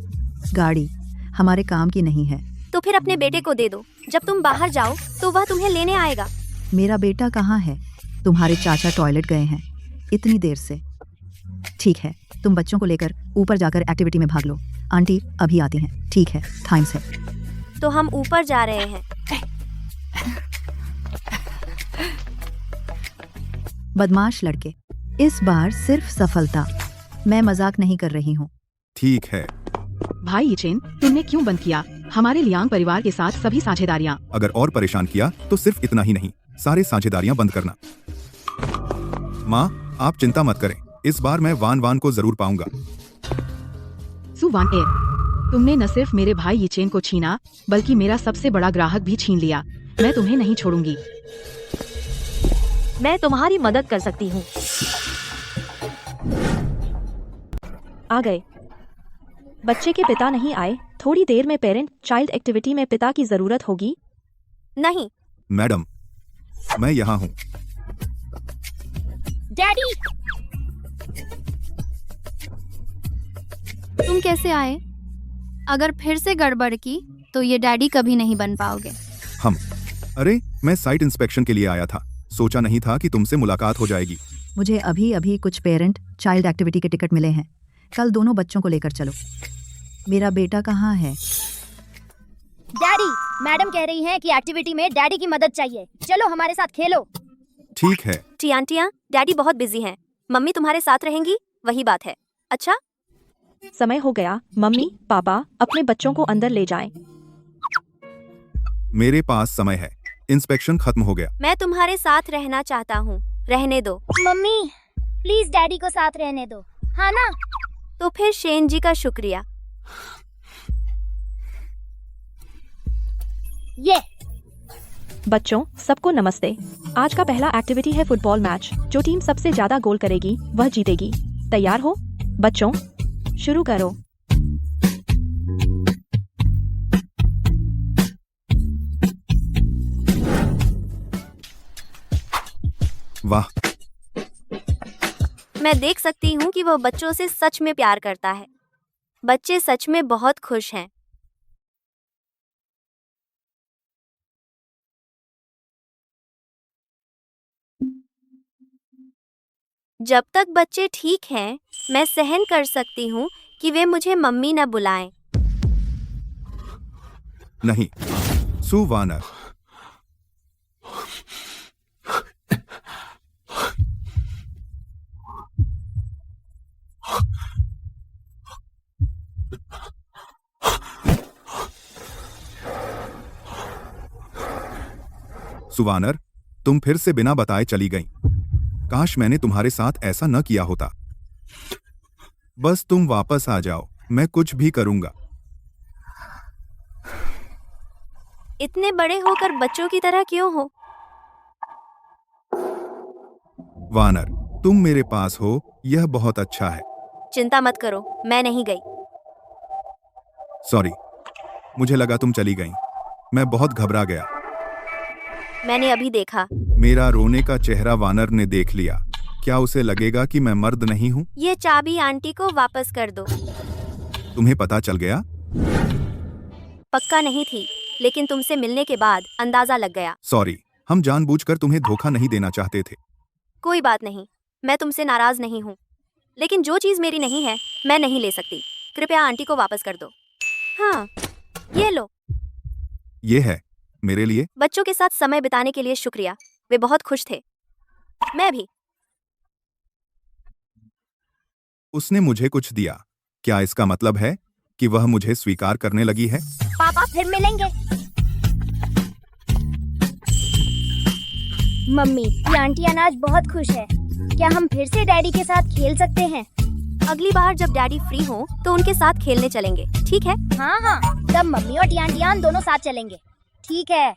गाड़ी हमारे काम की नहीं है। तो फिर अपने बेटे को दे दो, जब तुम बाहर जाओ तो वह तुम्हें लेने आएगा। मेरा बेटा कहाँ है? तुम्हारे चाचा टॉयलेट गए हैं इतनी देर से। ठीक है, तुम बच्चों को लेकर ऊपर जाकर एक्टिविटी में भाग लो। आंटी अभी आती हैं। ठीक है, टाइम्स है। तो हम ऊपर जा रहे हैं। बदमाश लड़के, इस बार सिर्फ सफलता। मैं मजाक नहीं कर रही हूँ। ठीक है। भाई यीचेन, तुमने क्यों बंद किया हमारे लियांग परिवार के साथ सभी साझेदारियां? अगर और परेशान किया तो सिर्फ इतना ही नहीं, सारे साझेदारियां बंद करना। माँ, आप चिंता मत करें, इस बार मैं वान को जरूर पाऊंगा। सु वान एयर, तुमने न सिर्फ मेरे भाई यीचेन को छीना, बल्कि मेरा सबसे बड़ा ग्राहक भी छीन लिया। मैं तुम्हें नहीं छोड़ूंगी। मैं तुम्हारी मदद कर सकती हूँ। आ गए। बच्चे के पिता नहीं आए। थोड़ी देर में पेरेंट चाइल्ड एक्टिविटी में पिता की जरूरत होगी। नहीं मैडम, मैं यहाँ हूँ। डैडी, तुम कैसे आए? अगर फिर से गड़बड़ की तो ये डैडी कभी नहीं बन पाओगे। अरे, मैं साइट इंस्पेक्शन के लिए आया था, सोचा नहीं था कि तुमसे मुलाकात हो जाएगी। मुझे अभी कुछ पेरेंट चाइल्ड एक्टिविटी के टिकट मिले हैं। कल दोनों बच्चों को लेकर चलो। मेरा बेटा कहाँ है? डैडी, मैडम कह रही हैं कि एक्टिविटी में डैडी की मदद चाहिए। चलो हमारे साथ खेलो। ठीक है। टियान, डैडी बहुत बिजी हैं। मम्मी तुम्हारे साथ रहेंगी, वही बात है। अच्छा, समय हो गया। मम्मी पापा अपने बच्चों को अंदर ले जाएं। मेरे पास समय है, इंस्पेक्शन खत्म हो गया। मैं तुम्हारे साथ रहना चाहता हूँ, रहने दो। मम्मी, प्लीज डैडी को साथ रहने दो, हाँ ना? तो फिर शेन जी का शुक्रिया। ये बच्चों, सबको नमस्ते। आज का पहला एक्टिविटी है फुटबॉल मैच। जो टीम सबसे ज्यादा गोल करेगी वह जीतेगी। तैयार हो बच्चों? शुरू करो। वाह, मैं देख सकती हूँ कि वह बच्चों से सच में प्यार करता है। बच्चे सच में बहुत खुश हैं। जब तक बच्चे ठीक हैं, मैं सहन कर सकती हूँ कि वे मुझे मम्मी न बुलाएं। नहीं, सू वानर। सुवानर, तुम फिर से बिना बताए चली गईं। काश मैंने तुम्हारे साथ ऐसा न किया होता। बस तुम वापस आ जाओ, मैं कुछ भी करूंगा। इतने बड़े होकर बच्चों की तरह क्यों हो? वानर, तुम मेरे पास हो, यह बहुत अच्छा है। चिंता मत करो, मैं नहीं गई। सॉरी, मुझे लगा तुम चली गईं। मैं बहुत घबरा गया। मैंने अभी देखा। मेरा रोने का चेहरा वानर ने देख लिया। क्या उसे लगेगा कि मैं मर्द नहीं हूँ? ये चाबी आंटी को वापस कर दो। तुम्हें पता चल गया? पक्का नहीं थी, लेकिन तुमसे मिलने के बाद अंदाजा लग गया। सॉरी, हम जानबूझकर तुम्हें धोखा नहीं देना चाहते थे। कोई बात नहीं, मैं तुमसे नाराज नहीं हूँ, लेकिन जो चीज मेरी नहीं है मैं नहीं ले सकती। कृपया आंटी को वापस कर दो। हाँ, ये लो। ये है मेरे लिए। बच्चों के साथ समय बिताने के लिए शुक्रिया, वे बहुत खुश थे। मैं भी। उसने मुझे कुछ दिया। क्या इसका मतलब है कि वह मुझे स्वीकार करने लगी है? पापा फिर मिलेंगे। मम्मी, ये आंटी अनाज बहुत खुश है। क्या हम फिर से डैडी के साथ खेल सकते हैं? अगली बार जब डैडी फ्री हो तो उनके साथ खेलने चलेंगे, ठीक है? हाँ हाँ, तब मम्मी और टियान दोनों साथ चलेंगे। ठीक है।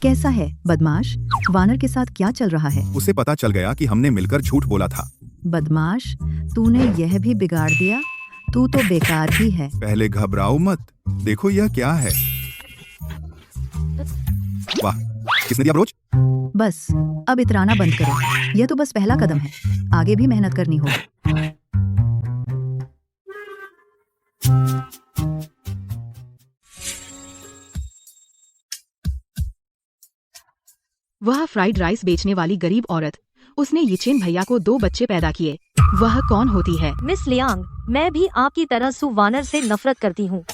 कैसा है बदमाश? वानर के साथ क्या चल रहा है? उसे पता चल गया कि हमने मिलकर झूठ बोला था। बदमाश, तूने यह भी बिगाड़ दिया। तू तो बेकार ही है। पहले घबराओ मत, देखो यह क्या है। वाह, किसने दिया ब्रोच? बस अब इतराना बंद करो। यह तो बस पहला कदम है, आगे भी मेहनत करनी होगी। वह फ्राइड राइस बेचने वाली गरीब औरत, उसने यिचेन भैया को 2 बच्चे पैदा किए। वह कौन होती है? मिस लियांग, मैं भी आपकी तरह सु वानर से नफरत करती हूँ।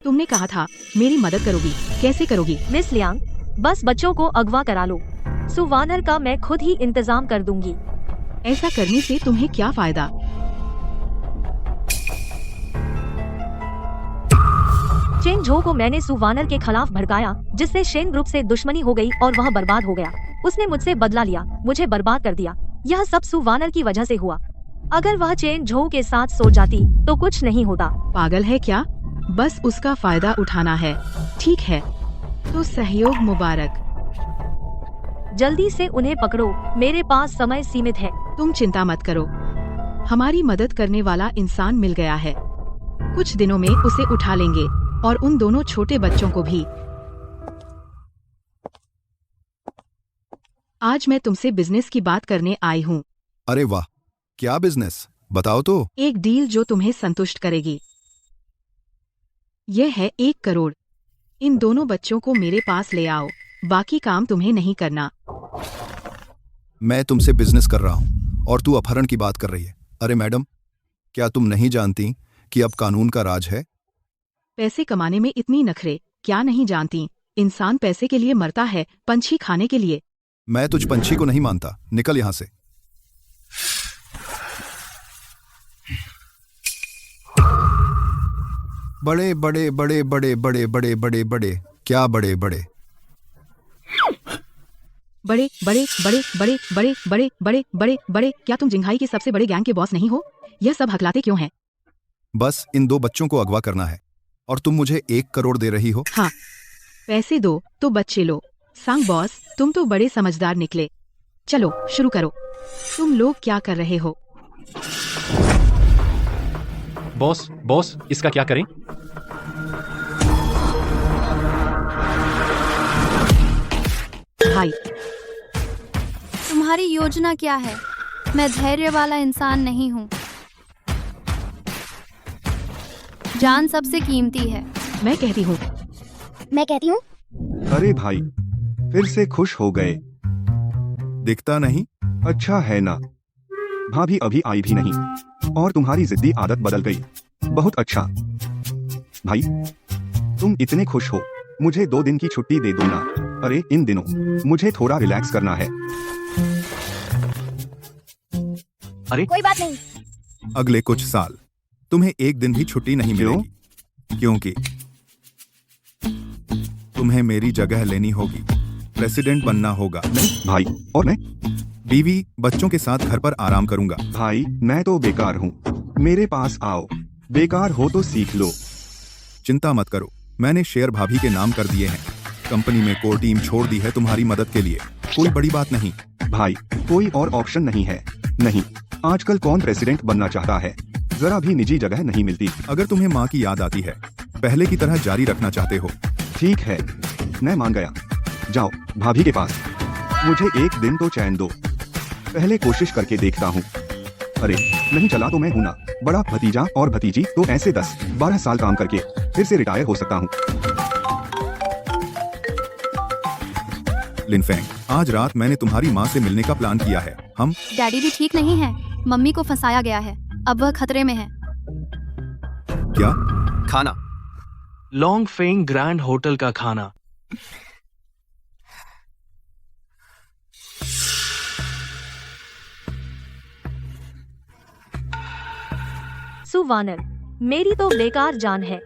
तुमने कहा था मेरी मदद करोगी, कैसे करोगी? मिस लियांग, बस बच्चों को अगवा करा लो। सु वानर का मैं खुद ही इंतजाम कर दूंगी। ऐसा करने से तुम्हें क्या फायदा? शेन झो को मैंने सु वानर के खिलाफ भड़काया, जिससे शेन ग्रुप से दुश्मनी हो गई और वह बर्बाद हो गया। उसने मुझसे बदला लिया, मुझे बर्बाद कर दिया। यह सब सु वानर की वजह से हुआ। अगर वह चेन झो के साथ सो जाती तो कुछ नहीं होता। पागल है क्या? बस उसका फायदा उठाना है। ठीक है, तो सहयोग मुबारक। जल्दी से उन्हें पकड़ो, मेरे पास समय सीमित है। तुम चिंता मत करो, हमारी मदद करने वाला इंसान मिल गया है। कुछ दिनों में उसे उठा लेंगे और उन दोनों छोटे बच्चों को भी। आज मैं तुमसे बिजनेस की बात करने आई हूँ। अरे वाह, क्या बिजनेस? बताओ तो। एक डील जो तुम्हें संतुष्ट करेगी। यह है 1 करोड़। इन दोनों बच्चों को मेरे पास ले आओ, बाकी काम तुम्हें नहीं करना। मैं तुमसे बिजनेस कर रहा हूँ और तू अपहरण की बात कर रही है। अरे मैडम, क्या तुम नहीं जानती कि अब कानून का राज है? पैसे कमाने में इतनी नखरे क्या नहीं जानती? इंसान पैसे के लिए मरता है, पंछी खाने के लिए। मैं तुझ पंछी को नहीं मानता, निकल यहाँ से। बड़े बड़े बड़े बड़े बड़े बड़े बड़े बड़े, क्या बड़े बड़े? बड़े बड़े बड़े बड़े बड़े बड़े बड़े बड़े बड़े, क्या तुम जिंघाई के सबसे बड़े गैंग के बॉस नहीं हो? यह सब हकलाते क्यों हैं? बस इन 2 बच्चों को अगवा करना है और तुम मुझे 1 करोड़ दे रही हो? हाँ, पैसे दो तो बच्चे लो। सांग बॉस, तुम तो बड़े समझदार निकले। चलो शुरू करो। तुम लोग क्या कर रहे हो? बॉस, इसका क्या करें? भाई, तुम्हारी योजना क्या है? मैं धैर्य वाला इंसान नहीं हूँ। जान सबसे कीमती है। मैं कहती हूँ। मैं कहती हूँ। अरे भाई, फिर से खुश हो गए। दिखता नहीं, अच्छा है ना, भाभी अभी आई भी नहीं और तुम्हारी जिद्दी आदत बदल गई। बहुत अच्छा भाई, तुम इतने खुश हो, मुझे 2 दिन की छुट्टी दे दो ना। अरे इन दिनों मुझे थोड़ा रिलैक्स करना है। अरे कोई बात नहीं। अगले कुछ साल तुम्हें एक दिन भी छुट्टी नहीं मिलेगी, क्योंकि तुम्हें मेरी जगह लेनी होगी, प्रेसिडेंट बनना होगा। नहीं भाई, और मैं बीवी बच्चों के साथ घर पर आराम करूंगा। भाई मैं तो बेकार हूँ, मेरे पास आओ। बेकार हो तो सीख लो। चिंता मत करो, मैंने शेयर भाभी के नाम कर दिए हैं। कंपनी में कोर टीम छोड़ दी है तुम्हारी मदद के लिए, कोई बड़ी बात नहीं। भाई कोई और ऑप्शन नहीं है? नहीं, आजकल कौन प्रेसिडेंट बनना चाहता है? जरा भी निजी जगह नहीं मिलती। अगर तुम्हें माँ की याद आती है, पहले की तरह जारी रखना चाहते हो। ठीक है, मैं मान गया। जाओ भाभी के पास, मुझे एक दिन तो चैन दो, पहले कोशिश करके देखता हूँ। अरे नहीं चला तो मैं हूं ना, बड़ा भतीजा और भतीजी तो ऐसे 10-12 साल काम करके फिर से रिटायर हो सकता हूँ। लिनफेंग, आज रात मैंने तुम्हारी माँ से मिलने का प्लान किया है। हम डैडी भी ठीक नहीं है, मम्मी को फंसाया गया है, अब वह खतरे में है। क्या खाना? लॉन्ग फेंग ग्रैंड होटल का खाना। सु वानर, मेरी तो बेकार जान है,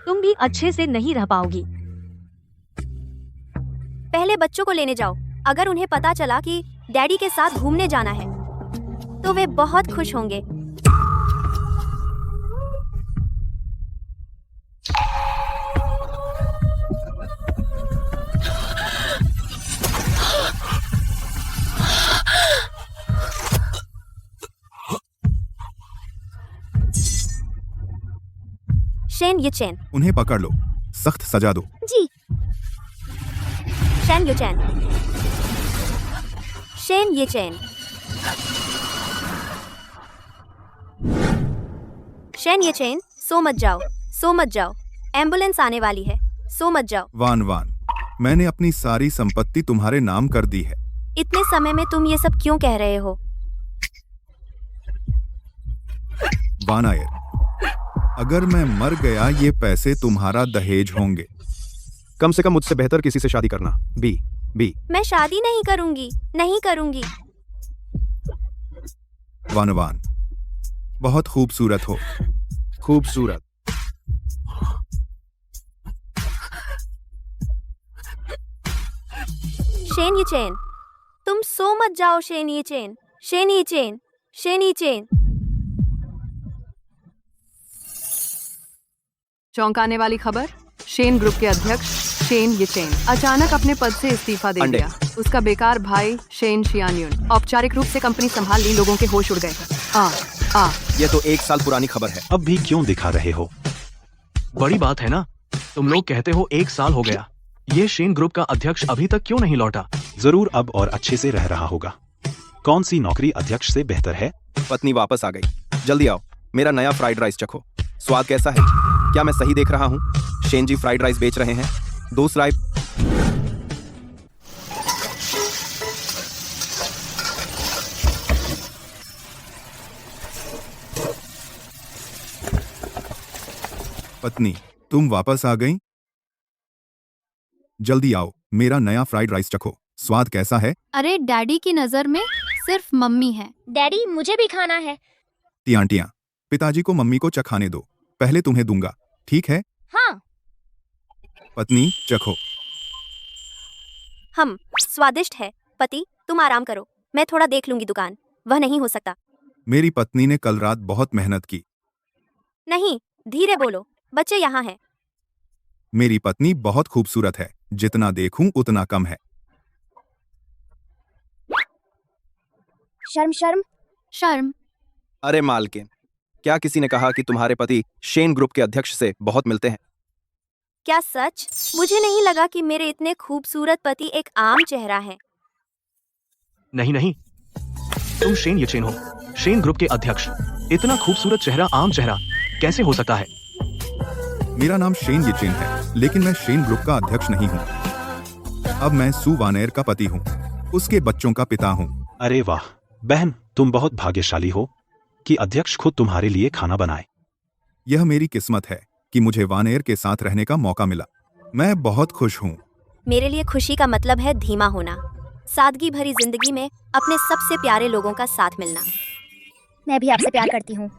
तुम भी अच्छे से नहीं रह पाओगी। पहले बच्चों को लेने जाओ। अगर उन्हें पता चला कि डैडी के साथ घूमने जाना है तो वे बहुत खुश होंगे। शेन ये चैन। उन्हें पकड़ लो, सख्त सजा दो। जी। शेन ये चैन। शेन ये चैन। शेन ये चैन। सो मत जाओ, सो मत जाओ, एम्बुलेंस आने वाली है, सो मत जाओ। वान वान, मैंने अपनी सारी संपत्ति तुम्हारे नाम कर दी है। इतने समय में तुम ये सब क्यों कह रहे हो? वान आयर, अगर मैं मर गया ये पैसे तुम्हारा दहेज होंगे। कम से कम मुझसे बेहतर किसी से शादी करना। बी। मैं शादी नहीं करूंगी, नहीं करूंगी। वान वान, बहुत खूबसूरत हो। खूबसूरत। शेन ये चैन। तुम सो मत जाओ शेन ये चैन। शेन ये चैन। शेन ये चैन। चौंकाने वाली खबर, शेन ग्रुप के अध्यक्ष शेन येचेन अचानक अपने पद से इस्तीफा दे दिया। उसका बेकार भाई शेन शियान्युन औपचारिक रूप से कंपनी संभाल ली। लोगों के होश उड़ गए। ये तो 1 साल पुरानी खबर है। अब भी क्यों दिखा रहे हो? बड़ी बात है ना, तुम लोग कहते हो 1 साल हो गया, ये शेन ग्रुप का अध्यक्ष अभी तक क्यों नहीं लौटा? जरूर अब और अच्छे से रह रहा होगा। कौन सी नौकरी अध्यक्ष से बेहतर है? पत्नी वापस आ गई, जल्दी आओ, मेरा नया फ्राइड राइस चखो। स्वाद कैसा है? क्या मैं सही देख रहा हूँ? शेन जी फ्राइड राइस बेच रहे हैं। दूसरा पत्नी, तुम वापस आ गई? जल्दी आओ, मेरा नया फ्राइड राइस चखो। स्वाद कैसा है? अरे डैडी की नजर में सिर्फ मम्मी है। डैडी मुझे भी खाना है। टियां, पिताजी को मम्मी को चखाने दो, पहले तुम्हें दूंगा, ठीक है? हाँ। पत्नी चखो। हम स्वादिष्ट है। पति तुम आराम करो, मैं थोड़ा देख लूंगी दुकान। वह नहीं हो सकता। मेरी पत्नी ने कल रात बहुत मेहनत की। नहीं, धीरे बोलो, बच्चे यहाँ हैं। मेरी पत्नी बहुत खूबसूरत है, जितना देखूं उतना कम है। शर्म शर्म शर्म। अरे मालकिन, क्या किसी ने कहा कि तुम्हारे पति शेन ग्रुप के अध्यक्ष से बहुत मिलते हैं? क्या सच? मुझे नहीं लगा कि मेरे इतने खूबसूरत पति एक आम चेहरा है। नहीं, तुम शेन येचेन हो, शेन ग्रुप के अध्यक्ष। इतना खूबसूरत चेहरा आम चेहरा कैसे हो सकता है? मेरा नाम शेन येचेन है, लेकिन मैं शेन ग्रुप का अध्यक्ष नहीं हूँ। अब मैं सु वानेर का पति हूँ। उसके बच्चों का पिता हूँ। अरे वाह बहन, तुम बहुत भाग्यशाली हो कि अध्यक्ष खुद तुम्हारे लिए खाना बनाए। यह मेरी किस्मत है कि मुझे वान एयर के साथ रहने का मौका मिला। मैं बहुत खुश हूँ। मेरे लिए खुशी का मतलब है धीमा होना, सादगी भरी जिंदगी में अपने सबसे प्यारे लोगों का साथ मिलना। मैं भी आपसे प्यार करती हूँ।